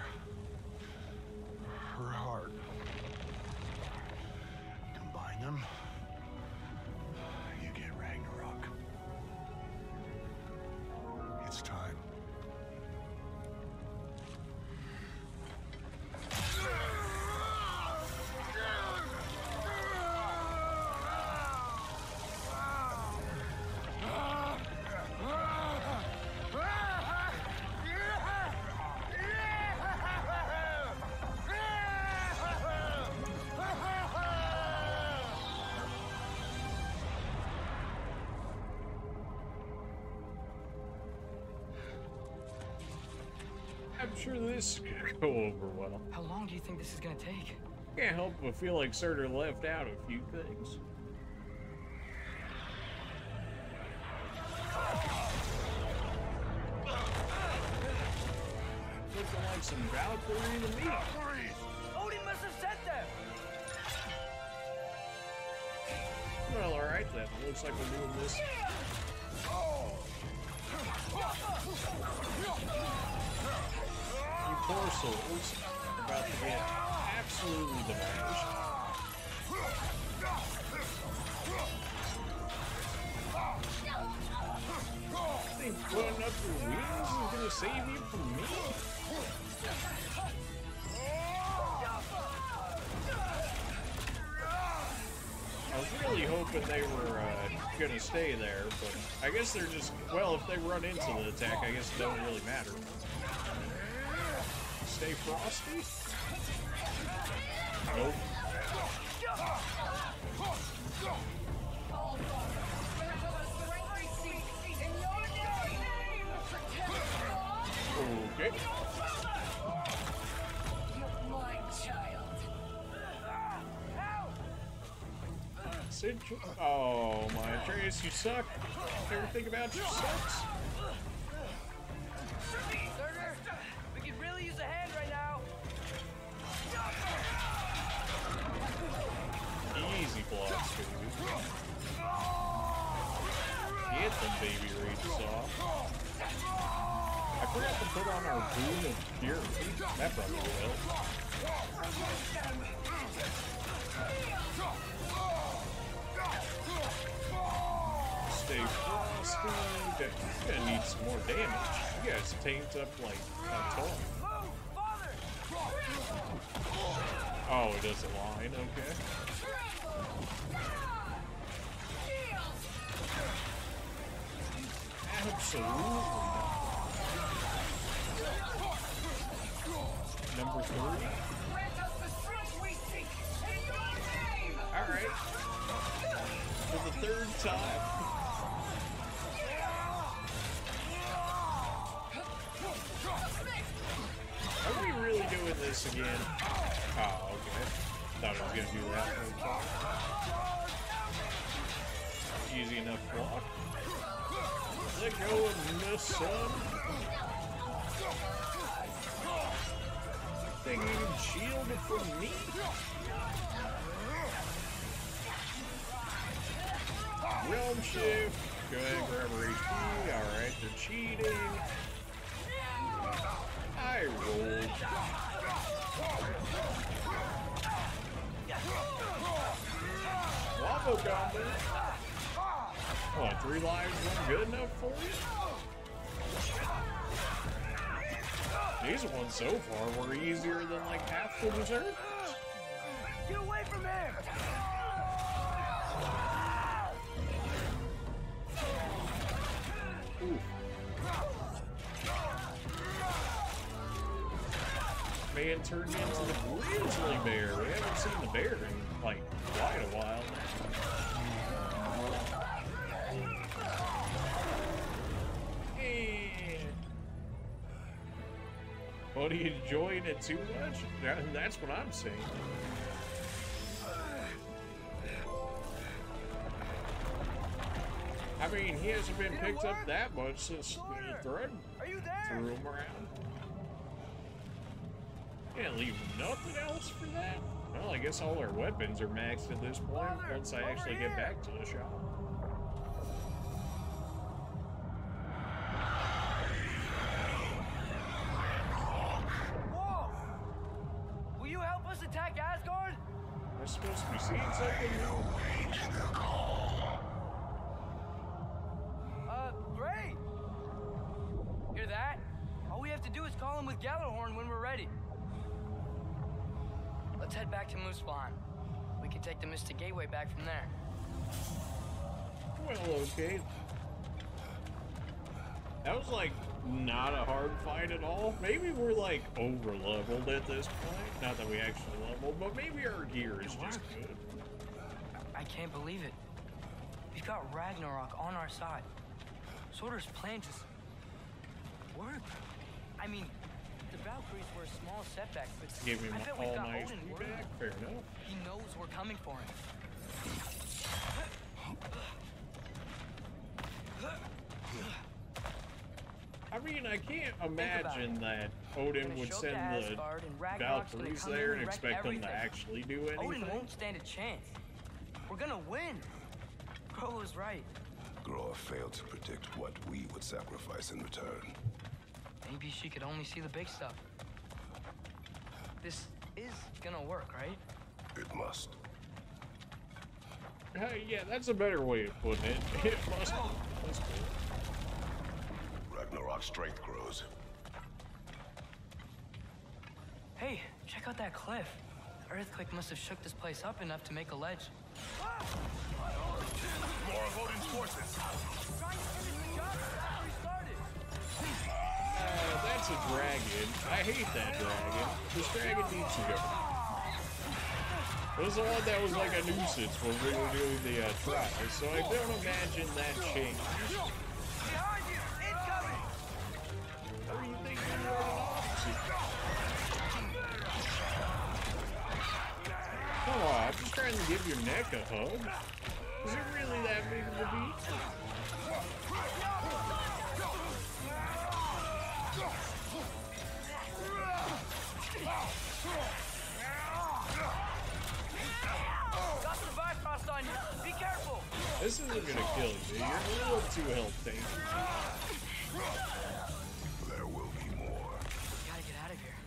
her heart. Combine them, you get Ragnarok. It's time. I'm sure this is gonna go over well. How long do you think this is gonna take? Can't help but feel like Surtur left out a few things. Looking like some Valkyrie to me. Odin must have sent them! Well, alright then. Looks like we're doing this. You poor souls are about to get absolutely demolished. Think putting up your wings is gonna save you from me? I was really hoping they were gonna stay there, but I guess they're just, well, if they run into the attack, I guess it doesn't really matter. Stay frosty? Nope. message. Oh my, Atreus, you suck. Everything about you sucks. Surtur, we could really use a hand right now. Easy blocks, baby. Get them baby rages off. I forgot to put on our boon of purity. That probably will. Stay frosty. Gonna need some more damage. You guys tanked up like a ton. Oh, it does a line, okay. Absolutely. Number 3. Alright. For the 3rd time. Are we really doing this again? Oh, okay. Thought I was gonna do that for a time. Easy enough block. Let go of the sun. Think you can shield it from me? Realm shift. Go ahead and grab her HP. Alright, they're cheating. I rolled. Lava combo. What, 3 lives weren't good enough for you? These ones so far were easier than like half the berserkers. Get away from him! Ooh. Man turned into the grizzly bear. We haven't seen the bear in like quite a while now. What, are you enjoying it too much? That's what I'm saying. I mean, he hasn't been picked up that much since the threw him around. Can't leave nothing else for that. Well, I guess all our weapons are maxed at this point once I actually get back to the shop. Attack Asgard? We're supposed to be seeing something new. Great! Hear that? All we have to do is call him with Gjallarhorn when we're ready. Let's head back to Muspelheim. We can take the Mystic Gateway back from there. Well, okay. That was like not a hard fight at all. Maybe we're like over leveled at this point. Not that we actually leveled, but maybe our gear is just good. I can't believe it. We've got Ragnarok on our side. Surtur's plan just worked. I mean, the Valkyries were a small setback, but gave me I bet all we've got my Odin HP worried. back. Fair enough. He knows we're coming for him. I mean, I can't imagine that Odin would send the Valkyries there and expect them to actually do anything. Odin won't stand a chance. We're gonna win. Groa was right. Groa failed to predict what we would sacrifice in return. Maybe she could only see the big stuff. This is gonna work, right? It must. Yeah, that's a better way of putting it. It must be. Ragnarok's strength grows. Hey, check out that cliff. The earthquake must have shook this place up enough to make a ledge. More of Odin's forces. That's a dragon. I hate that dragon. This dragon needs to go. It was the one that was like a nuisance when we were doing the trial, so I don't imagine that changed. Behind you! Incoming! What do you think you're running off to? Come on, I'm just trying to give your neck a hug. Is it really that big of a beat? Got some bypass on you. Be careful. This isn't gonna kill you. You're a little too health taken. There will be more. Gotta get out of here.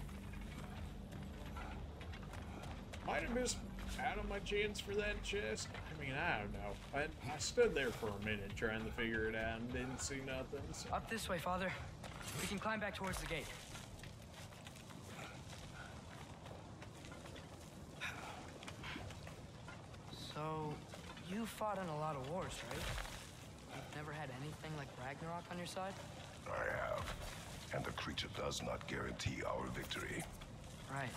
Might have missed out on my chance for that chest. I mean, I don't know. I stood there for a minute trying to figure it out and didn't see nothing. So. Up this way, Father. We can climb back towards the gate. So, you fought in a lot of wars, right? You've never had anything like Ragnarok on your side? I have. And the creature does not guarantee our victory. Right.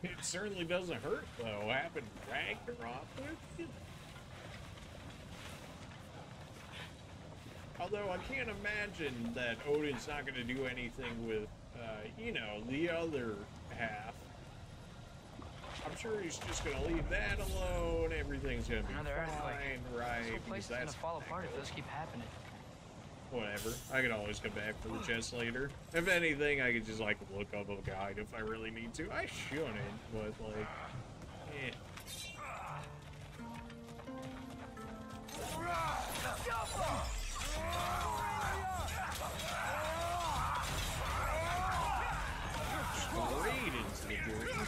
It certainly doesn't hurt, though. Happened Ragnarok. Although I can't imagine that Odin's not going to do anything with, you know, the other half. I'm sure he's just going to leave that alone. Everything's going to be fine, right? This whole place is going to fall apart if those keep happening. Whatever. I can always come back for the chest later. If anything, I could just, like, look up a guide if I really need to. I shouldn't, but, like, eh. Straight into the green.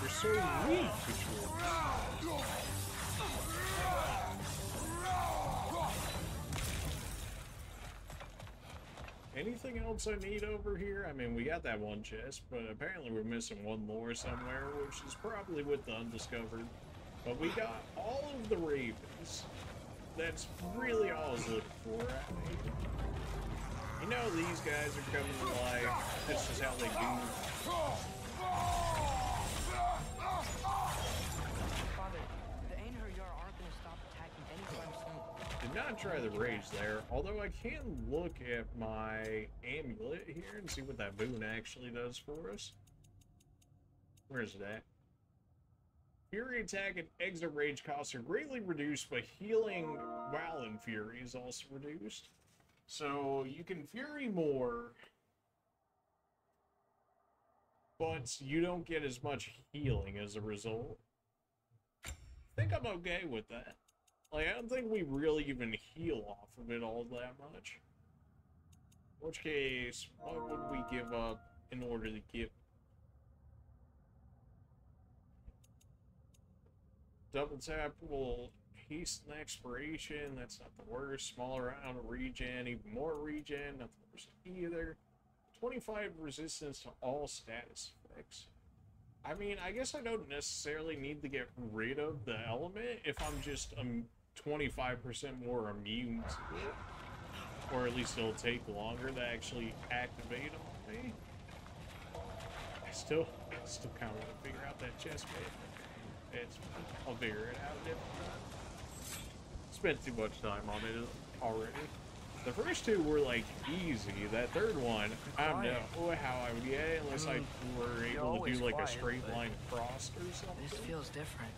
You're so weak, Anything else I need over here? I mean, we got that one chest, but apparently we're missing one more somewhere, which is probably with the undiscovered. But we got all of the ravens. That's really all I was looking for. You know these guys are coming to life. That's just how they do. Father, the Einherjar aren't going to stop attacking anytime soon. Did not try the rage there, although I can look at my amulet here and see what that boon actually does for us. Where is it at? Fury attack and exit rage costs are greatly reduced, but healing while in Fury is also reduced. So you can Fury more, but you don't get as much healing as a result. I think I'm okay with that. Like, I don't think we really even heal off of it all that much. In which case, what would we give up in order to get... Double tap will hasten expiration. That's not the worst. Smaller amount of regen, even more regen. Not the worst either. 25 resistance to all status effects. I mean, I guess I don't necessarily need to get rid of the element if I'm just 25% more immune to it. Or at least it'll take longer to actually activate on me. I still kind of want to figure out that chest bit. I'll figure it out different time. Spent too much time on it already. The first two were like easy. That third one, I don't know how I would get it unless I were able to do like a straight line across or something. This feels different.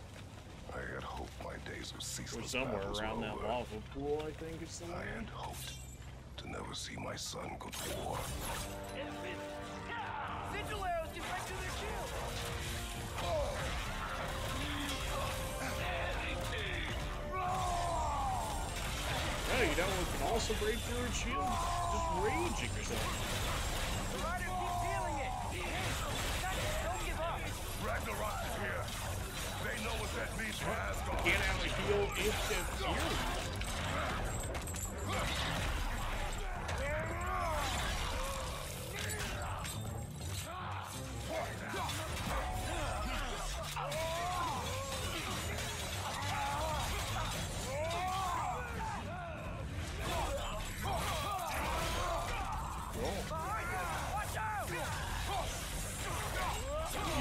I had hoped my days of ceaseless or somewhere battles around were that over. lava pool, I think is the I had hoped to never see my son go to war. Sigil arrows get right through their shield. Oh, you know what can also break through a shield? Just raging yourself. The riders keep feeling it. Don't give up. Ragnarok is here. They know what that means for Asgard. Can't have a heal instant fury.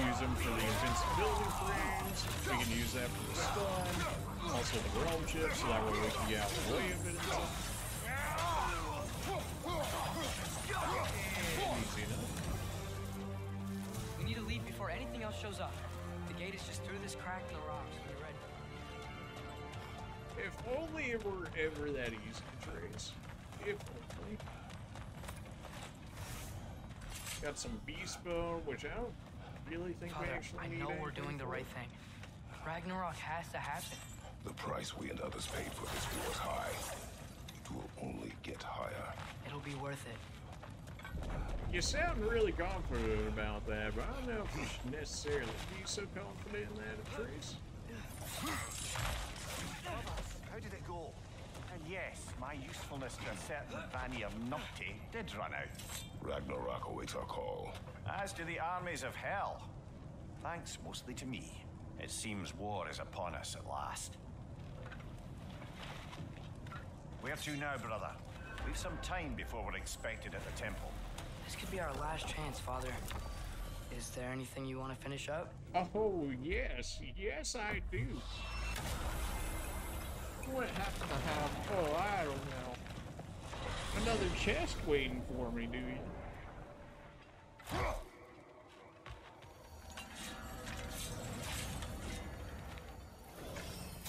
Use them for the invincibility frame. weapons. We can use that for the stun. Also the realm chip, so that way we can get out of the way of it and stuff. And easy enough. We need to leave before anything else shows up. The gate is just through this crack in the rocks when you're ready. If only it were ever that easy to trace. If only. Got some beast bone, which I don't really think Father, we actually need. I know we're doing the right thing. Ragnarok has to happen. The price we and others paid for this war is high. It will only get higher. It'll be worth it. You sound really confident about that, but I don't know if you should necessarily be so confident in that, Trace. How did it go? And yes, my usefulness to a certain Vanir Nupty did run out. Ragnarok awaits our call. As do the armies of hell. Thanks mostly to me. It seems war is upon us at last. Where to now, brother? We've some time before we're expected at the temple. This could be our last chance, Father. Is there anything you want to finish up? Oh, yes. Yes, I do. What happened to have... Oh, I don't know. Another chest waiting for me, do you?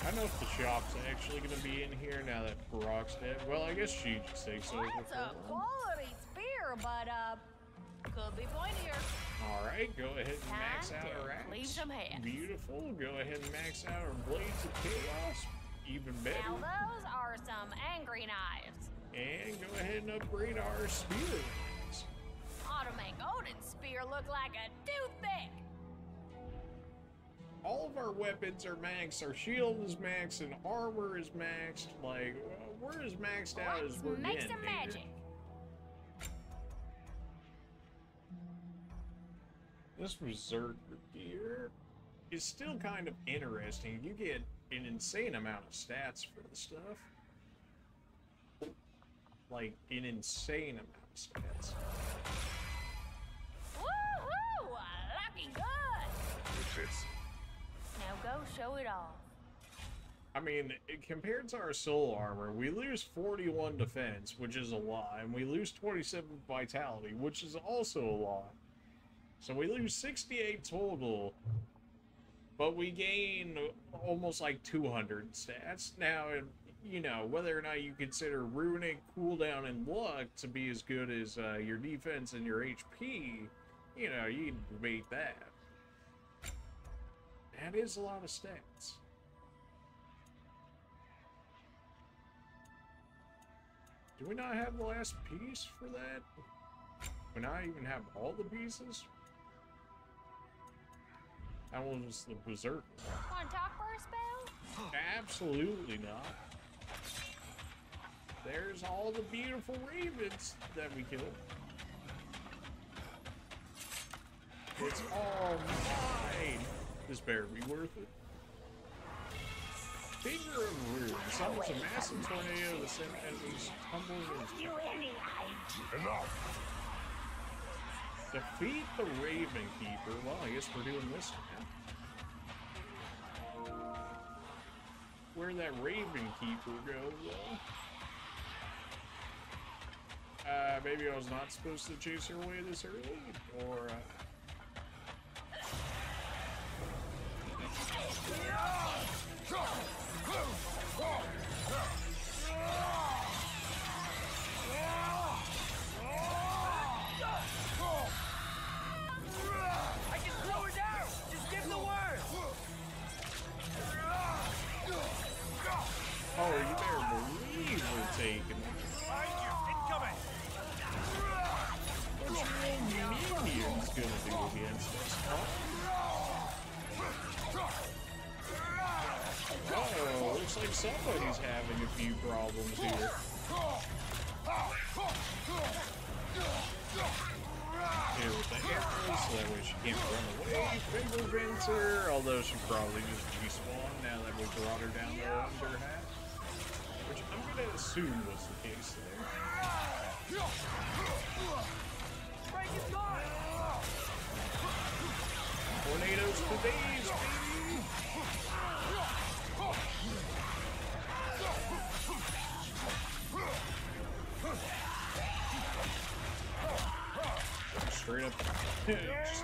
I don't know if the shop's actually going to be in here now that Brock's dead. Well, I guess she just takes over. That's a quality spear, but could be pointier. Alright, go ahead and max out our axe. Leave some hands. Beautiful. Go ahead and max out our blades of chaos. Even better. Now those are some angry knives. And go ahead and upgrade our spear. Ought to make Odin's spear look like a toothpick. All of our weapons are maxed. Our shield is maxed and armor is maxed. Like, we're as maxed out as we're Make getting some here. magic. This Berserker gear is still kind of interesting. You get an insane amount of stats for the stuff. Like, an insane amount of stats. Woohoo! Looking good. It fits. Now go show it off. I mean, compared to our soul armor, we lose 41 defense, which is a lot, and we lose 27 vitality, which is also a lot. So we lose 68 total, but we gain almost like 200 stats. Now, you know, whether or not you consider runic, cooldown, and luck to be as good as your defense and your HP, you know, you can debate that. That is a lot of stats. Do we not have the last piece for that? We not even have all the pieces? That was the Berserker. Want to talk for a spell? Absolutely not. There's all the beautiful ravens that we killed. It's all mine. This better be worth it. Finger of Ruin summons a massive tornado that sends enemies tumbling into Enough! Defeat the Raven Keeper. Well, I guess we're doing this now. Where'd that Raven Keeper go, though? Maybe I was not supposed to chase her away this early? Or, I can throw her down! Just give the word! Oh, you better believe we're taking it. Behind you! Incoming! What's your minion's gonna do against us, huh? Uh-oh, looks like somebody's having a few problems here. Here with the arrows, so that way she can't run away. Finger Venter, although she probably just despawned now that we brought her down to under half. Which I'm gonna assume was the case there. Frank is gone! Tornadoes for days, baby! straight up just headshot.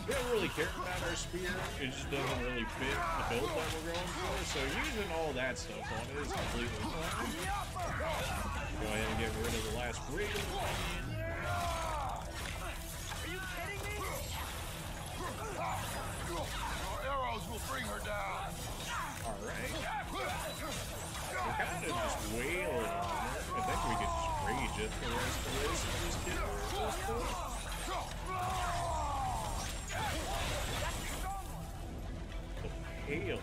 We don't really care about our spear, it just doesn't really fit the build that we're going for, so using all that stuff on it is completely fine. Go ahead and get rid of the last ring. Are you kidding me? Your arrows will bring her down. Alright. We're kind of just wailing on her. I think we could just rage it for the rest of this and just get her at this point. The hail.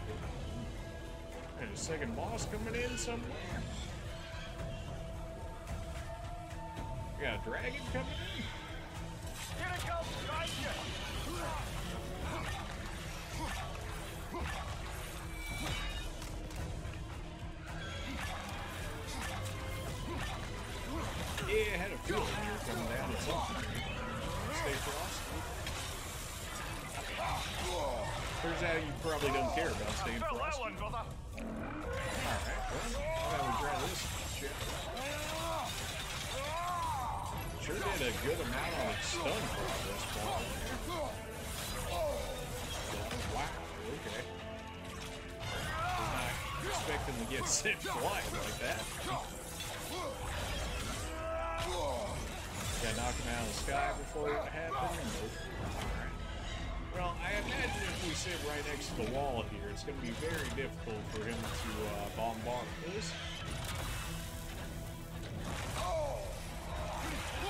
And a second boss coming in somewhere. We got a dragon coming in. Here it comes, right here. Yeah, I had a feeling you were coming down at some point. Stay frosty. Turns out you probably don't care about staying frosty. Alright, well, how about we try this shit? Sure did a good amount on its stun progress ball there. Wow, okay. Was not expecting to get set flying like that. Yeah, knock him out of the sky before it happened. Nope. Alright. Well, I imagine if we sit right next to the wall here, it's going to be very difficult for him to bombard this.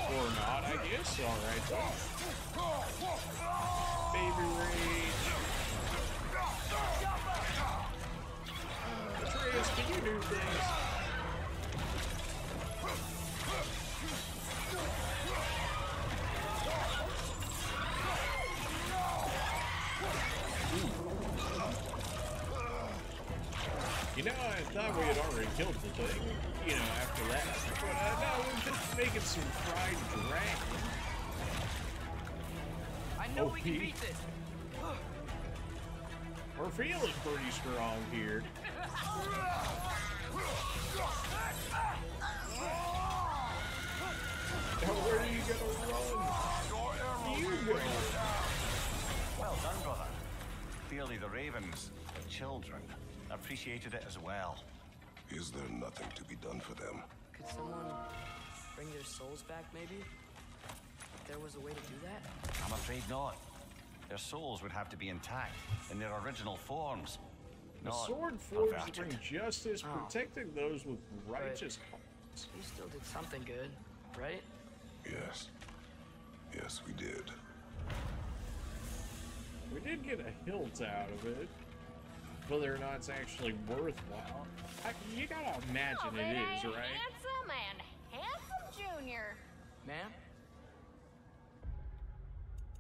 Or not, I guess. Alright, though. Baby rage. Atreus, can you do things? You know, I thought we had already killed the thing, you know, after that. But no, we're just making some fried dragon. I know we can beat this. We're feeling pretty strong here. Now, where are you gonna run? You go. Well done, brother. Clearly the ravens, the children, appreciated it as well. Is there nothing to be done for them? Could someone bring their souls back, maybe? If there was a way to do that? I'm afraid not. Their souls would have to be intact in their original forms. The Not sword forged to perverted. bring justice, protecting those with righteous hearts. You still did something good, right? Yes. Yes, we did. We did get a hilt out of it. Whether or not it's actually worthwhile, you gotta imagine it is, right? Handsome and handsome Junior. Ma'am?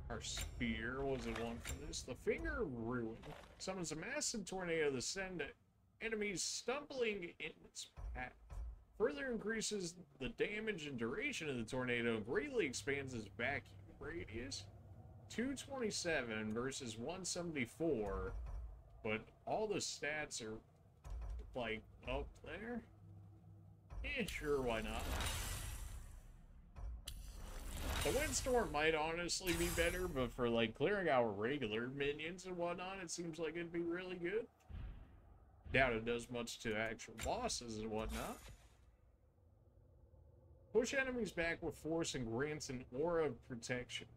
Our spear was it one for this? The Finger of Ruin summons a massive tornado that sends enemies stumbling in its path. Further increases the damage and duration of the tornado, greatly expands its vacuum radius. 227 versus 174, but all the stats are like up there. Yeah, sure, why not? The Windstorm might honestly be better, but for like clearing our regular minions and whatnot, it seems like it'd be really good. Doubt it does much to actual bosses and whatnot. Push enemies back with force and grants an aura of protection.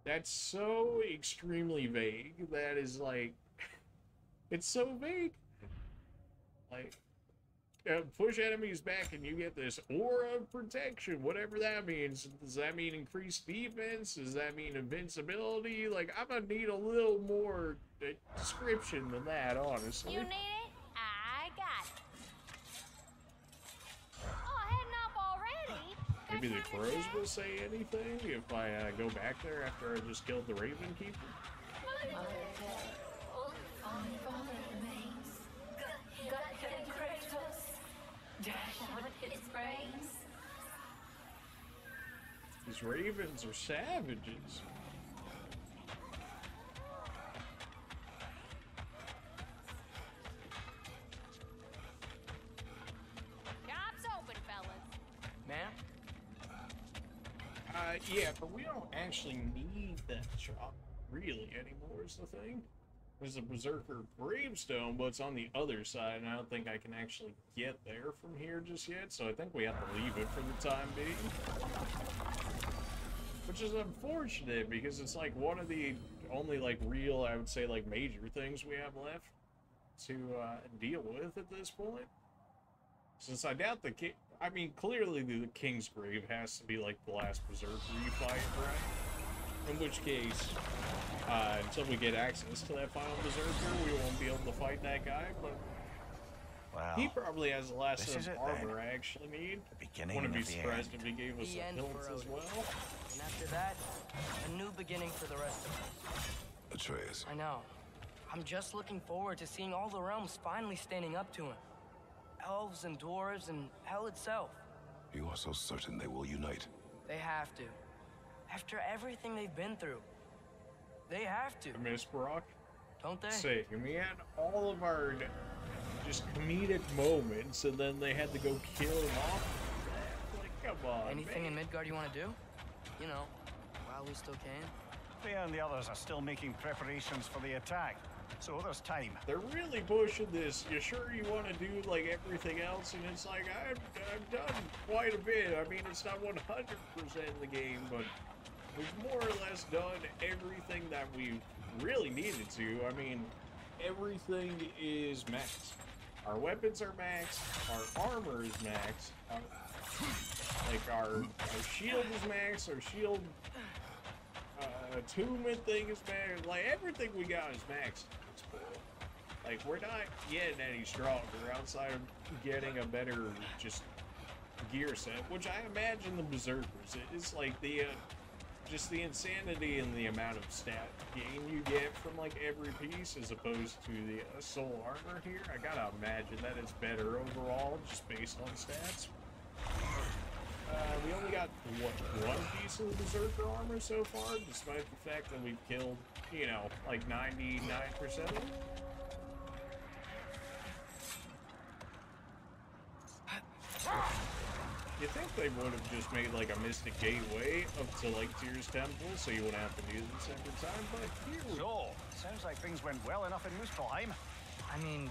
That's so extremely vague. That is like, it's so vague. Like, push enemies back and you get this aura of protection, whatever that means. Does that mean increased defense? Does that mean invincibility? Like, I'm gonna need a little more description than that, honestly. You need it? I got it. Oh, heading up already? Maybe the crows will say anything if I go back there after I just killed the Raven Keeper. These ravens are savages. Yeah, but we don't actually need that shop really anymore is the thing. There's a Berserker gravestone, but it's on the other side, and I don't think I can actually get there from here just yet, so I think we have to leave it for the time being. Which is unfortunate, because it's like one of the only like real, I would say, like major things we have left to deal with at this point. Since I doubt the king, I mean, clearly the King's Grave has to be like the last Berserker you fight, right? In which case, until we get access to that final Berserker, we won't be able to fight that guy, but well, he probably has the last set of armor I actually need. Wouldn't be surprised if he gave us some hilts as well. And after that, a new beginning for the rest of us. Atreus. I know. I'm just looking forward to seeing all the realms finally standing up to him. Elves and dwarves and hell itself. You are so certain they will unite? They have to. After everything they've been through. They have to. Miss Brock? Don't they? Say, we had all of our just comedic moments, and then they had to go kill him off. Like, come on, Anything man. in Midgard you want to do? You know, while we still can. Thea and the others are still making preparations for the attack, so there's time. They're really pushing this. You sure you want to do like everything else? And it's like, I've done quite a bit. I mean, it's not 100% the game, but we've more or less done everything that we really needed to. I mean, everything is maxed. Our weapons are maxed. Our armor is maxed. Our shield is maxed. Our shield attunement thing is maxed. Like, everything we got is maxed. Like, we're not getting any stronger outside of getting a better just gear set, which I imagine the Berserkers. It's like the just the insanity and the amount of stat gain you get from like every piece as opposed to the soul armor here. I gotta imagine that it's better overall just based on stats. We only got one piece of the Berserker armor so far, despite the fact that we've killed, you know, like 99% of them. You think they would have just made like a Mystic Gateway up to like Tyr's Temple, so you wouldn't have to do this every time, but here we go. Sounds like things went well enough in Muspelheim. I mean,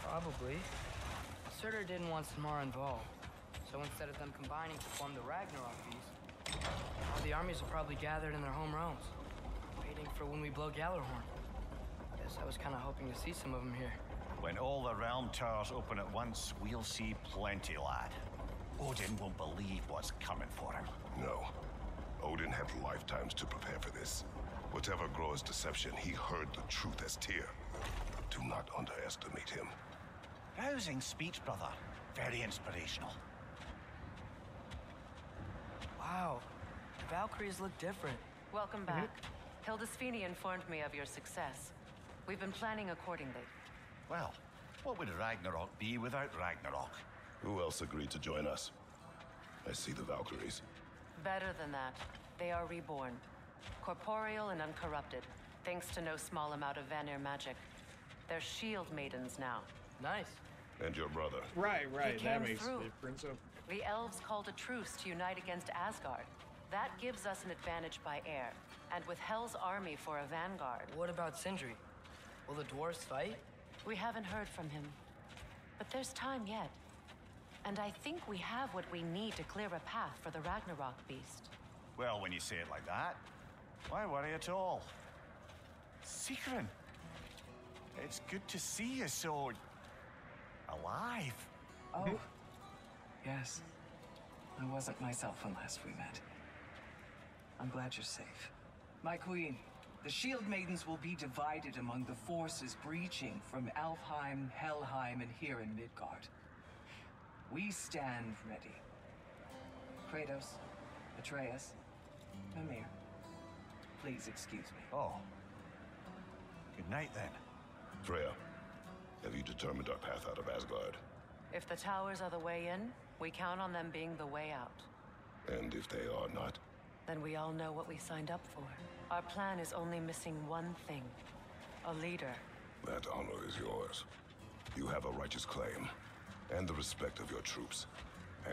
probably. Surtur didn't want Samara involved, so instead of them combining to form the Ragnarok beast, all the armies are probably gathered in their home realms, waiting for when we blow Gjallarhorn. Guess I was kind of hoping to see some of them here. When all the realm towers open at once, we'll see plenty, lad. Odin won't believe what's coming for him. No. Odin had lifetimes to prepare for this. Whatever Groa's deception, he heard the truth as Tyr. Do not underestimate him. Rousing speech, brother. Very inspirational. Wow. The Valkyries look different. Welcome back. Hildisvini informed me of your success. We've been planning accordingly. Well, what would Ragnarok be without Ragnarok? Who else agreed to join us? I see the Valkyries. Better than that. They are reborn. Corporeal and uncorrupted, thanks to no small amount of Vanir magic. They're shield maidens now. Nice. And your brother. Right. He That came makes through. the difference. The elves called a truce to unite against Asgard. That gives us an advantage by air, and with Hell's army for a vanguard. What about Sindri? Will the dwarves fight? We haven't heard from him. But there's time yet. And I think we have what we need to clear a path for the Ragnarok beast. Well, when you say it like that, why worry at all? Sigrun, it's good to see you so alive. Oh, yes. I wasn't myself when last we met. I'm glad you're safe. My queen, the Shield Maidens will be divided among the forces breaching from Alfheim, Helheim, and here in Midgard. We stand ready. Kratos, Atreus, Mimir, please excuse me. Oh. Good night, then. Freya, have you determined our path out of Asgard? If the towers are the way in, we count on them being the way out. And if they are not? Then we all know what we signed up for. Our plan is only missing one thing. A leader. That honor is yours. You have a righteous claim, and the respect of your troops.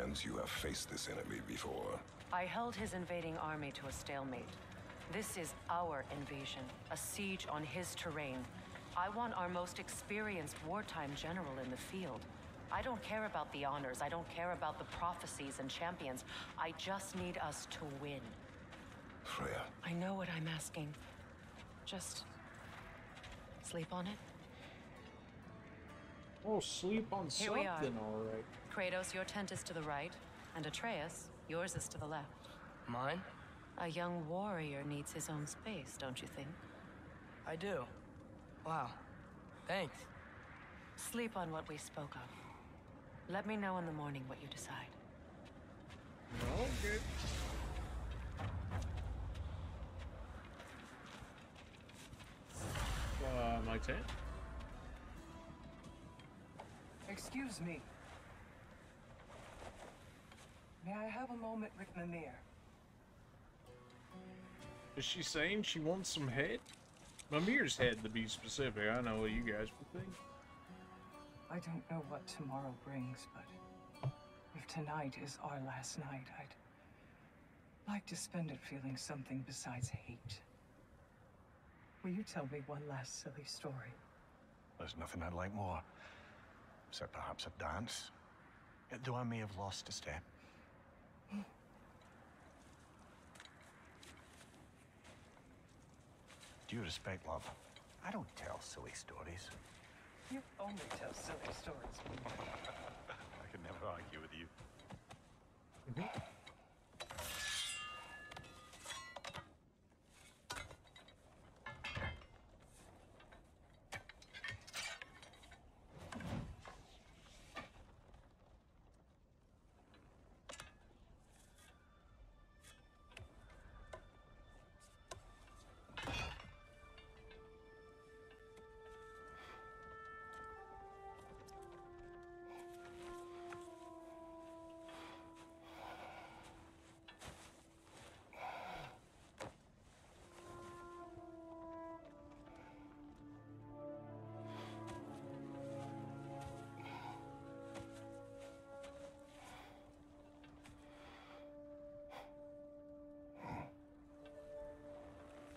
And you have faced this enemy before. I held his invading army to a stalemate. This is our invasion, a siege on his terrain. I want our most experienced wartime general in the field. I don't care about the honors, I don't care about the prophecies and champions. I just need us to win. Freya. I know what I'm asking. Just sleep on it. Oh, sleep on Here we are. something, all right. Kratos, your tent is to the right, and Atreus, yours is to the left. Mine? A young warrior needs his own space, don't you think? I do. Wow. Thanks. Sleep on what we spoke of. Let me know in the morning what you decide. Okay. My tent? Excuse me. May I have a moment with Mimir? Is she saying she wants some head? Mimir's head, to be specific. I know what you guys would think. I don't know what tomorrow brings, but if tonight is our last night, I'd like to spend it feeling something besides hate. Will you tell me one last silly story? There's nothing I'd like more, except perhaps a dance. Though I may have lost a step. Due respect, love, I don't tell silly stories. You only tell silly stories. I could never argue with you.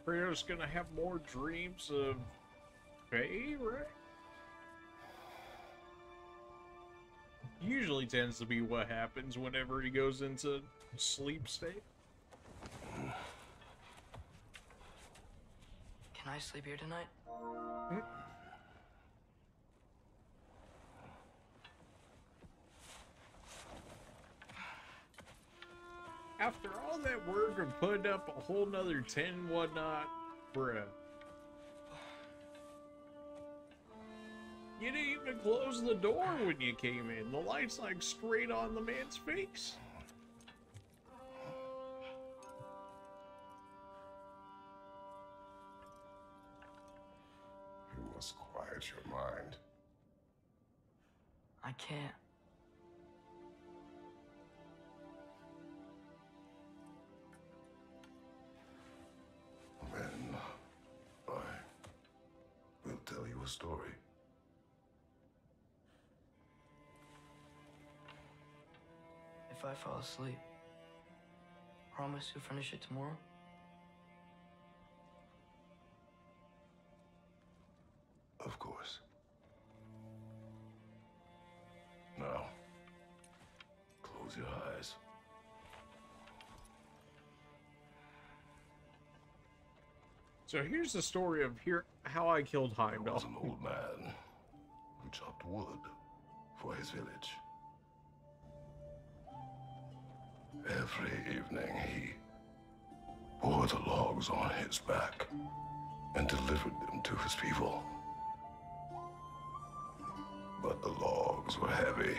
Freya's gonna have more dreams of Faye, right? Usually tends to be what happens whenever he goes into sleep state. Can I sleep here tonight? After all that work of putting up a whole nother tent and whatnot, bruh. You didn't even close the door when you came in. The light's like straight on the man's face. You must quiet your mind. I can't. Then I will tell you a story. If I fall asleep, promise you'll finish it tomorrow? Of course. Now, close your eyes. So here's the story of how I killed There Heimdall. was an old man who chopped wood for his village. Every evening he bore the logs on his back and delivered them to his people. But the logs were heavy,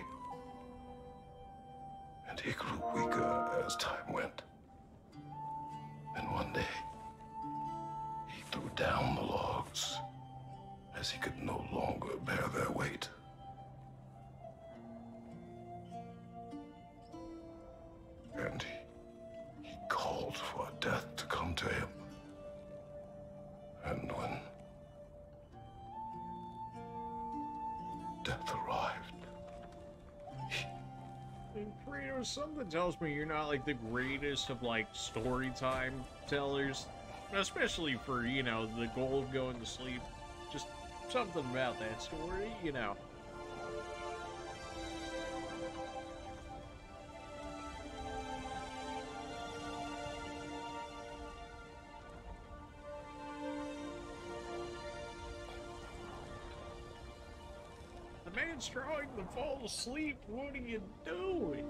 and he grew weaker as time went. And one day, he threw down the logs as he could no longer bear their weight. And he called for death to come to him. And when death arrived, And Kratos Kratos, something tells me you're not like the greatest of like story time tellers, especially for, you know, the goal of going to sleep. Just something about that story, you know. The man's trying to fall asleep. What are you doing?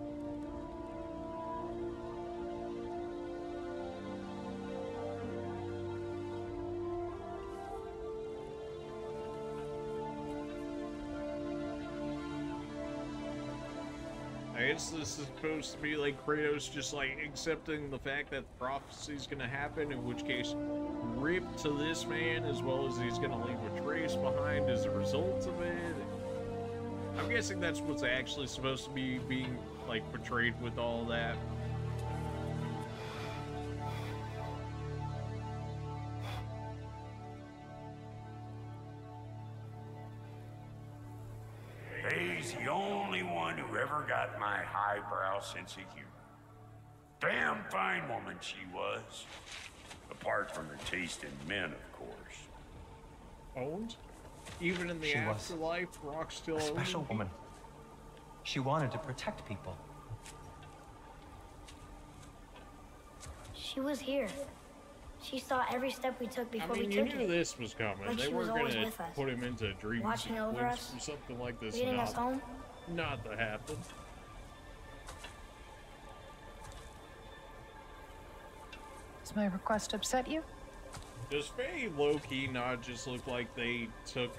I guess this is supposed to be like Kratos just like accepting the fact that prophecy is gonna happen, in which case rip to this man, as well as he's gonna leave a trace behind as a result of it. I'm guessing that's what's actually supposed to be being like portrayed with all that. He's the only one who ever got my highbrow sense of humor. Damn fine woman she was. Apart from her taste in men, of course. Owned? Even in the She was afterlife, Rock still a owning special people? woman. She wanted to protect people. She was here. She saw every step we took before I mean, we you took knew it. this was coming. Like They she was weren't always gonna with us, put him into a dream watching over sequence us, or something like this. leading us home. Not to happen. Does my request upset you? Does Faye low-key not just look like they took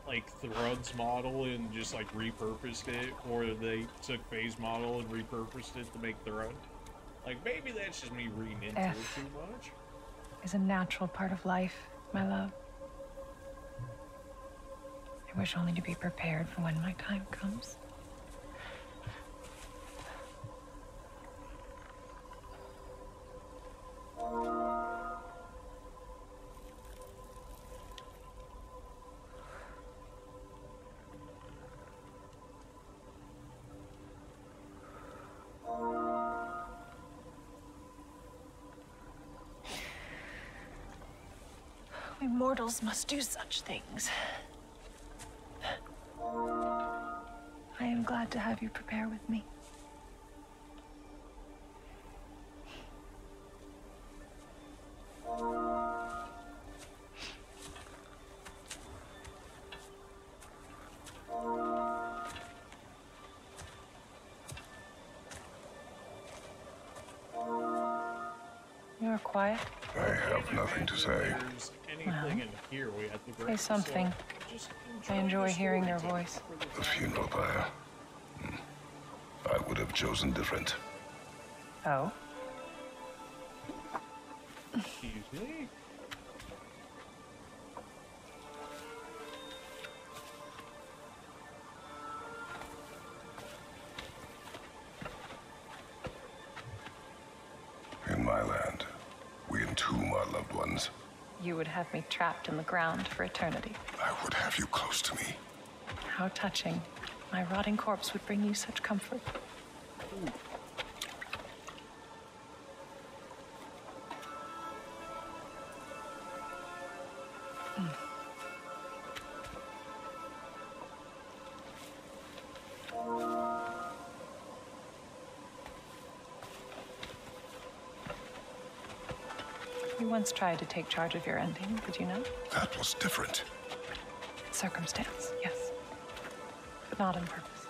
like Thrud's model and just like repurposed it, or they took Faye's model and repurposed it to make Thrud? Like, maybe that's just me reading into it too much. Is a natural part of life, my love. I wish only to be prepared for when my time comes. We mortals must do such things. I am glad to have you prepare with me. You're quiet. I have nothing to say. Anything in here we have to Say break, something. so just I enjoy hearing your voice. The funeral pyre. I would have chosen different. Oh? Excuse me? In my land, we entomb our loved ones. You would have me trapped in the ground for eternity. I would have you close to me. How touching. My rotting corpse would bring you such comfort. You once tried to take charge of your ending, did you know? That was different. Circumstance, yes. But not on purpose.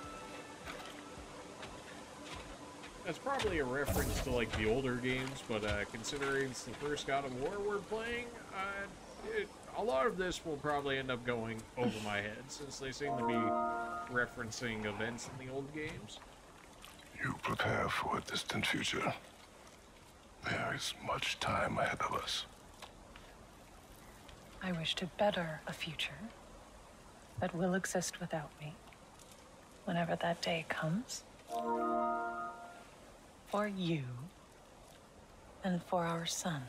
That's probably a reference to like the older games, but considering it's the first God of War we're playing, a lot of this will probably end up going over my head, since they seem to be referencing events in the old games. You prepare for a distant future. There is much time ahead of us. I wish to better a future that will exist without me, whenever that day comes. For you and for our son.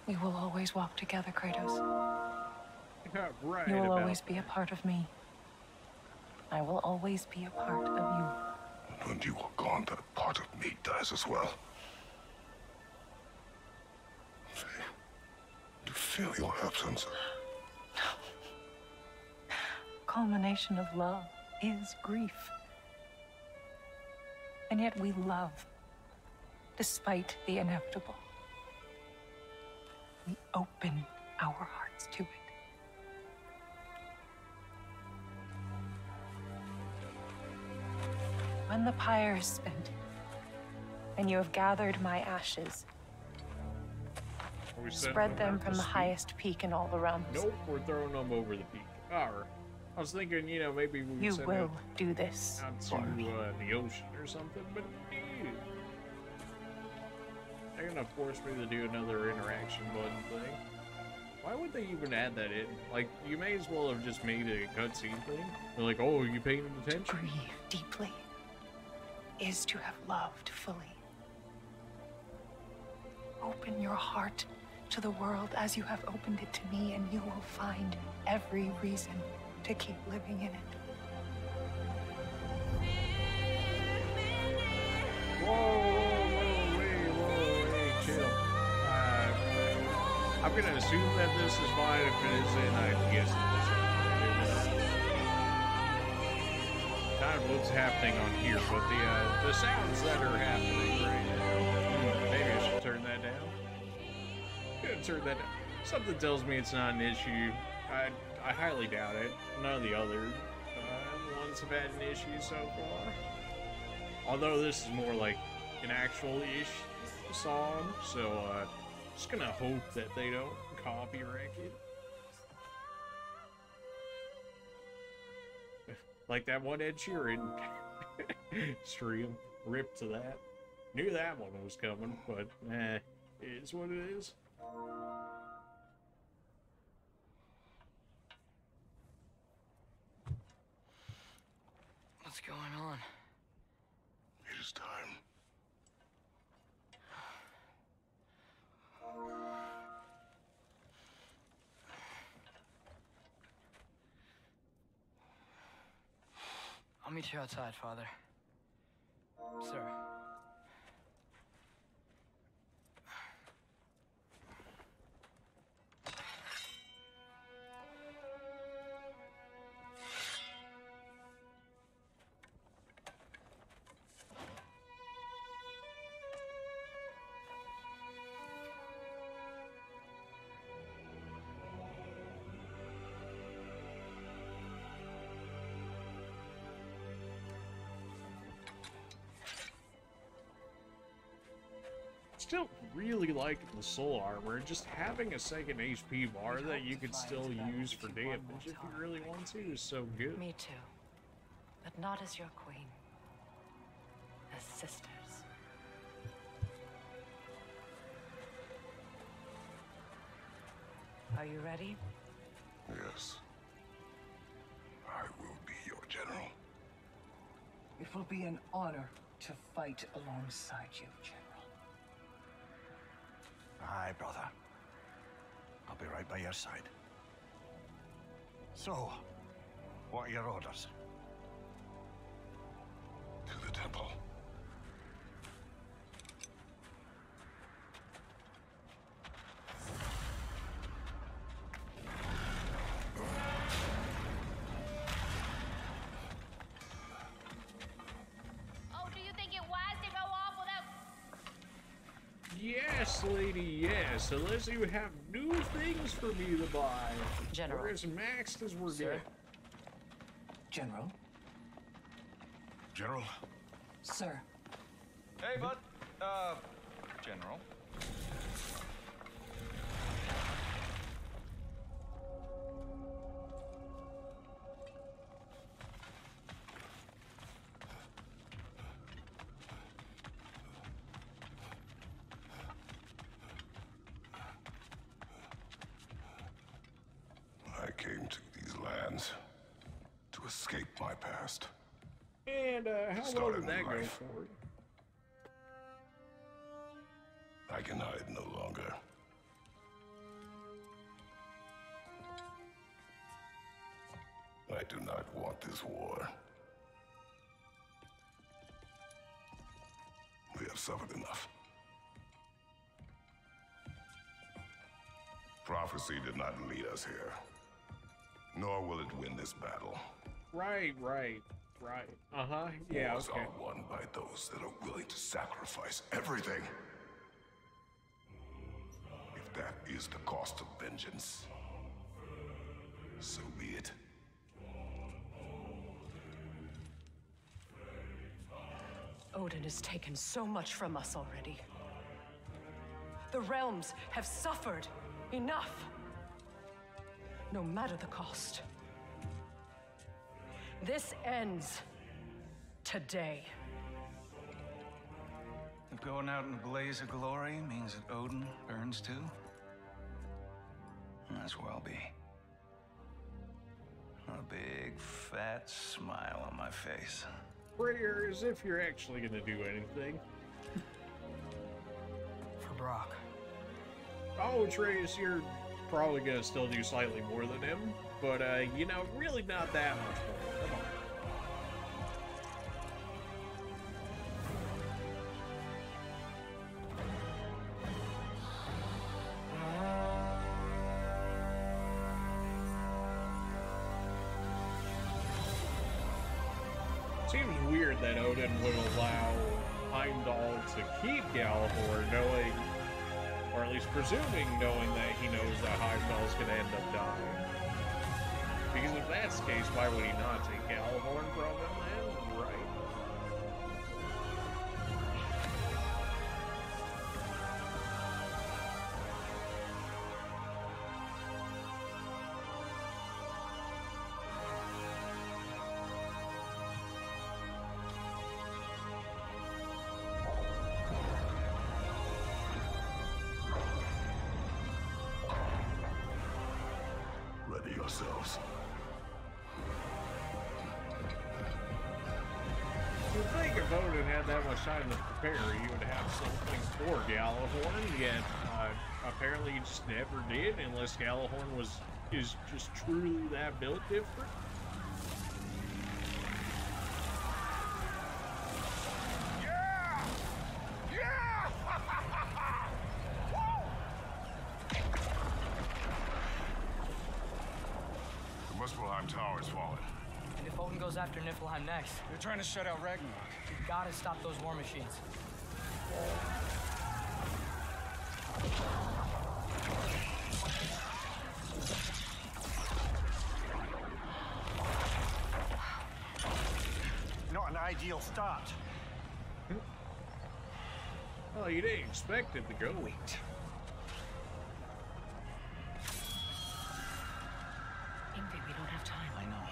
We will always walk together, Kratos. Right You will about always be a part of me. I will always be a part of you. When you are gone, that part of me dies as well. To feel your absence. Culmination of love is grief. And yet we love, despite the inevitable. We open our hearts to it. When the pyre is spent, and you have gathered my ashes, spread them from the highest peak in all the realms. Nope, we're throwing them over the peak. Alright. I was thinking, you know, maybe we You send will it do this out to for me. the ocean or something, but dude, they're gonna force me to do another interaction button thing. Why would they even add that in? Like, you may as well have just made a cutscene thing. They're like, oh, you paying attention? To grieve deeply is to have loved fully. Open your heart to the world as you have opened it to me, and you will find every reason to keep living in it. Whoa, chill. I'm gonna assume that this is fine. If it isn't, I guess it was kind of what's happening on here, but the sounds that are happening right now. Maybe I should turn that down. Gonna turn that down. Something tells me it's not an issue. I highly doubt it. None of the other ones have had an issue so far. Although this is more like an actual-ish song, so just gonna hope that they don't copyright it. Like that one Ed Sheeran stream. Rip to that. Knew that one was coming, but it is what it is. What's going on? It is time. I'll meet you outside, Father. Sir. Still really liking the soul armor, just having a second HP bar that you could still use for damage if you really want to is so good. Me too. But not as your queen. As sisters. Are you ready? Yes. I will be your general. It will be an honor to fight alongside you, General. Aye, brother. I'll be right by your side. So, what are your orders? To the temple. Oh, do you think it wise to go off without... Yes, lady, yes. Unless you have new things for me to buy. General. We're as maxed as we're Sir? getting. General? General? Sir. Hey, bud. General. I came to these lands to escape my past. And how long Start a did that new go life. for? I can hide no longer. do not want this war. We have suffered enough. Prophecy did not lead us here, nor will it win this battle. Right. Yeah, Wars okay. are won by those that are willing to sacrifice everything. If that is the cost of vengeance, so be it. Odin has taken so much from us already. The realms have suffered enough. No matter the cost. This ends today. If going out in a blaze of glory means that Odin burns too, that's where I'll be. A big, fat smile on my face. Prayer as if you're actually gonna do anything. For Brock. Oh, Atreus, you're probably gonna still do slightly more than him, but, you know, really not that much more. Come on. Seems weird that Odin would allow Heimdall to keep Gjallarhorn, knowing, or at least presuming, knowing that he knows that Heimdall's gonna end up dying. Because if that's the case, why would he not take Gjallarhorn from him then? Right. Ready yourselves. You'd think if Odin had that much time to prepare, he would have something for Gjallarhorn, yet apparently he just never did, unless Gjallarhorn is just truly that built different. The Muspelheim Tower has fallen. And if Odin goes after Niflheim next, They're trying to shut out Ragnarök. we gotta stop those war machines. Not an ideal start. Well, you didn't expect it to go. Wait. Ingrid, we don't have time. I know.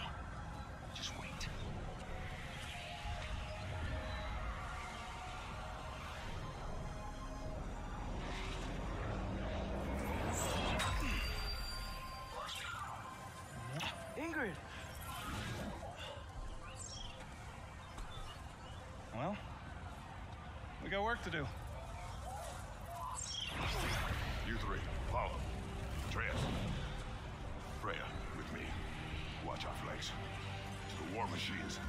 Just wait. Ingrid! Well, we got work to do. You three, follow. Atreus. Freya, with me. Watch our flanks. The war machines.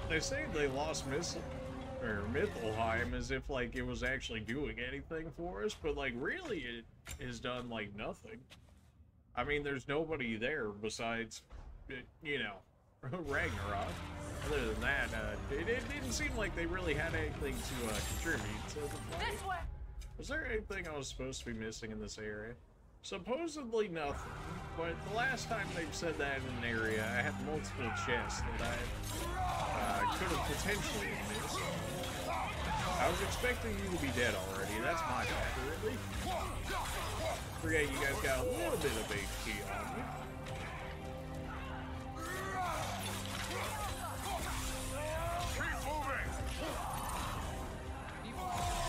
They say they lost Mithelheim as if, like, it was actually doing anything for us, but, like, really it has done, like, nothing. I mean, there's nobody there besides, you know, Ragnarok. Other than that, it didn't seem like they really had anything to contribute to the fight. This way! Was there anything I was supposed to be missing in this area? Supposedly nothing, but the last time they've said that in an area, I had multiple chests that I could have potentially missed. I was expecting you to be dead already. That's my bad, really. Forget you guys got a little bit of HP on you.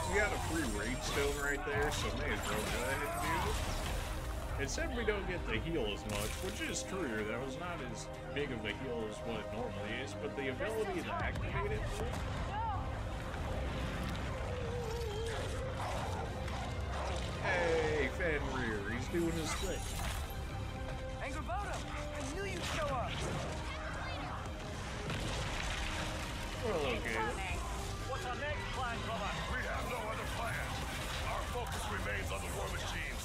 You got a free raid stone right there, so may as well go ahead and do it. It said we don't get the heal as much, which is true. That was not as big of a heal as what it normally is, but the ability to activate it. Hey, Fenrir, he's doing his thing. Ingrid Bodum! remains on the war machines.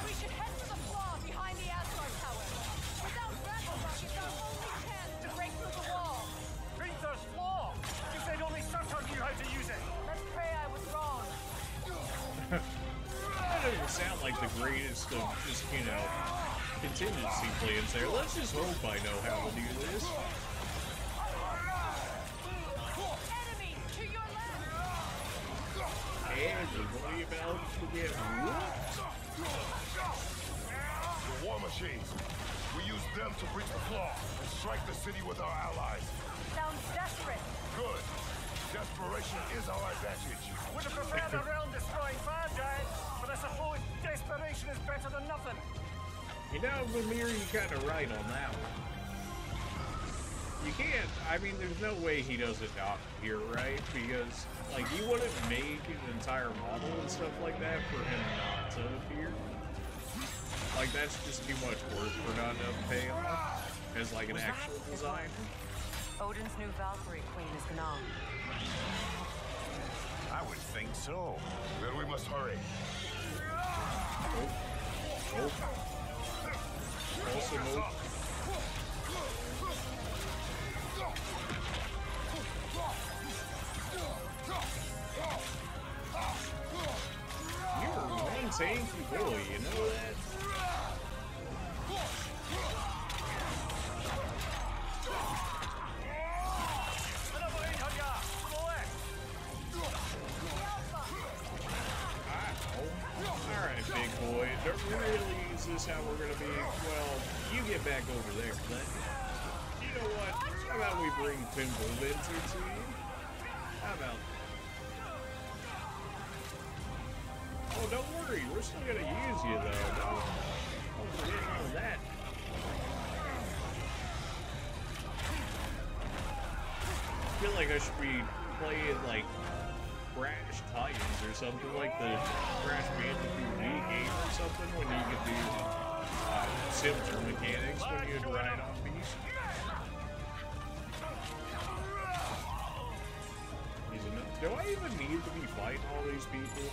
We should head for the flaw behind the Asgard Tower. Without Ragnarok, it's our only chance to break through the wall. Rangers flaw! You said only Surtur knew how to use it. Let's pray I was wrong. That doesn't sound like the greatest of just, you know, contingency plans there. Let's just hope I know how to do this. Enemy to your left. Everybody about to get whooped. The war machines. We use them to breach the flaw and strike the city with our allies. Sounds desperate. Good. Desperation is our advantage. Would have preferred a realm-destroying fire giant, but I suppose desperation is better than nothing. You know, Mimir, you're kind of right on that one. You can't, I mean, there's no way he doesn't dock here, right? Because, like, you wouldn't make an entire model and stuff like that for him not to appear. Like, that's just too much work for not enough payoff as, like, an actual designer. Odin's new Valkyrie queen is Gnom. I would think so. Then we must hurry. Oh. Also move. You're one tanky boy, you know that? Alright, big boy. Really, is this how we're gonna be? Well, you get back over there, then. You know what? How about we bring Pinball Vinter to you? How about that? Oh, don't worry. We're still gonna use you, though. Don't forget about that. I feel like I should be playing, like, Crash Titans or something, like the Crash Bandicoot Wii game or something, when you could do similar mechanics when you'd ride on these. Do I even need to be fighting all these people?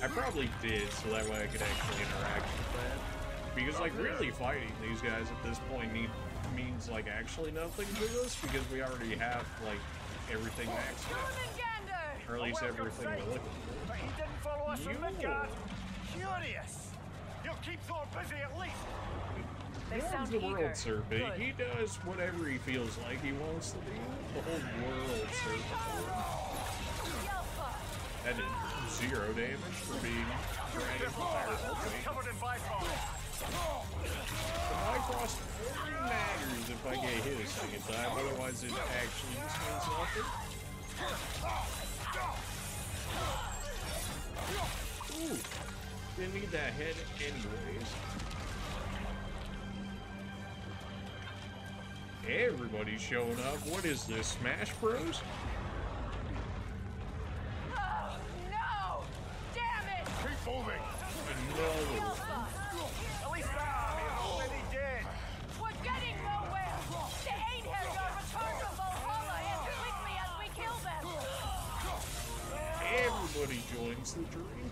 I probably did, so that way I could actually interact with that. Because, like, really fighting these guys at this point means, like, actually nothing to us, because we already have, like, everything maxed out. Or at least everything we're looking for. But he didn't follow us from Midgard. Curious. He'll keep Thor busy at least. Warns the world serpent. He does whatever he feels like he wants to do. The whole world serpent. That did 0 damage for being dragon fire. Covered in Bifrost. The Bifrost only matters if I get hit a second time, otherwise it actually just means nothing. Ooh, didn't need that head anyways. Everybody's showing up. What is this, Smash Bros? Oh, no! Damn it! Keep moving! No. At least that army is already dead. We're getting nowhere! The Einherjar return to Valhalla as quickly as we kill them! Everybody joins the dream.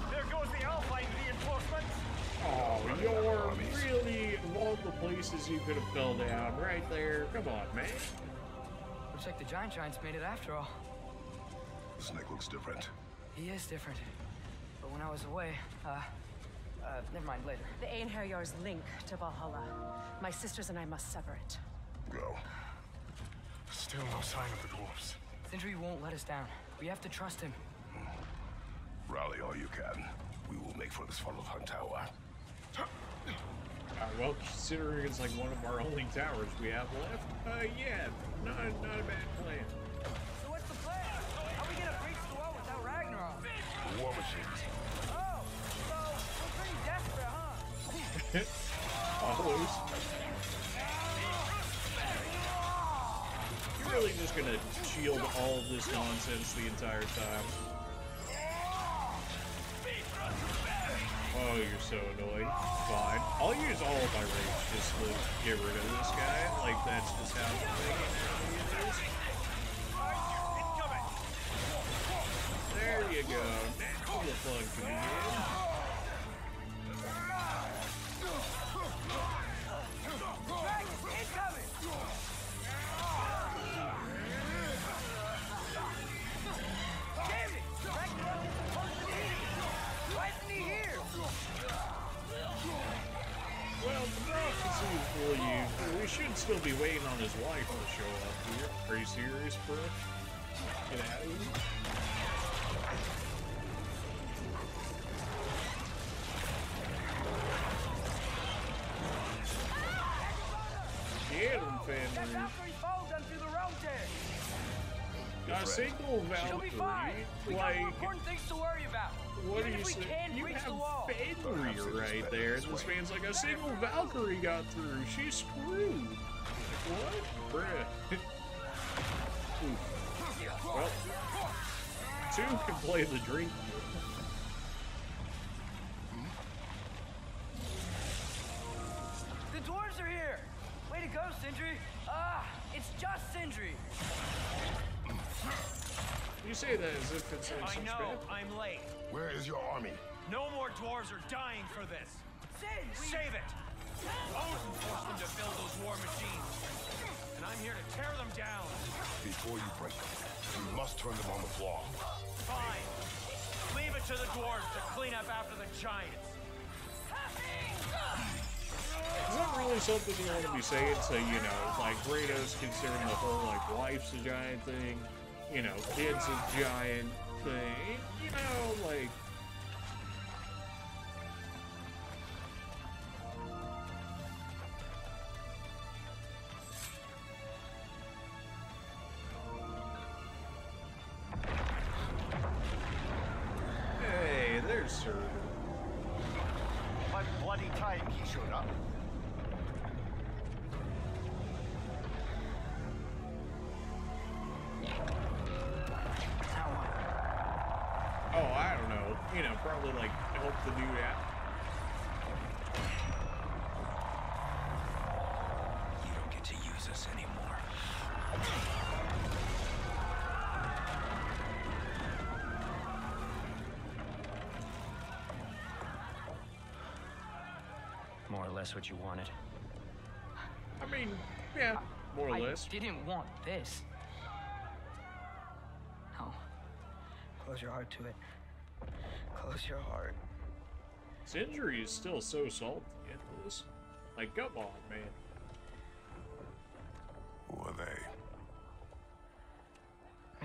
There goes the Alpine reinforcements. Oh, you're really of all the places you could have fell down right there. Come on, man. Looks like the giant giants made it after all. The snake looks different. He is different. But when I was away, never mind, later. The Einherjar's link to Valhalla. My sisters and I must sever it. Go. Still no sign of the dwarves. Sindri won't let us down. We have to trust him. Rally all you can. We will make for this Svartalfheim tower. Well, considering it's like one of our only towers we have left, yeah, not a bad plan. So what's the plan? How are we gonna breach the wall without Ragnarok? The war machines. Oh, so we're pretty desperate, huh? Always. You're really just gonna shield all of this nonsense the entire time. Oh, you're so annoying. Fine. I'll use all of my rage just to get rid of this guy. Like, that's just how the thing is. There you go. Now the fun can begin. Well, the prophecy is fully used, but we should still be waiting on his wife to show up here. Are you serious, bro? Get out of here. Get him, Fenrir. A single Valkyrie, like, what are you saying? You have Fenrir right there, and this man's like, a single Valkyrie got through, she's screwed. Like, what? Bruh. Well, two can play the drink. The dwarves are here! Way to go, Sindri! Ah, it's just Sindri! You say that as if it's I know, I'm late. Where is your army? No more dwarves are dying for this. Save it! Odin forced them to build those war machines. And I'm here to tear them down. Before you break them, you must turn them on the floor. Fine. Leave it to the dwarves to clean up after the giants. Is that really something you want to be saying to, you know, like, Kratos considering the whole, like, wife's a giant thing, you know, kid's a giant thing, you know, like... Hey, there's Sir. What bloody time he showed up. Oh, I don't know. You know, probably, like, help the dude out. You don't get to use us anymore. More or less what you wanted. I mean, yeah, more or less. I didn't want this. No. Close your heart to it. Close your heart. Sindri is still so salty at this. Like, come on, man. Who are they?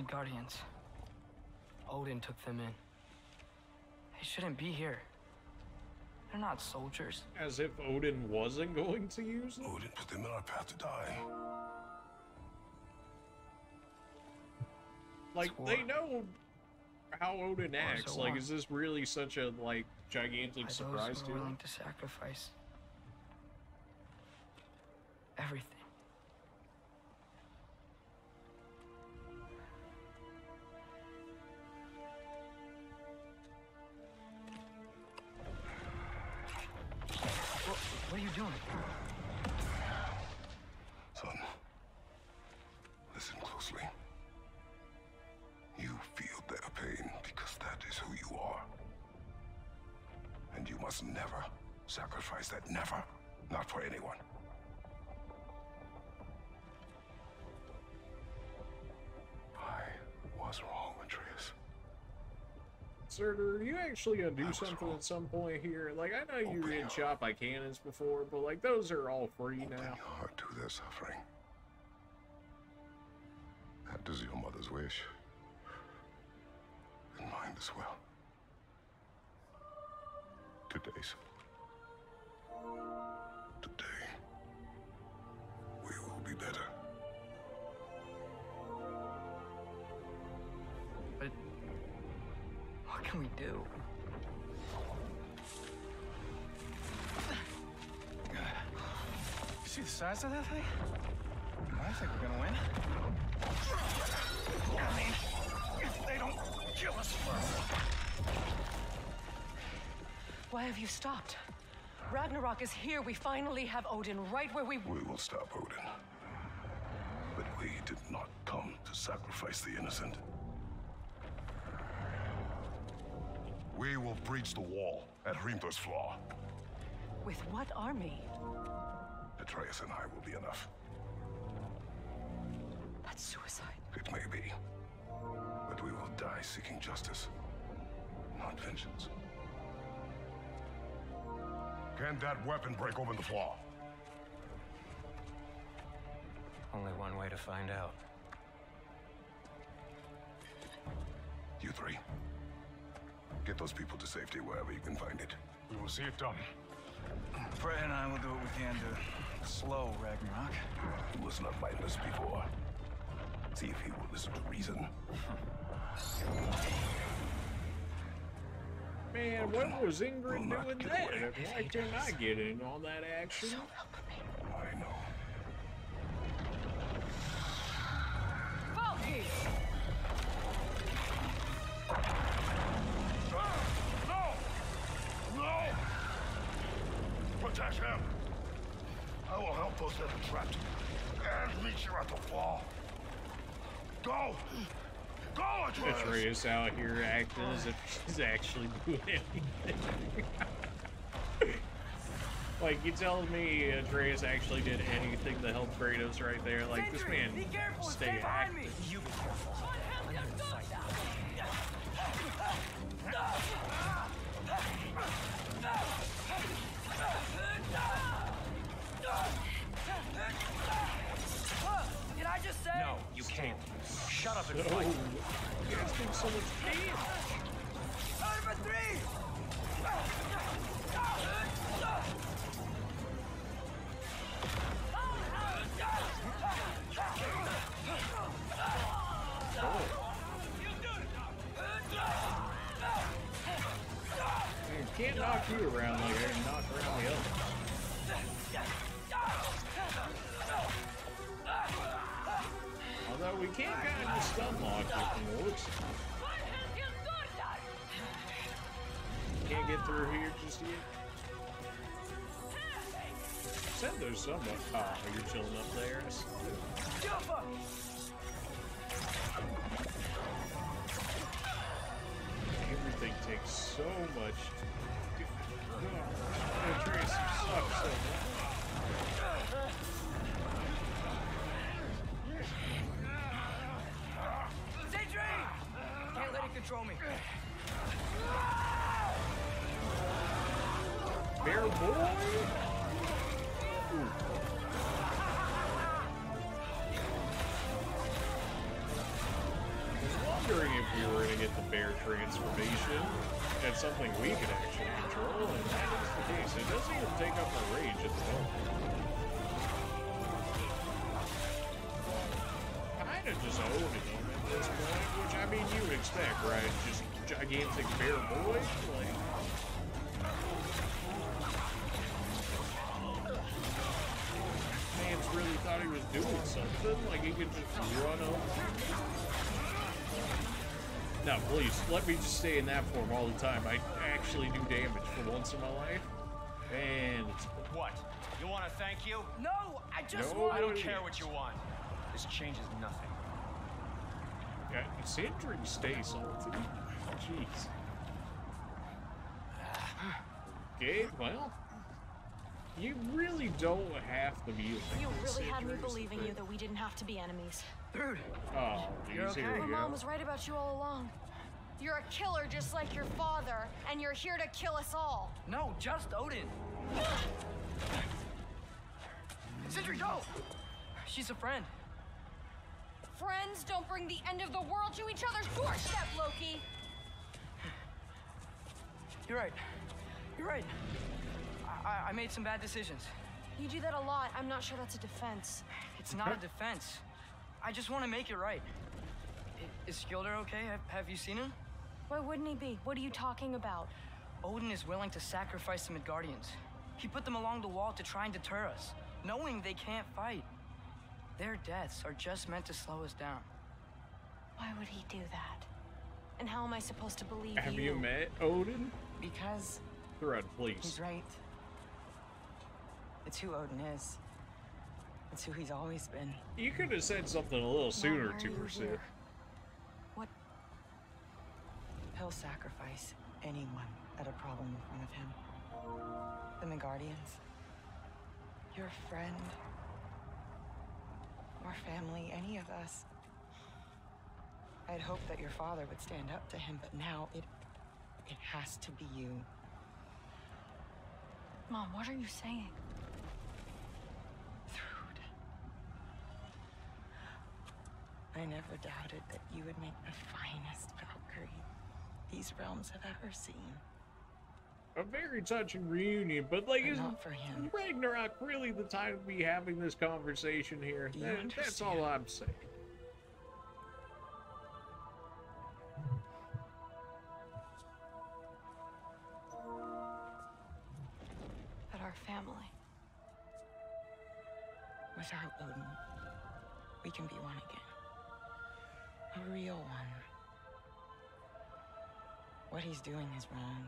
Midgardians. Odin took them in. They shouldn't be here. They're not soldiers. As if Odin wasn't going to use them? Odin put them in our path to die. Like, they know how Odin acts. Like, is this really such a, like, gigantic surprise to willing him? to sacrifice everything. What are you doing? Son, listen closely. You feel their pain because that is who you are. And you must never sacrifice that. Never. Not for anyone. I was wrong, Atreus. Sir, are you actually gonna do something at some point here? Like, I know you were shot by cannons before, but, like, those are all free now. Open your heart to their suffering. That is your mother's wish. And mine as well. Today's. Today, we will be better. But what can we do? You see the size of that thing? I think we're gonna win. I mean, if they don't kill us first. Why have you stopped? Ragnarok is here. We finally have Odin right where we... We will stop Odin. But we did not come to sacrifice the innocent. We will breach the wall at Hrimthor's Flaw. With what army? Atreus and I will be enough. That's suicide. It may be. But we will die seeking justice, not vengeance. Can that weapon break open the flaw? Only one way to find out. You three. Get those people to safety wherever you can find it. We will see it done. Frey and I will do what we can to slow Ragnarok. He was not mindless before. See if he will listen to reason. Man, what was Ingrid doing there? Why can't I get in on that action? So help me. I know. Valky! No! No! Protect him! I will help those that are trapped. And meet you at the flaw. Go! Go, Atreus! Atreus out here acting as if she's actually doing anything. Like, you telling me Atreus actually did anything to help Kratos right there? Like, this man be careful, stay stay behind active. me. You be careful. I'm here to fight. Did I just say? No, you can't. Shut up and No. fight. You guys take so much damage. Out of a three! Can't knock you around like I can knock around the other. Although we can't kind of stun lock it from the looks. Can't get through here just yet. Said there's someone. Oh, you're chilling up there. Everything takes so much. Oh, Trace, you suck so much. Stay trained! Can't let it control me. Bear boy? Ooh. I was wondering if we were going to get the bear transformation. That's something we could actually control, and that is the case. It doesn't even take up our rage at the moment. Kinda just owning him at this point, which I mean you would expect, right? Just gigantic bear boy? Like... Man's really thought he was doing something, like he could just run over. No, please, let me just stay in that form all the time. I actually do damage for once in my life. And... What? You want to thank you? No, I just No, want... I don't care what you want. This changes nothing. Yeah, Sindri stays salty. Jeez. Okay, well... You really don't have to be like You this, really had me Sindri, believing but- you that we didn't have to be enemies. Dude. Oh, You're geez, okay? here My we mom go. was right about you all along. You're a killer just like your father, and you're here to kill us all. No, just Odin. Sindri, go! She's a friend. Friends don't bring the end of the world to each other's doorstep, Loki. You're right. You're right. I made some bad decisions. You do that a lot. I'm not sure that's a defense. It's not a defense. I just want to make it right. Is Skilder okay? Have you seen him? Why wouldn't he be? What are you talking about? Odin is willing to sacrifice the Midgardians. He put them along the wall to try and deter us, knowing they can't fight. Their deaths are just meant to slow us down. Why would he do that? And how am I supposed to believe Have you met Odin? Because thread, please. He's right. It's who Odin is. It's who he's always been. You could have said something a little sooner to her, Sid. What? He'll sacrifice anyone at a problem in front of him. The Midgardians. Your friend. Or family, any of us. I'd hoped that your father would stand up to him, but now it has to be you. Mom, what are you saying? I never doubted that you would make the finest Valkyrie these realms have ever seen. A very touching reunion, but like, is not for him. Ragnarok really the time to be having this conversation here? That's all I'm saying. That our family. Without Odin, we can be one again. A real one. What he's doing is wrong.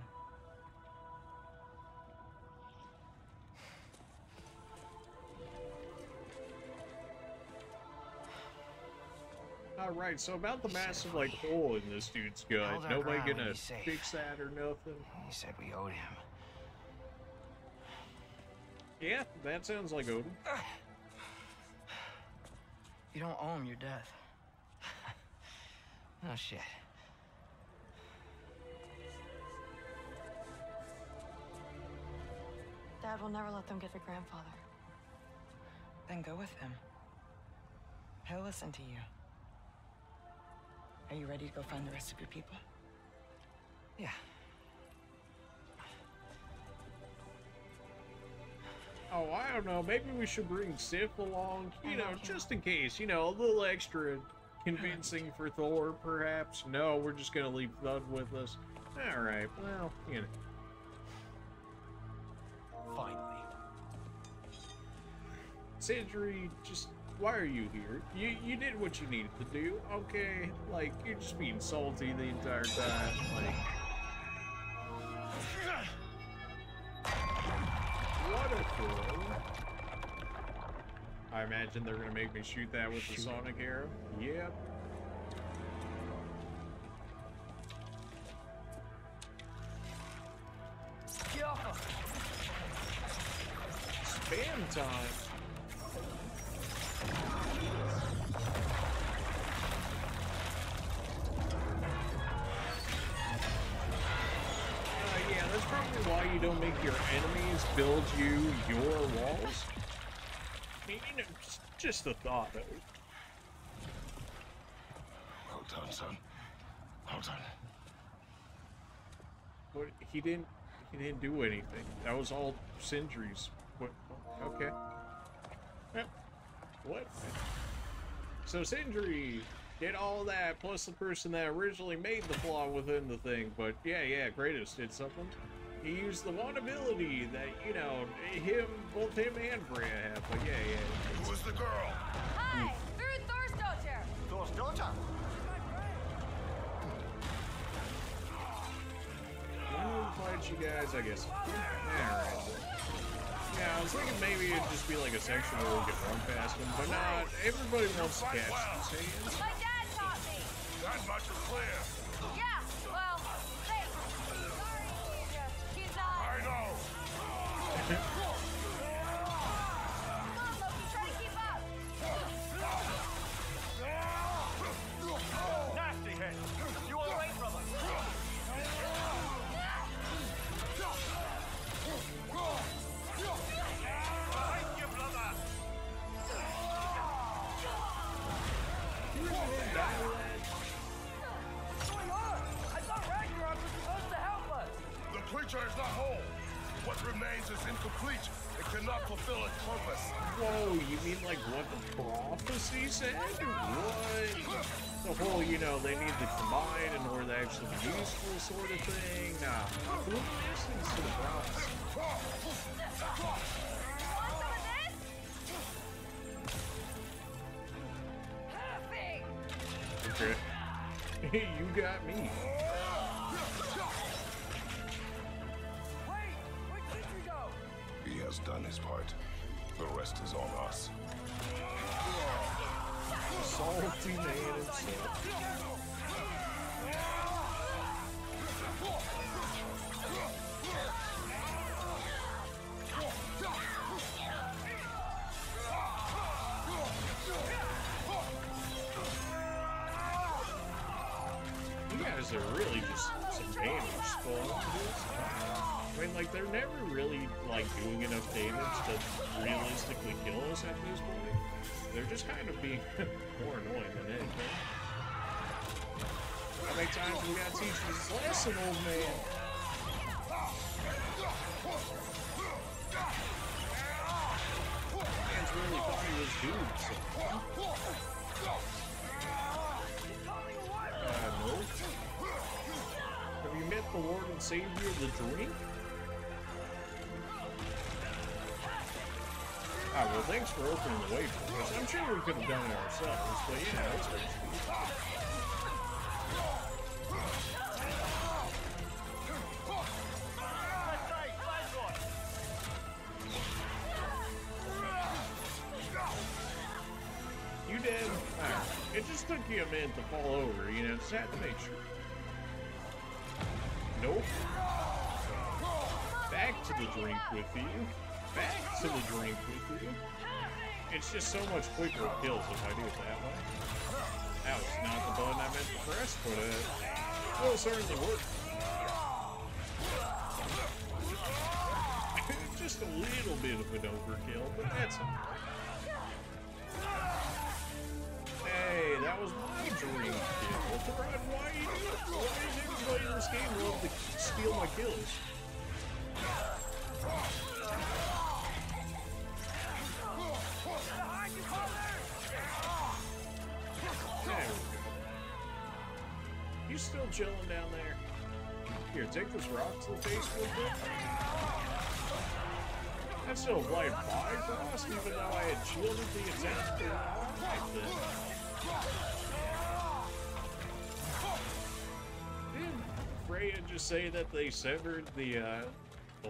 Alright, so about the massive, like, hole in this dude's gut. held our Nobody ground, gonna he's safe. fix that or nothing? He said we owed him. Yeah, that sounds like Odin. You don't owe him your death. No shit. Dad will never let them get their grandfather. Then go with him. He'll listen to you. Are you ready to go find the rest of your people? Yeah. Oh, I don't know. Maybe we should bring Sif along, you know, just in case. You know, a little extra convincing for Thor, perhaps. No, we're just gonna leave Thud with us. Alright, well, you know. Finally. Sindri, just, why are you here? You did what you needed to do, okay? Like, you're just being salty the entire time, like... What a throw. I imagine they're gonna make me shoot that with the sonic arrow. Yep. Spam time. Yeah, that's probably why you don't make your enemies build you your walls. I mean, you know, just the thought of it. Well done, son. Well done. But he didn't do anything. That was all Sindri's. What? Okay. What? So Sindri did all that, plus the person that originally made the flaw within the thing. But yeah, Kratos did something. He used the one ability that, you know, both him and Freya have. But yeah. Who was the girl? Hi, through Thor's daughter. Thor's daughter? When we fight you guys, I guess. Alright. Yeah, I was thinking maybe it'd just be like a section where we could run past them, but not. Everybody wants to catch these hands. My dad taught me. That much is clear. Yeah, well, thanks. Sorry, he's not. I know. Come on, Loki, try to keep up. Nasty head! You all right, brother? Thank you, brother! What's going on? I thought Ragnarok was supposed to help us. The creature is not whole. What remains is incomplete. It cannot fulfill its purpose. Whoa, you mean like what the prophecy said? What? The whole, you know, they need to combine in order to actually be useful sort of thing? Nah. Who listens to the prophecy? Okay. You got me. Wait! his part. The rest is on us. Salty man himself. You guys are really just some damage squads. I mean, like, they're never really, like, doing enough damage to realistically kill us at this point. They're just kind of being more annoying than anything. How many times we gotta teach you this lesson, old man? Man's really thought he was dude, so. No. Have you met the Lord and Savior of the drink? Ah, well, thanks for opening the way for us. I'm sure we could have done it ourselves, but you know, it's risky. You did? Alright. It just took you a minute to fall over, you know, just had to make sure. Nope. Back to the drink with you. Back to the drink with you. It's just so much quicker kills if I do it that way. That was not the button I meant to press, but it will certainly work. Just a little bit of an overkill, but that's alright. Hey, that was my drink kill. Why does everybody in this game love to steal my kills? You still chilling down there? Here, take this rock to the face real quick. That still applied Bifrost, even though I had shielded the attack for right then. Didn't Freya just say that they severed the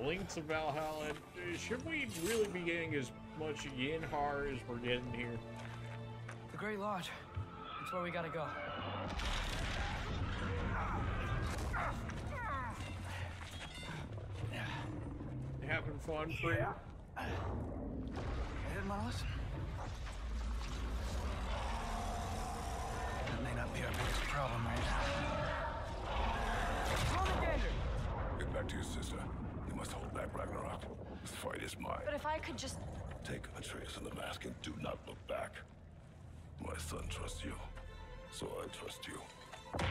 links of Valhalla? Should we really be getting as much Yinhar as we're getting here? The Great Lodge. That's where we gotta go. You having fun, Freya? I didn't want to listen. That may not be our biggest problem right now. Get back to your sister. You must hold back Ragnarok. This fight is mine. But if I could just... Take Atreus and the mask and do not look back. My son trusts you, so I trust you. Get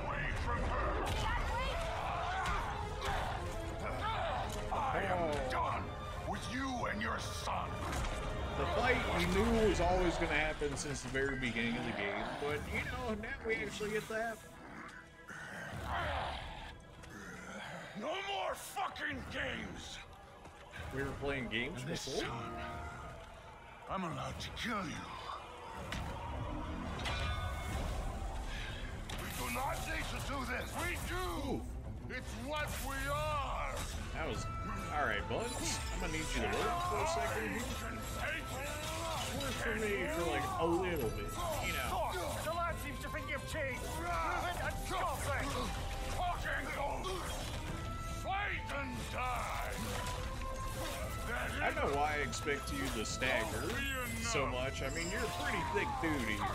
away from her! I am done with you and your son. The fight we knew was always going to happen since the very beginning of the game, but you know, now we actually get that. No more fucking games! We were playing games this before? time, I'm allowed to kill you. We do not need to do this. We do! Ooh. It's what we are! That was... Alright, Buns. I'm gonna need you to work for a second here. Work for me for like a little bit, you know. The lad seems to think you've changed. Prove it and stop it! Talking! Fight and die! I don't know why I expect you to stagger so much. I mean, you're a pretty thick dude here.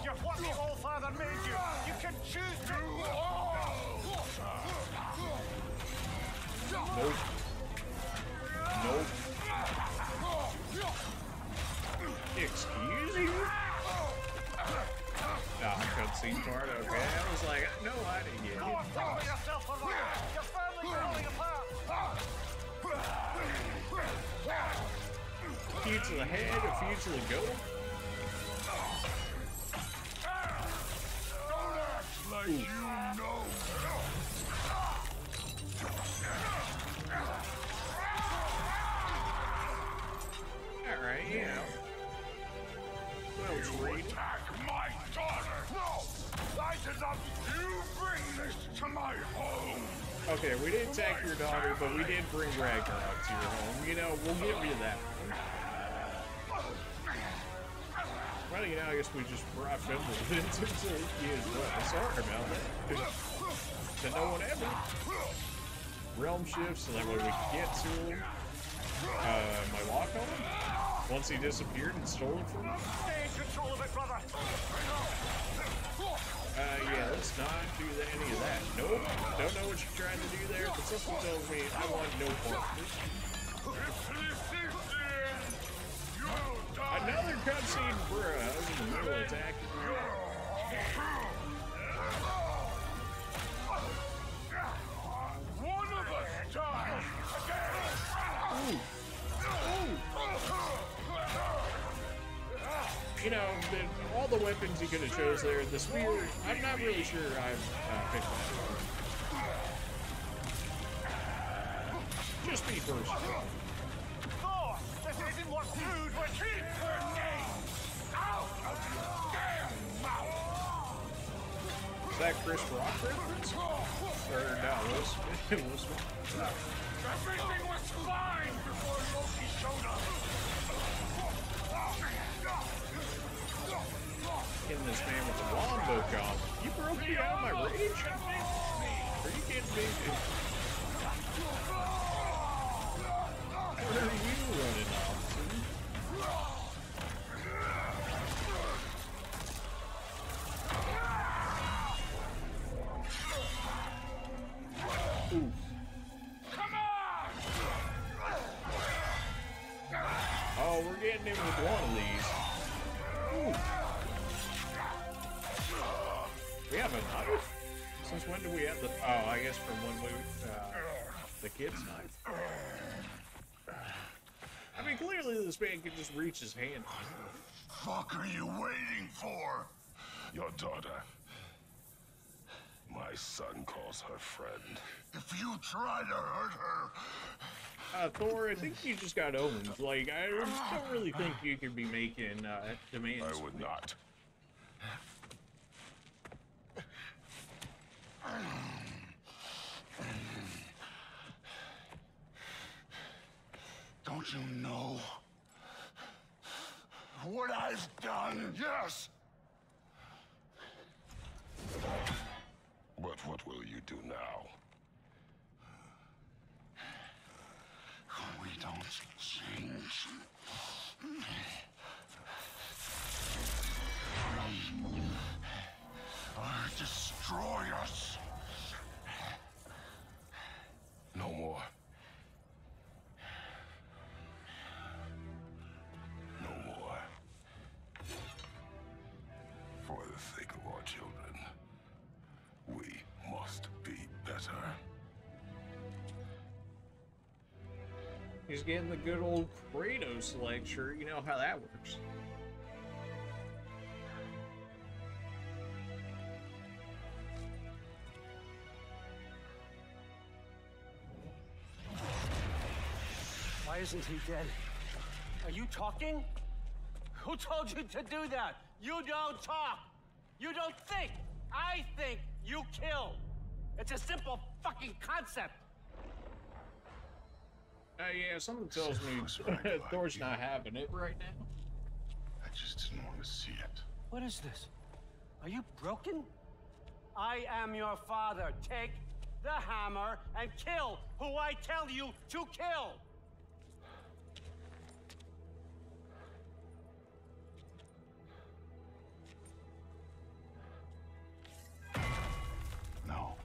You're what the All-Father made you. You can choose to... Nope. Nope. Excuse you? Nah, cutscene part, okay. I was like, no, I didn't get it. Go and follow yourself around. Your family's falling apart. A few to the head, a few to the goat. Don't act like you know. Alright, yeah. Well, treat. Attack my daughter! No! I did not... You bring this to my home! Okay, we didn't attack your daughter, but we did bring Ragnarok to your home. You know, we'll get rid of that one. Well, you know, I guess we just brought Fimbul into you as well. Sorry about that. To no one ever. Realm shifts, so that way we can get to him. My lock on him? Once he disappeared and stole it from me? Stay in control of it, brother! Yeah, let's not do any of that. Nope. Don't know what you're trying to do there, but something tells me I want no part of this. Another cutscene, bruh. I was in the middle of attacking. One of us dies! Ooh. Ooh. You know, all the weapons you could have chose there, the spear, I'm not really sure I've picked that. Just me first. Thor! This isn't what food would keep her name out of your damn mouth! Is that Chris Rock reference? Or no, it was no. Everything was fine before Loki showed up! Getting this man with the longbow gone. You broke me out of my rage? Are you kidding me? Where are you running off to? Ooh. Come on! Oh, we're getting him with one of these. Ooh. We have a knife? Since when do we have the... Oh, I guess from when we... the kid's knife. I mean, clearly this man can just reach his hand. Fuck are you waiting for? Your daughter. My son calls her friend. If you try to hurt her... Thor, I think you just got owned. Like, I just don't really think you could be making demands. I would not. Don't you know what I've done? Yes! But what will you do now? We don't change. Or destroy us. No more. No more. For the sake of our children, we must be better. He's getting the good old Kratos lecture. You know how that works. Why isn't he dead? Are you talking? Who told you to do that? You don't talk. You don't think. I think. You kill. It's a simple fucking concept. Yeah, something tells me Thor's not having it right now. I just didn't want to see it. What is this? Are you broken? I am your father. Take the hammer and kill who I tell you to kill. No.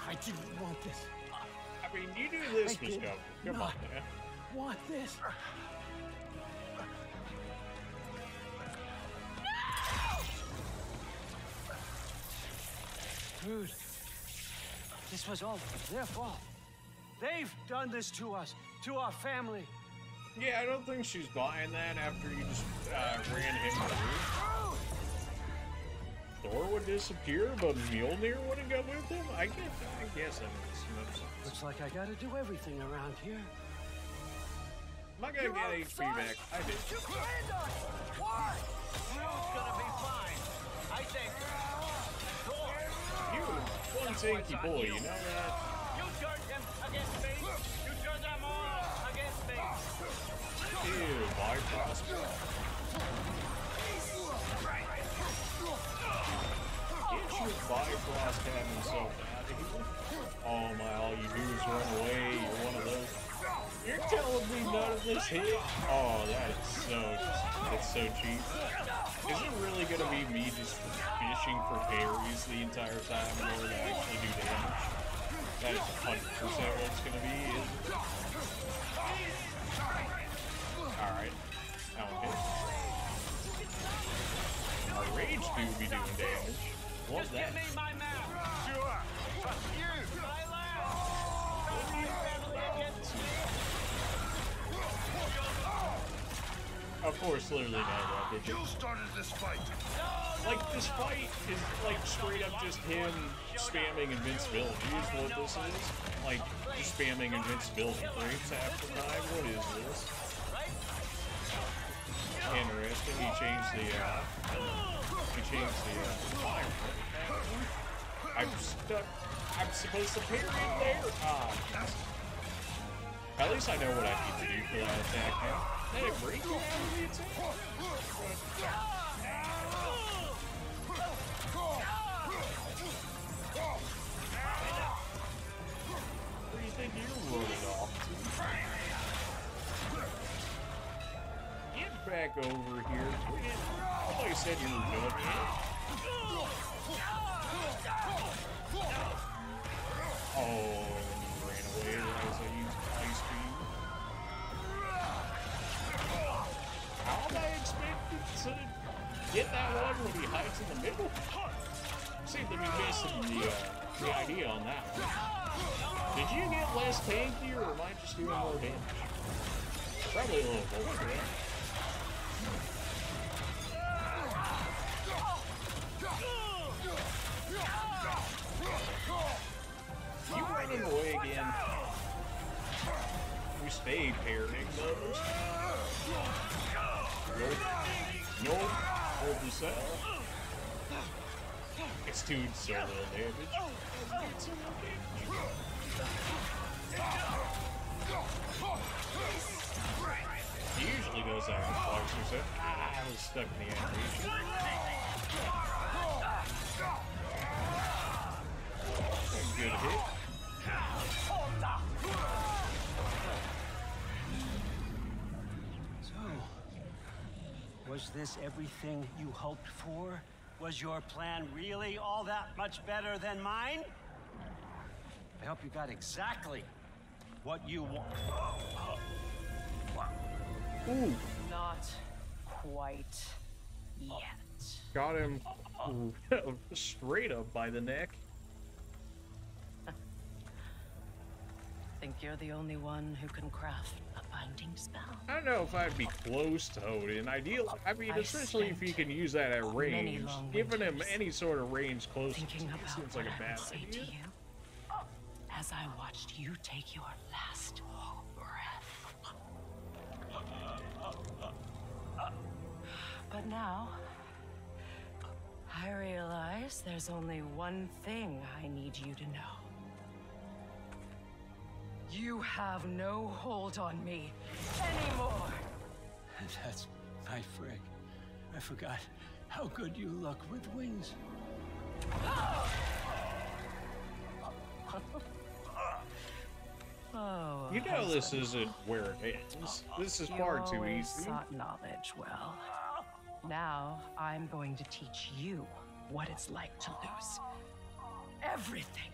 I didn't want this. I mean, you knew this was coming. Come on, man. Want this? Dude, this was all their fault. They've done this to us, to our family. Yeah, I don't think she's buying that after you just ran him through. Thor would disappear, but Mjolnir wouldn't go with him? I guess that makes no sense. Looks like I gotta do everything around here. Am I gonna get HP back? I did. Why? You're gonna be fine. I You one tanky boy, you know that? You turned them against me. You turned them all against me. Ew, Bifrost. Get your Bifrost have himself out of here. Oh my, all you do is run away. You're one of those. You're telling me none of this hit? Oh, that is so, it's so cheap. Is it really gonna be me just fishing for parries the entire time in order to actually do damage? That is 100% what it's gonna be, isn't it? Alright. That one hit. Our rage do be doing damage. Love that. Give me my map. Sure. But you. Of course, literally not that, did you? You started this fight. Like, this fight is, like, straight up just him spamming invincibility is what this is. Like, just spamming invincibility frames half the time. What is this? Interesting. He changed the fire. I'm stuck. I'm supposed to parry it there? Ah, yes. At least I know what I need to do for that attack now. Did it break you out of the attack? Where do you think you're running off to? Get back over here. I thought you said you were done here. Oh, you ran away as I used ice beam. How am I expected to get that one when he hides in the middle? Seem to be missing the idea on that one. Did you get less tanky, or am I just doing more damage? Probably a little both, right? You running away again? We stay parrying those. Nope. Nope. Hold this out. It's doing so little damage. He usually does that with Flexor, so I was stuck in the animation. Good hit. So, was this everything you hoped for? Was your plan really all that much better than mine? I hope you got exactly what you want. Ooh. Not quite yet. Got him straight up by the neck. Think you're the only one who can craft a binding spell? I don't know if I'd be close to Odin. Ideal, I mean, especially if you can use that at range. Giving him any sort of range close to you seems like a bad idea. As I watched you take your last breath. But now, I realize there's only one thing I need you to know. You have no hold on me anymore. That's my frig. I forgot how good you look with wings. Oh, You know this isn't where it ends. This is far too always easy. sought knowledge well. Now I'm going to teach you what it's like to lose everything.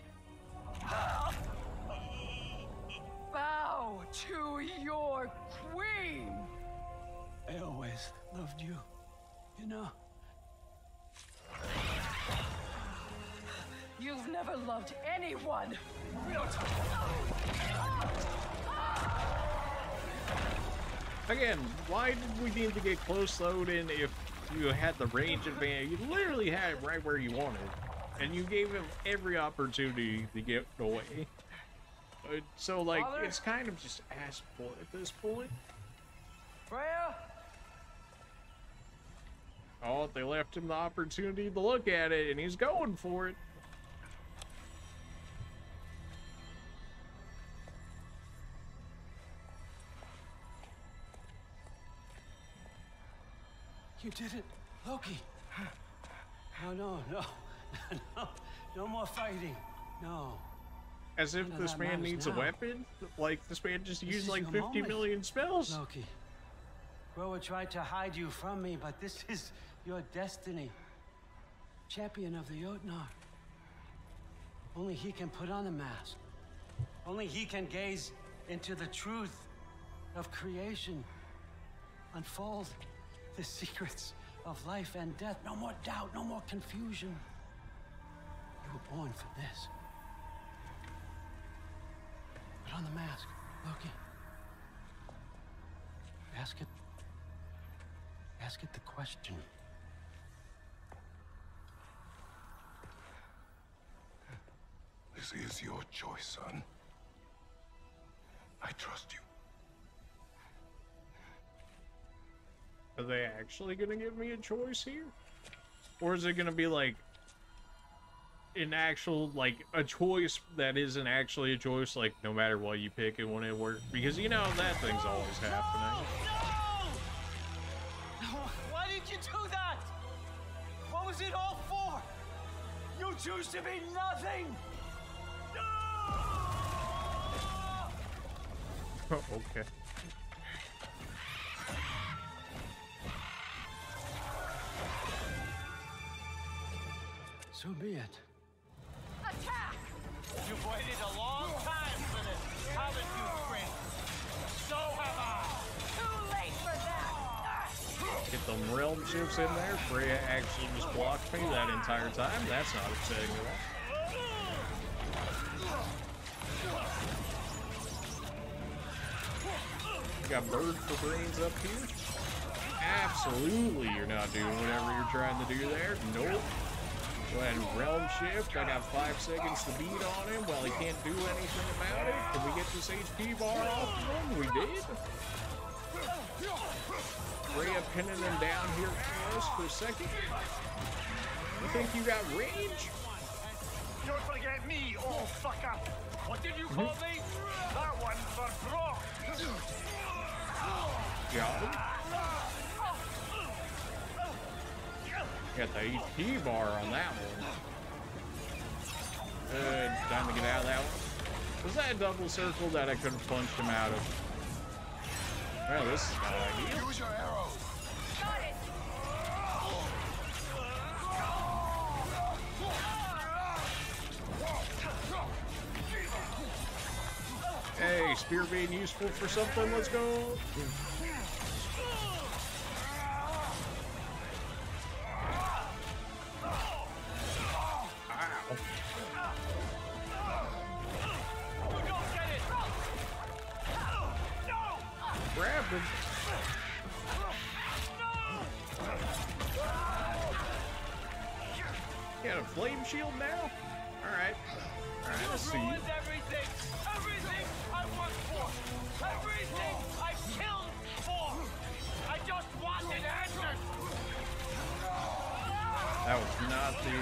Bow to your queen. I always loved you, you know. You've never loved anyone. Again, why did we need to get close to Odin if you had the range advantage? You literally had it right where you wanted, and you gave him every opportunity to get away. So, like, Father? it's kind of just ass for at this point. Freya? Oh, they left him the opportunity to look at it, and he's going for it. You did it, Loki. No, no more fighting. No. As if this man needs a weapon? Like, this man just used like 50 million spells? Loki. Groa tried to hide you from me, but this is your destiny. Champion of the Jotunheim. Only he can put on the mask. Only he can gaze into the truth of creation. Unfold the secrets of life and death. No more doubt, no more confusion. You were born for this. Put on the mask, Loki. Ask it the question. This is your choice, son. I trust you. Are they actually gonna give me a choice here? Or is it gonna be like an actual, like, a choice that isn't actually a choice, like, no matter what you pick, it won't work? Because, you know, that thing's always happening. No! Why did you do that? What was it all for? You choose to be nothing! Oh, okay. So be it. Attack! You've waited a long time for this, haven't you, friend? So have I. Too late for that! Get them realm ships in there. Freya actually just blocked me that entire time. That's not upsetting at all. Got bird for brains up here. Absolutely, you're not doing whatever you're trying to do there. Nope. Go ahead and realm shift. I got 5 seconds to beat on him while he can't do anything about it. Can we get this HP bar off of him? We did. Freya pinning him down here for us for a second. You think you got range? Don't forget me, old fucker. What did you call me? That one for Brock. Got him. Got the HP bar on that one. Time to get out of that one. Was that a double circle that I could have punched him out of? Well, this is not ideal. Use your arrows. Got it! Hey, spear being useful for something. Let's go. Grab him. Got a flame shield now? Alright. Alright, let's see. Everything I worked for, everything I killed for. I just wanted answers. That was not the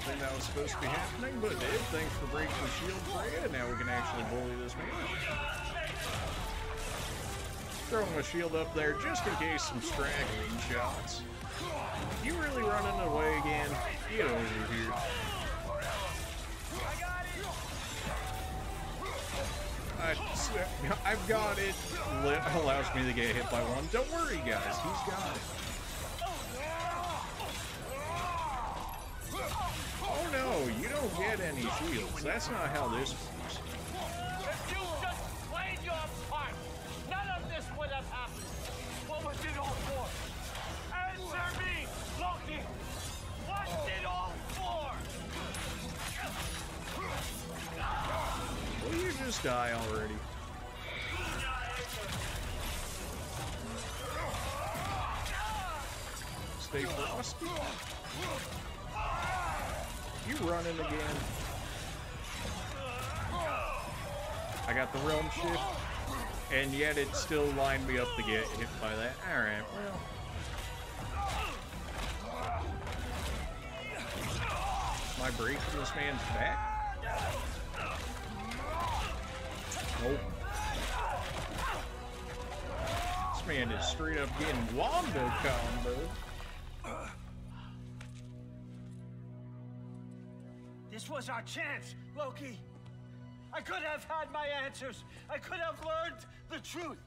thing that was supposed to be happening, but it did. Thanks for breaking the shield, Freya. Now we can actually bully this man. Throwing my shield up there just in case some straggling shots. You really running away again? Get over here. I've got it. Allows me to get hit by one. Don't worry, guys. He's got it. Oh no, you don't get any shields. That's not how this works. If you just played your part, none of this would have happened. What was it all for? Answer me, Loki. What's it all for? Will you just die already? Stay frosty. You running again? I got the realm shift, and yet it still lined me up to get hit by that. Alright, well. Am I breaking this man's back? Nope. This man is straight up getting Wando combo. This was our chance, Loki. I could have had my answers. I could have learned the truth.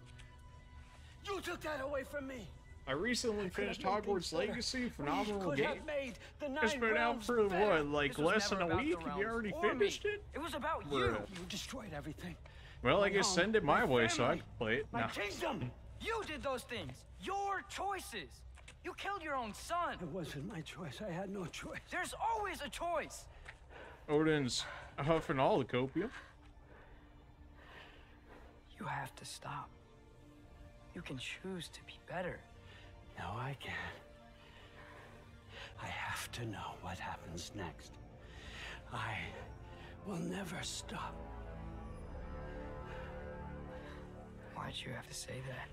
You took that away from me. I recently finished Hogwarts Legacy, phenomenal game. It's been out realms for better. what, like This was less than never a about the week, and you realms already or me. finished it? It was about Bruh. you. You destroyed everything. Well, I My guess home, send it my way so I family, can play it. My No. kingdom. You did those things. Your choices. You killed your own son. It wasn't my choice. I had no choice. There's always a choice. Odin's huffing all the copium. You have to stop. You can choose to be better. No, I can't. I have to know what happens next. I will never stop. Why'd you have to say that?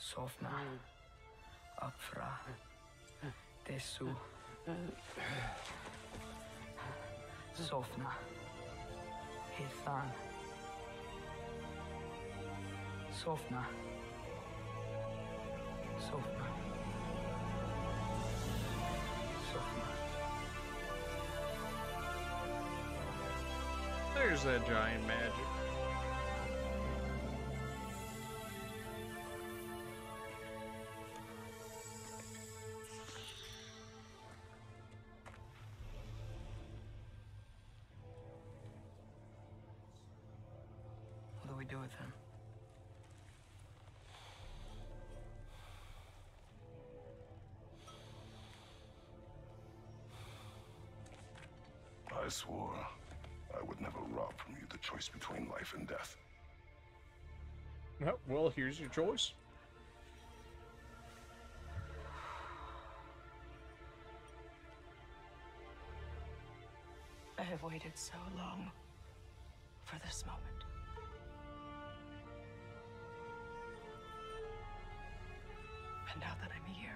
Sofna. Apfra. Desu. Sofna. Hithan. Sofna. Sofna. Sofna. There's that giant magic. What do we do with him? I swore I would never rob from you the choice between life and death. Oh, well, here's your choice. I have waited so long for this moment. And now that I'm here,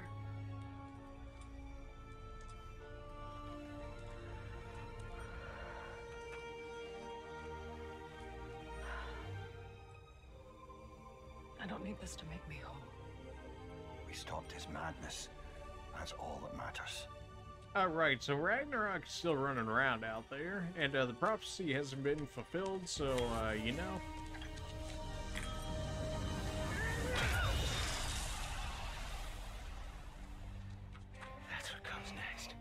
I don't need this to make me whole. We stopped his madness. That's all that matters. Alright, so Ragnarok is still running around out there, and the prophecy hasn't been fulfilled, so, you know. That's what comes next.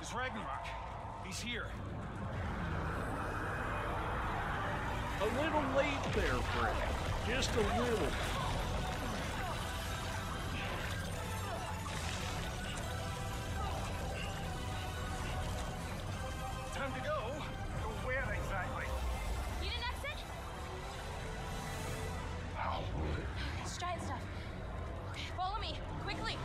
It's Ragnarok. He's here. A little late there, Fred. Just a little. Time to go. Go where exactly? Need an exit? How? It's giant stuff. Okay, follow me, quickly.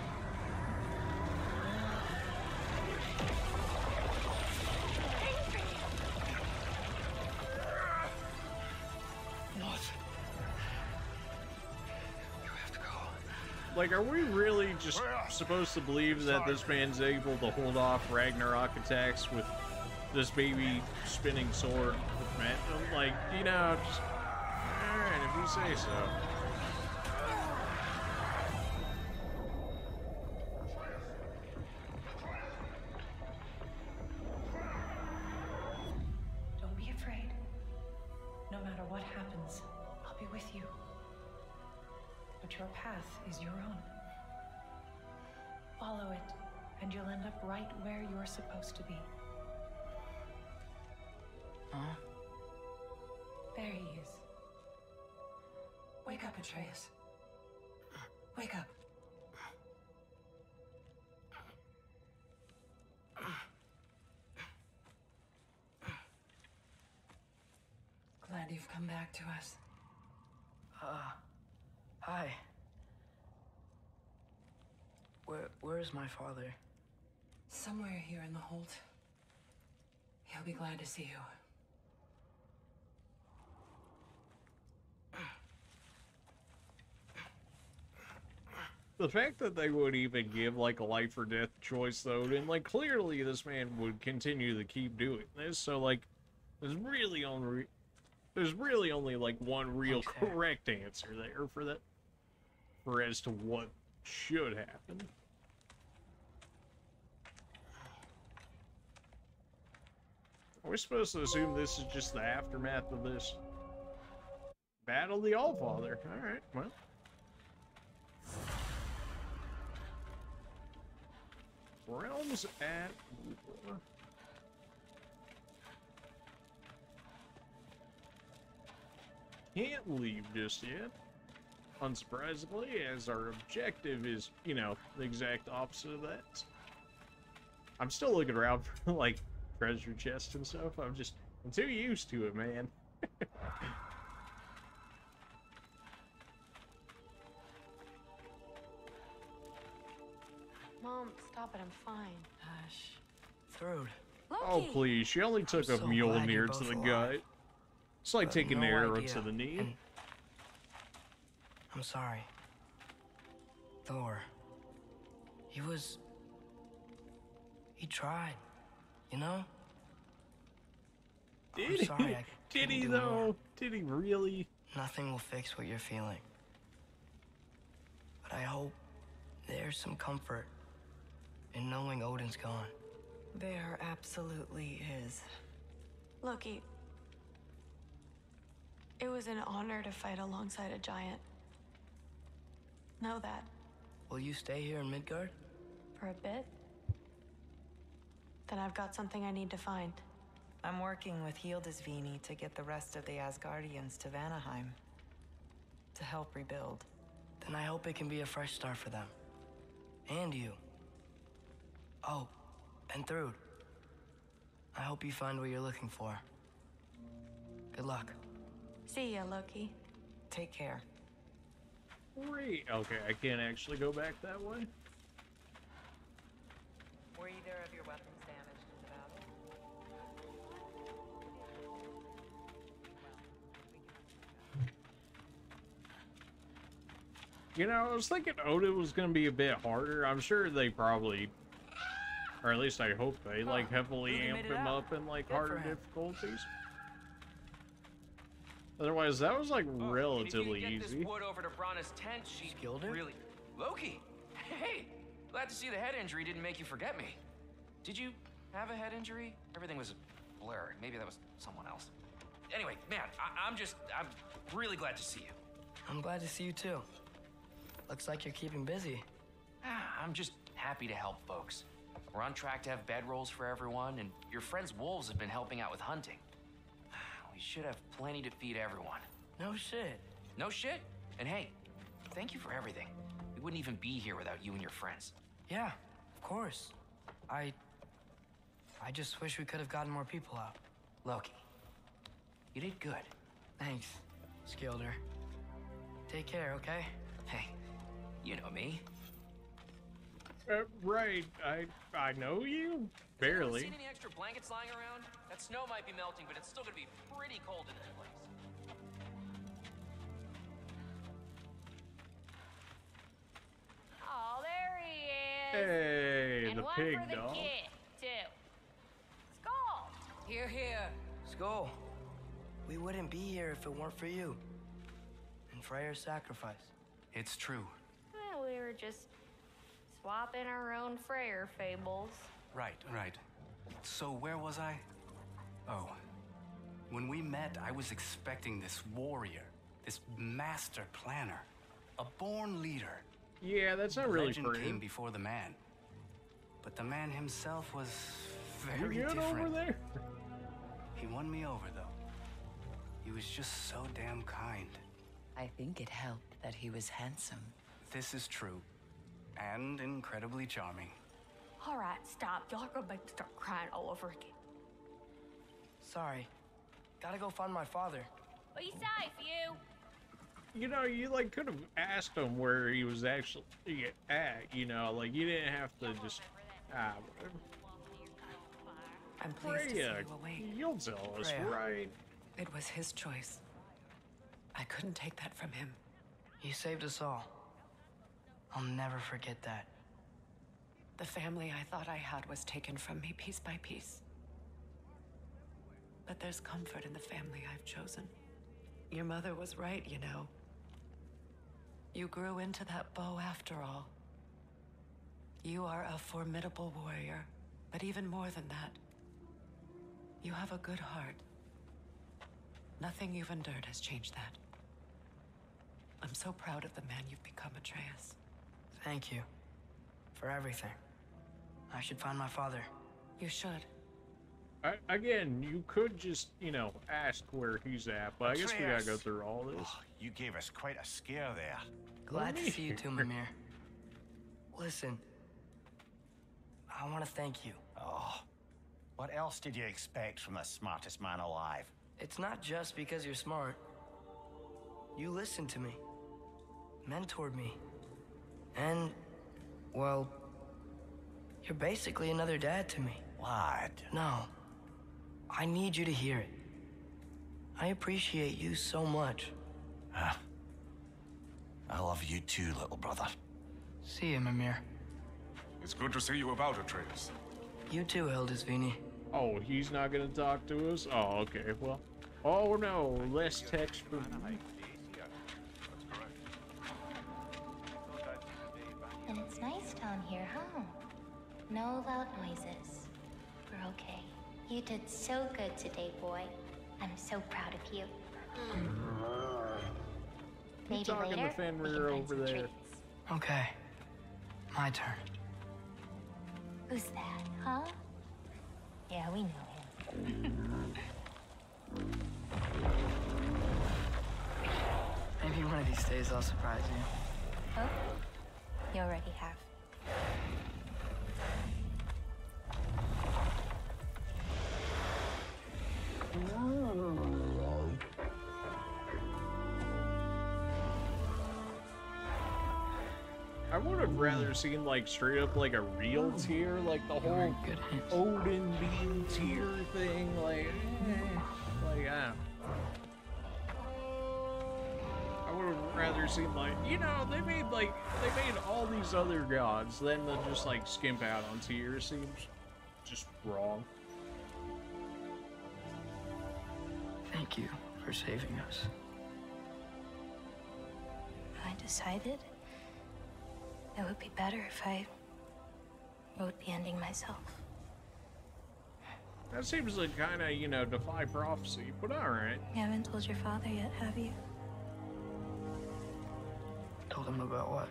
Like, are we really just supposed to believe that this man's able to hold off Ragnarok attacks with this baby spinning sword? Man, like, you know, just... Alright, if you say so. don't be afraid. No matter what happens, I'll be with you. But your path is your own. Follow it, and you'll end up right where you're supposed to be. Huh? There he is. Wake up, Atreus. Wake up. Glad you've come back to us. Hi. Where's my father? Somewhere here in the hold. He'll be glad to see you. The fact that they would even give, like, a life or death choice, though, and, like, clearly this man would continue to keep doing this, so, like, there's really only, like, one real correct answer there for that, for as to what should happen. Are we supposed to assume this is just the aftermath of this? Battle of the Allfather. Alright, well. Realms at war. Can't leave just yet. Unsurprisingly, as our objective is, you know, the exact opposite of that. I'm still looking around for, like, treasure chests and stuff. I'm too used to it, man. Mom, stop it. I'm fine. Hush. Thrud. Oh, please. She only took a Mjolnir to the gut. It's like taking an arrow to the knee. And I'm sorry. Thor. He tried. You know? Did he though? Did he really? Nothing will fix what you're feeling. But I hope there's some comfort in knowing Odin's gone. There absolutely is. Loki, it was an honor to fight alongside a giant. Know that. Will you stay here in Midgard? For a bit? Then I've got something I need to find. I'm working with Hildisvini to get the rest of the Asgardians to Vanaheim. To help rebuild. Then I hope it can be a fresh start for them. And you. Oh, and Thrud. I hope you find what you're looking for. Good luck. See ya, Loki. Take care. Great. Okay, I can't actually go back that way. Were either of your weapons damaged in the battle? You know, I was thinking Odin was going to be a bit harder. I'm sure they probably, or at least I hope they, like, heavily amp him up in, like, harder difficulties. Otherwise, that was, like, relatively If you get easy. this wood over to Brana's tent, she really... Loki! Hey! Glad to see the head injury didn't make you forget me. Did you have a head injury? Everything was a blur. Maybe that was someone else. Anyway, man, I'm really glad to see you. I'm glad to see you too. Looks like you're keeping busy. I'm just happy to help folks. We're on track to have bedrolls for everyone, and your friends' wolves have been helping out with hunting. We should have plenty to feed everyone. No shit. No shit? And hey, thank you for everything. We wouldn't even be here without you and your friends. Yeah, of course. I just wish we could have gotten more people out. Loki, you did good. Thanks, Skilder. Take care, okay? Hey, you know me. Right. I know you? Barely. Seen any extra blankets lying around? That snow might be melting, but it's still gonna be pretty cold in this place. Oh, there he is. Hey, and the one pig for the dog. gift, too. Skull. Here, here. Skull. We wouldn't be here if it weren't for you. And Freyr's sacrifice. It's true. Well, we were just swapping our own Freyr fables. Right. So where was I? Oh. When we met, I was expecting this warrior, this master planner, a born leader. Yeah, that's not really Legend for came him. before the man. But the man himself was very You good different. over there? He won me over, though. He was just so damn kind. I think it helped that he was handsome. This is true. And incredibly charming. All right, stop. Y'all are gonna make me start crying all over again. Sorry. Gotta go find my father. Be safe, you. You know, you, like, could have asked him where he was actually at, you know, like, you didn't have to just I'm pleased to see you awake. You'll tell us, Freya, right? It was his choice. I couldn't take that from him. He saved us all. I'll never forget that. The family I thought I had was taken from me piece by piece. But there's comfort in the family I've chosen. Your mother was right, you know. You grew into that bow after all. You are a formidable warrior, but even more than that, you have a good heart. Nothing you've endured has changed that. I'm so proud of the man you've become, Atreus. Thank you. For everything. I should find my father. You should. Again, you could just, you know, ask where he's at, but I guess we gotta go through all this. Oh, you gave us quite a scare there. Glad to see you too, Mimir. Listen, I want to thank you. Oh, what else did you expect from the smartest man alive? It's not just because you're smart. You listened to me, mentored me, and, well, you're basically another dad to me. What? No. I need you to hear it. I appreciate you so much. I love you too, little brother. See you, Mimir. It's good to see you about, Atreus. You too, Hildisvini. Oh, he's not gonna talk to us? Oh, okay, well. Oh no, less text from me. And it's nice down here, huh? No loud noises. We're okay. You did so good today, boy. I'm so proud of you. Maybe talking later, to Fenrir we can find over some there. treats. Okay. My turn. Who's that, huh? Yeah, we know him. Maybe one of these days I'll surprise you. Oh? You already have. I would have rather seen like straight up like a real tier, like the whole Odin being tier thing, like I would have rather seen like, you know, they made all these other gods, then they'll just like skimp out on tiers seems just wrong. Thank you for saving us. I decided it would be better if I wrote the ending myself. That seems to kind of, you know, defy prophecy, but alright. You haven't told your father yet, have you? Told him about what?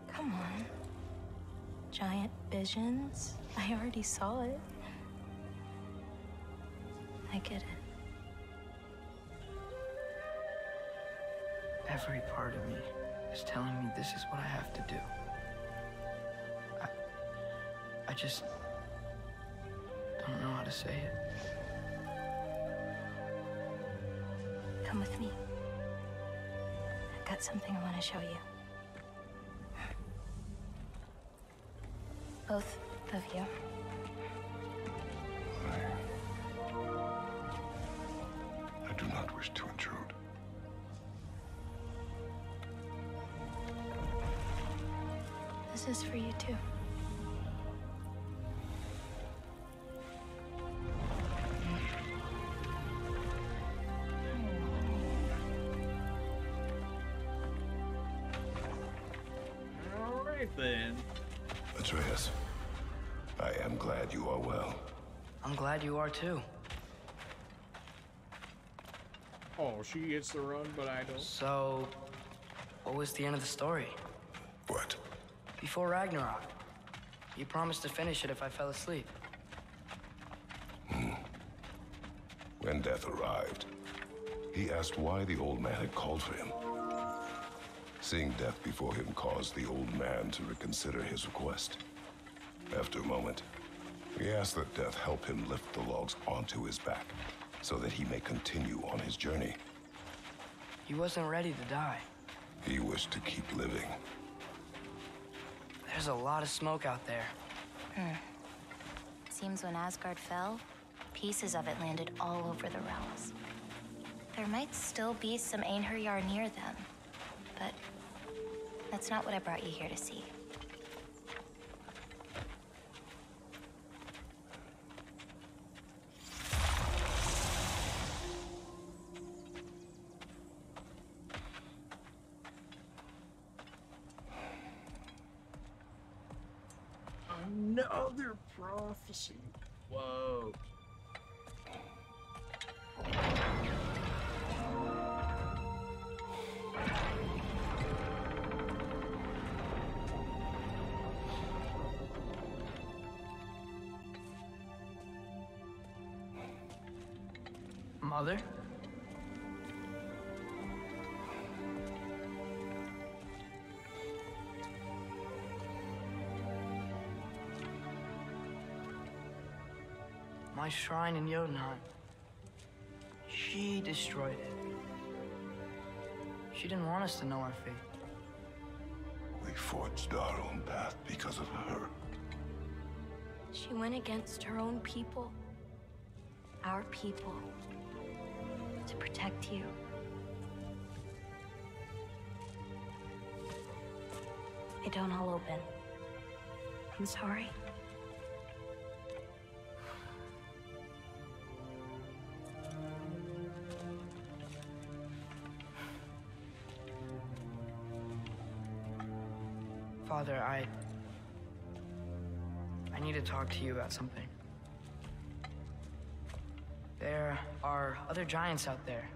Come on. Giant visions? I already saw it. I get it. Every part of me is telling me this is what I have to do. I just don't know how to say it. Come with me. I've got something I want to show you. Both of you. I do not wish to intrude. This is for you too. Alright then. Atreus, I am glad you are well. I'm glad you are too. Oh, she gets the run, but I don't. So, what was the end of the story? What? Before Ragnarok, you promised to finish it if I fell asleep. When death arrived, he asked why the old man had called for him. Seeing death before him caused the old man to reconsider his request. After a moment, he asked that death help him lift the logs onto his back, so that he may continue on his journey. He wasn't ready to die. He wished to keep living. There's a lot of smoke out there, Seems when Asgard fell, pieces of it landed all over the realms. There might still be some Einherjar near them, but that's not what I brought you here to see. Another prophecy. Whoa. Mother? My shrine in Jotunheim. She destroyed it. She didn't want us to know our fate. We forged our own path because of her. She went against her own people. Our people. To protect you. It don't all open. I'm sorry. Father, I need to talk to you about something. There are other giants out there,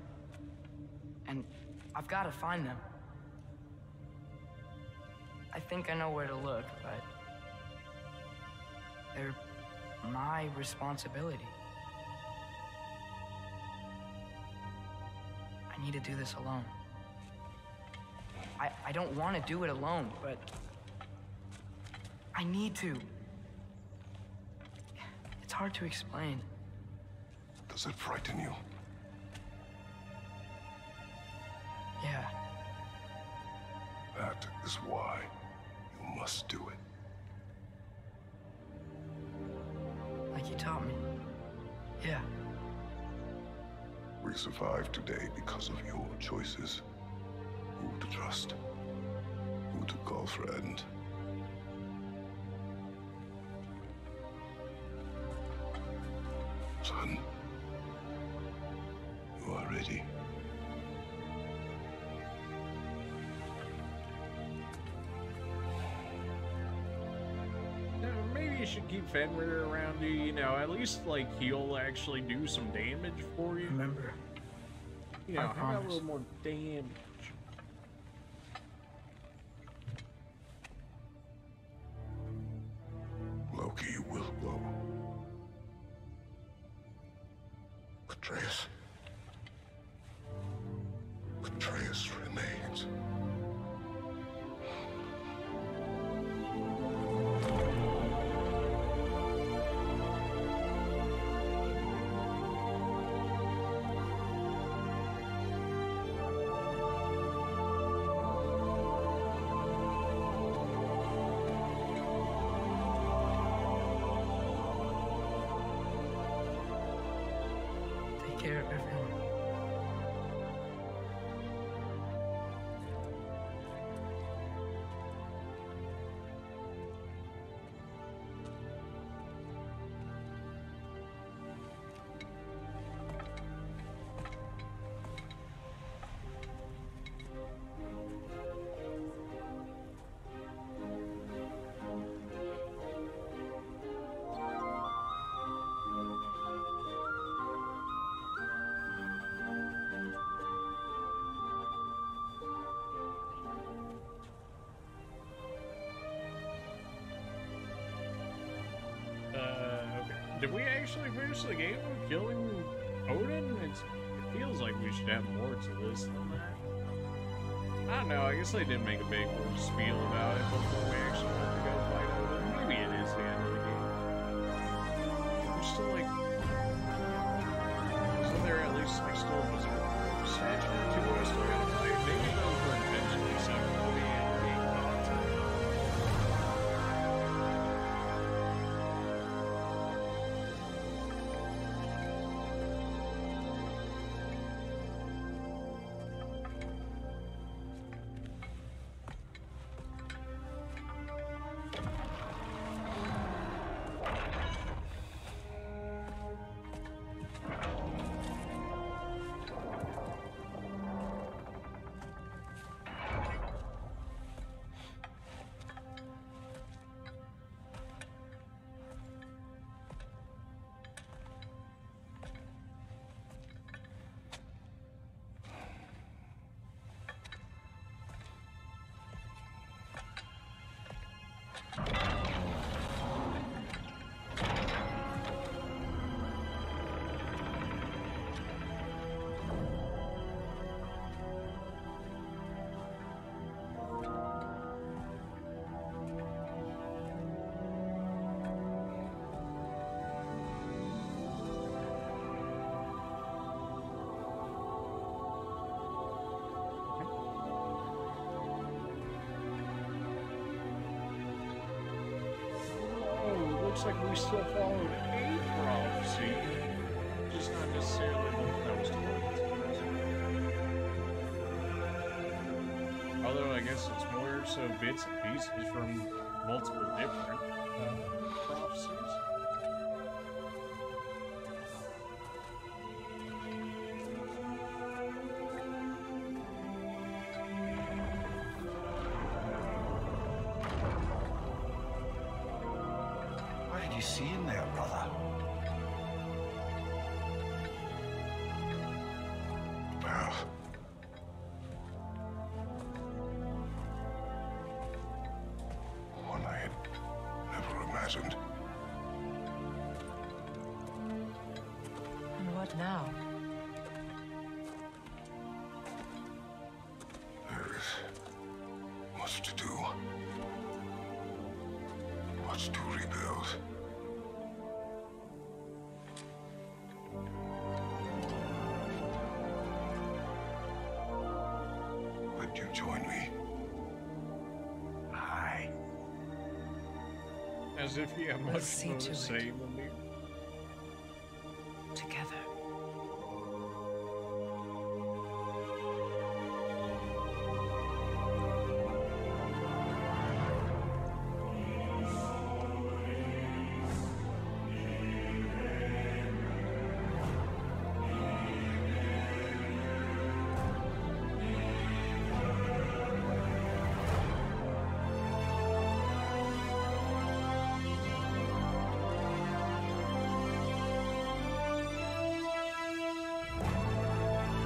and I've got to find them. I think I know where to look, but they're my responsibility. I need to do this alone. I don't want to do it alone, but I need to. It's hard to explain. Does it frighten you? Yeah. That is why you must do it. Like you taught me. Yeah. We survived today because of your choices. Who to trust, who to call friend. Son, you are ready. Maybe you should keep Fenrir around you, you know, at least, like, he'll actually do some damage for you. Remember, you know, I have a promise. little more damage. Loki will go. Atreus. Atreus remains. Take care of everyone. Okay. Did we actually finish the game of killing Odin? It feels like we should have more to this than that. I don't know, I guess they didn't make a big spiel about it before we actually went to go fight Odin. Maybe it is the end of the game. I'm still like... Isn't there at least like still a Berserk statue or two I still gotta fight? Maybe those were intentionally separate for the end game content. looks like we still followed a prophecy, just not necessarily the one that was told. Although I guess it's more so bits and pieces from multiple different prophecies. What did you see in there, brother? Path. One I had never imagined. And what now? There is much to do. Much to rebuild. Would you join me? Aye. As if you have We'll much see more to to it. say than me. Together.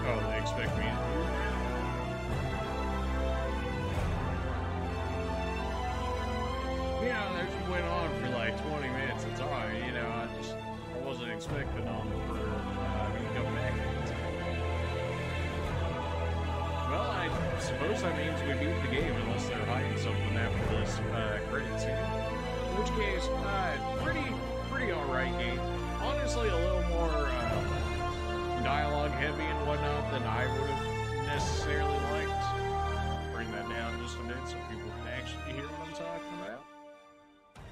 Oh, they expect me to do it? You know, that just went on for like 20 minutes. It's alright, you know, I wasn't expecting them for me to come back. Well, I suppose that means we beat the game unless they're hiding something after this credit scene. In which case, pretty alright game. Honestly, a little more dialogue heavy and whatnot than I would have necessarily liked. Bring that down just a bit so people can actually hear what I'm talking about.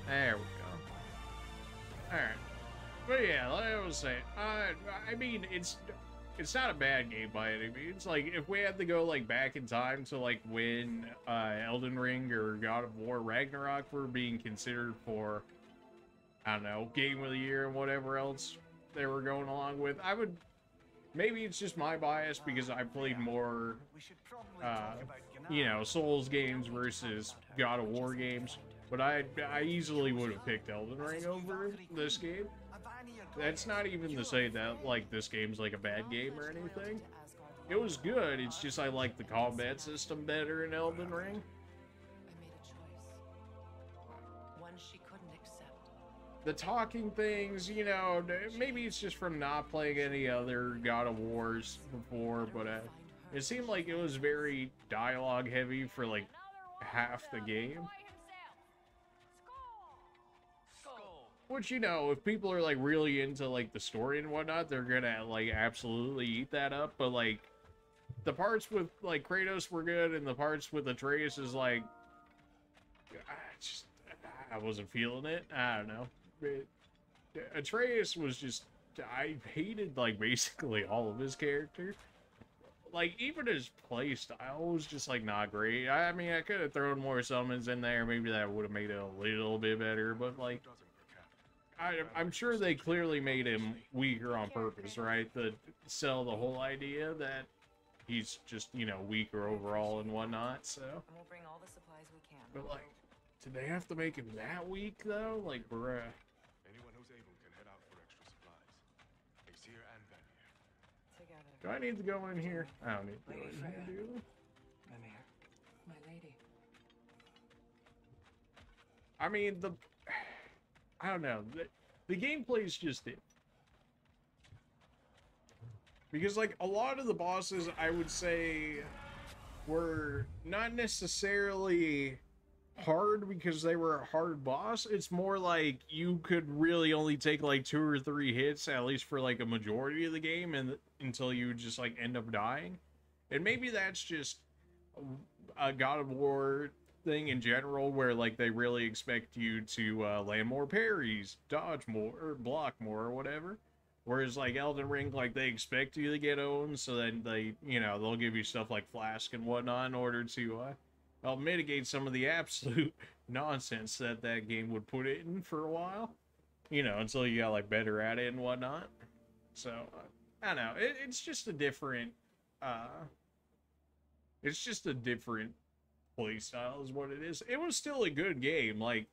There we go. Alright. But yeah, like I was saying, I mean, it's not a bad game by any means. Like, if we had to go, like, back in time to, like, when Elden Ring or God of War Ragnarok were being considered for, I don't know, Game of the Year and whatever else they were going along with, I would... Maybe it's just my bias because I played more, you know, Souls games versus God of War games. But I easily would have picked Elden Ring over this game. That's not even to say that, like, this game's, like, a bad game or anything. It was good, it's just I like the combat system better in Elden Ring. One she couldn't accept. The talking things, you know, maybe it's just from not playing any other God of Wars before, but it seemed like it was very dialogue heavy for, like, half the game. Which, you know, if people are, like, really into, like, the story and whatnot, they're gonna, like, absolutely eat that up. But, like, the parts with, like, Kratos were good, and the parts with Atreus is, like, I wasn't feeling it. I don't know. Atreus was just, I hated, like, basically all of his character. Like, even his playstyle was just, like, not great. I mean, I could have thrown more summons in there. Maybe that would have made it a little bit better, but, like, I'm sure they clearly made him weaker on purpose, right? To sell the whole idea that he's just, you know, weaker overall and whatnot, so. And we'll bring all the supplies we can. But, like, did they have to make him that weak, though? Like, bruh. Anyone who's able can head out for extra supplies. Aesir and Vanir. Together. Do I need to go in here? I don't need to go in here, do I? Mimir. My lady. I mean, I don't know. The gameplay's just it. Because, like, a lot of the bosses, I would say, were not necessarily hard because they were a hard boss. It's more like you could really only take, like, 2 or 3 hits, at least for, like, a majority of the game, and until you just, like, end up dying. And maybe that's just a God of War thing in general where, like, they really expect you to land more parries, dodge more, or block more, or whatever. Whereas, like, Elden Ring, like, they expect you to get owned, so then they, you know, they'll give you stuff like Flask and whatnot in order to help mitigate some of the absolute nonsense that that game would put in for a while. You know, until you got, like, better at it and whatnot. So, I don't know. It's just a different, play style is what it is. It was still a good game. Like,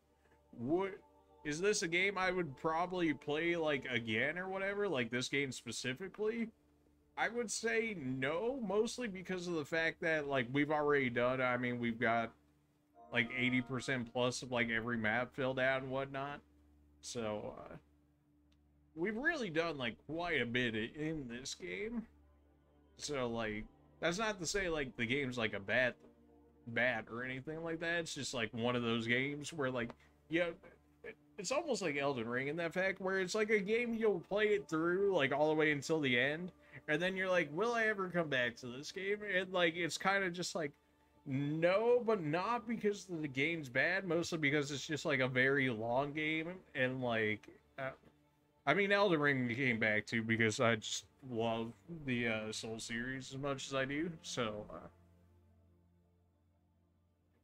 is this a game I would probably play, like, again or whatever? Like, this game specifically? I would say no, mostly because of the fact that, like, we've already done, I mean, we've got, like, 80% plus of, like, every map filled out and whatnot. So, we've really done, like, quite a bit in this game. So, like, that's not to say, like, the game's, like, a bad or anything like that. It's just, like, one of those games where, like, yeah, it's almost like Elden Ring in that fact, where it's, like, a game you'll play it through, like, all the way until the end, and then you're like, will I ever come back to this game? And, like, it's kind of just, like, no, but not because the game's bad, mostly because it's just, like, a very long game, and, like, I mean, Elden Ring came back to because I just love the Soul series as much as I do, so,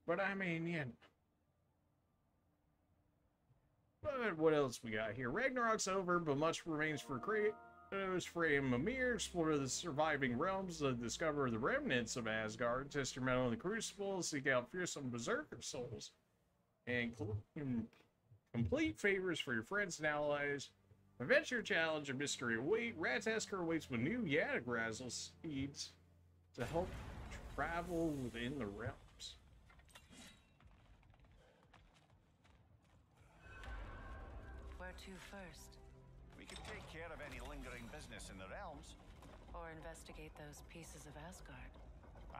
but I mean, yeah. But what else we got here? Ragnarok's over, but much remains for Kratos, Frey, and Mimir. Explore the surviving realms to discover the remnants of Asgard, test your metal in the Crucible, seek out fearsome berserker souls, and complete favors for your friends and allies. Adventure challenge and mystery await. Ratasker awaits with new Yggdrasil seeds to help travel within the realms. Where to first? We could take care of any lingering business in the realms. Or investigate those pieces of Asgard.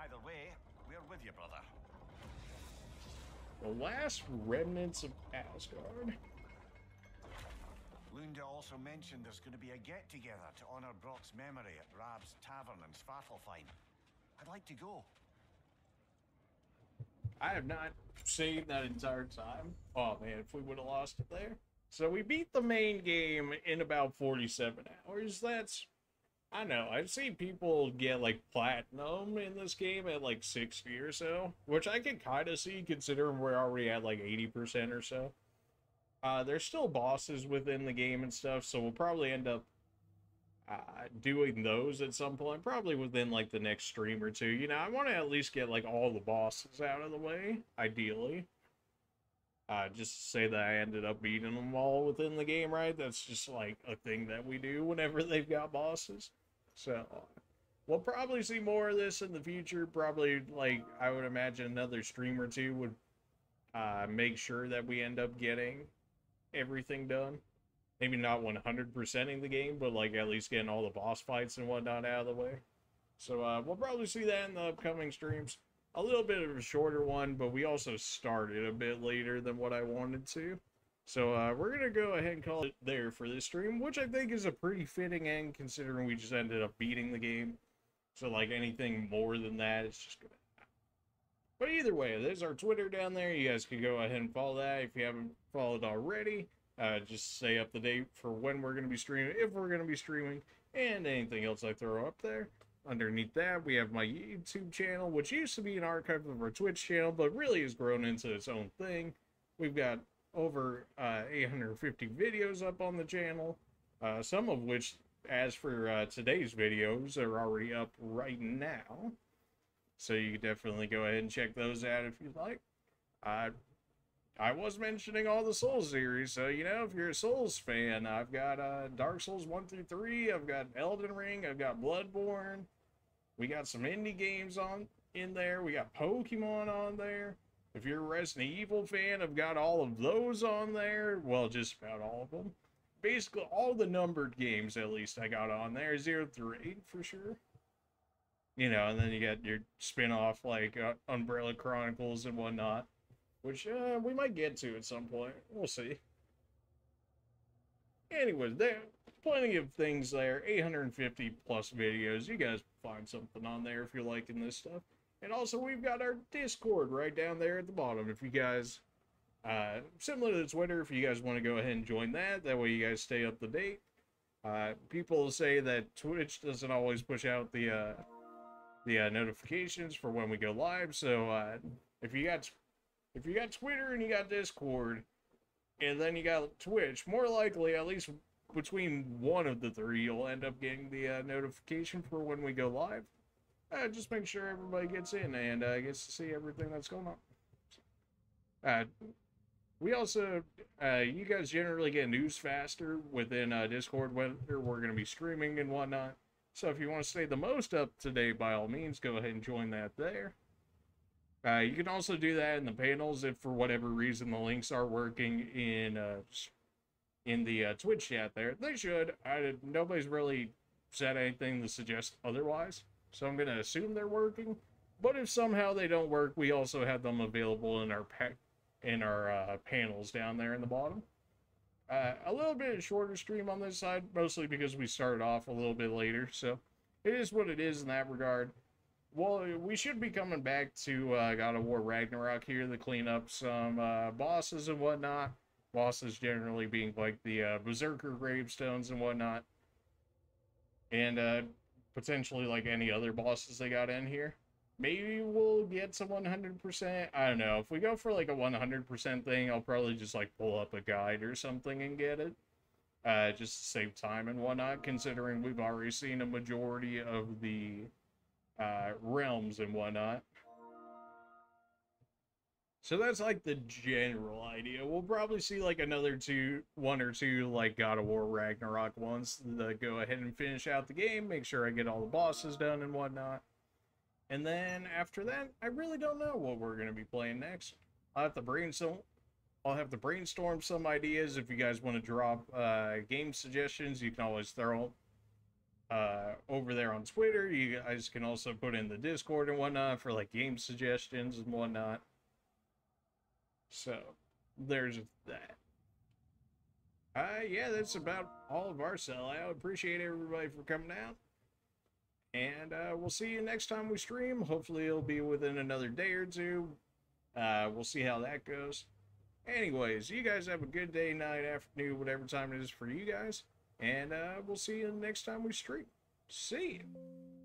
Either way, we're with you, brother. The last remnants of Asgard. Lunda also mentioned there's going to be a get-together to honor Brock's memory at Rab's Tavern in Svartalfheim. I'd like to go. I have not seen that entire time. Oh man, if we would have lost it there. So we beat the main game in about 47 hours. That's, I don't know, I've seen people get like platinum in this game at like 60 or so, which I can kind of see considering we're already at like 80% or so. There's still bosses within the game and stuff, so we'll probably end up doing those at some point, probably within like the next stream or two. You know, I want to at least get like all the bosses out of the way, ideally. Just to say that I ended up beating them all within the game, right? That's just like a thing that we do whenever they've got bosses. So, we'll probably see more of this in the future. Probably, like, I would imagine another stream or two would make sure that we end up getting everything done. Maybe not 100%ing the game, but like at least getting all the boss fights and whatnot out of the way. So we'll probably see that in the upcoming streams. A little bit of a shorter one, but we also started a bit later than what I wanted to. So we're going to go ahead and call it there for this stream, which I think is a pretty fitting end considering we just ended up beating the game. So like anything more than that, it's just going to happen. But either way, there's our Twitter down there. You guys can go ahead and follow that if you haven't followed already. Just stay up to date for when we're going to be streaming, if we're going to be streaming, and anything else I throw up there. Underneath that, we have my YouTube channel, which used to be an archive of our Twitch channel, but really has grown into its own thing. We've got over 850 videos up on the channel, some of which, as for today's videos, are already up right now. So you can definitely go ahead and check those out if you'd like. I was mentioning all the Souls series, so, you know, if you're a Souls fan, I've got Dark Souls 1 through 3, I've got Elden Ring, I've got Bloodborne, we got some indie games in there, we got Pokemon on there. If you're a Resident Evil fan, I've got all of those on there, well, just about all of them. Basically, all the numbered games, at least, I got on there, 0 through 8, for sure. You know, and then you got your spin-off, like, Umbrella Chronicles and whatnot. Which, we might get to at some point. We'll see. Anyways, there plenty of things there. 850 plus videos. You guys find something on there if you're liking this stuff. And also, we've got our Discord right down there at the bottom. If you guys, similar to Twitter, if you guys want to go ahead and join that way you guys stay up to date. People say that Twitch doesn't always push out the notifications for when we go live. So if you got Twitter and you got Discord, and then you got Twitch, more likely, at least between one of the three, you'll end up getting the notification for when we go live. Just make sure everybody gets in and gets to see everything that's going on. We also, you guys generally get news faster within Discord when we're going to be streaming and whatnot. So if you want to stay the most up to date, by all means, go ahead and join that there. You can also do that in the panels if for whatever reason the links are working in the Twitch chat there. They should. Nobody's really said anything to suggest otherwise, so I'm going to assume they're working. But if somehow they don't work, we also have them available in our panels down there in the bottom. A little bit shorter stream on this side, mostly because we started off a little bit later, so it is what it is in that regard. Well, we should be coming back to GodofWarRagnarok here to clean up some bosses and whatnot. Bosses generally being like the Berserker gravestones and whatnot. And potentially like any other bosses they got in here. Maybe we'll get some 100%. I don't know. If we go for like a 100% thing, I'll probably just like pull up a guide or something and get it. Just to save time and whatnot, considering we've already seen a majority of the realms and whatnot. So that's like the general idea. We'll probably see like one or two like GodofWarRagnarok ones that go ahead and finish out the game, make sure I get all the bosses done and whatnot. And then after that, I really don't know what we're going to be playing next. I'll have to brainstorm some ideas. If you guys want to drop game suggestions, you can always throw over there on Twitter. You guys can also put in the Discord and whatnot for like game suggestions and whatnot. So there's that. Yeah, that's about all of our sellout. Appreciate everybody for coming out. And we'll see you next time we stream. Hopefully it'll be within another day or two. We'll see how that goes. Anyways, you guys have a good day, night, afternoon, whatever time it is for you guys. And we'll see you next time we stream. See you.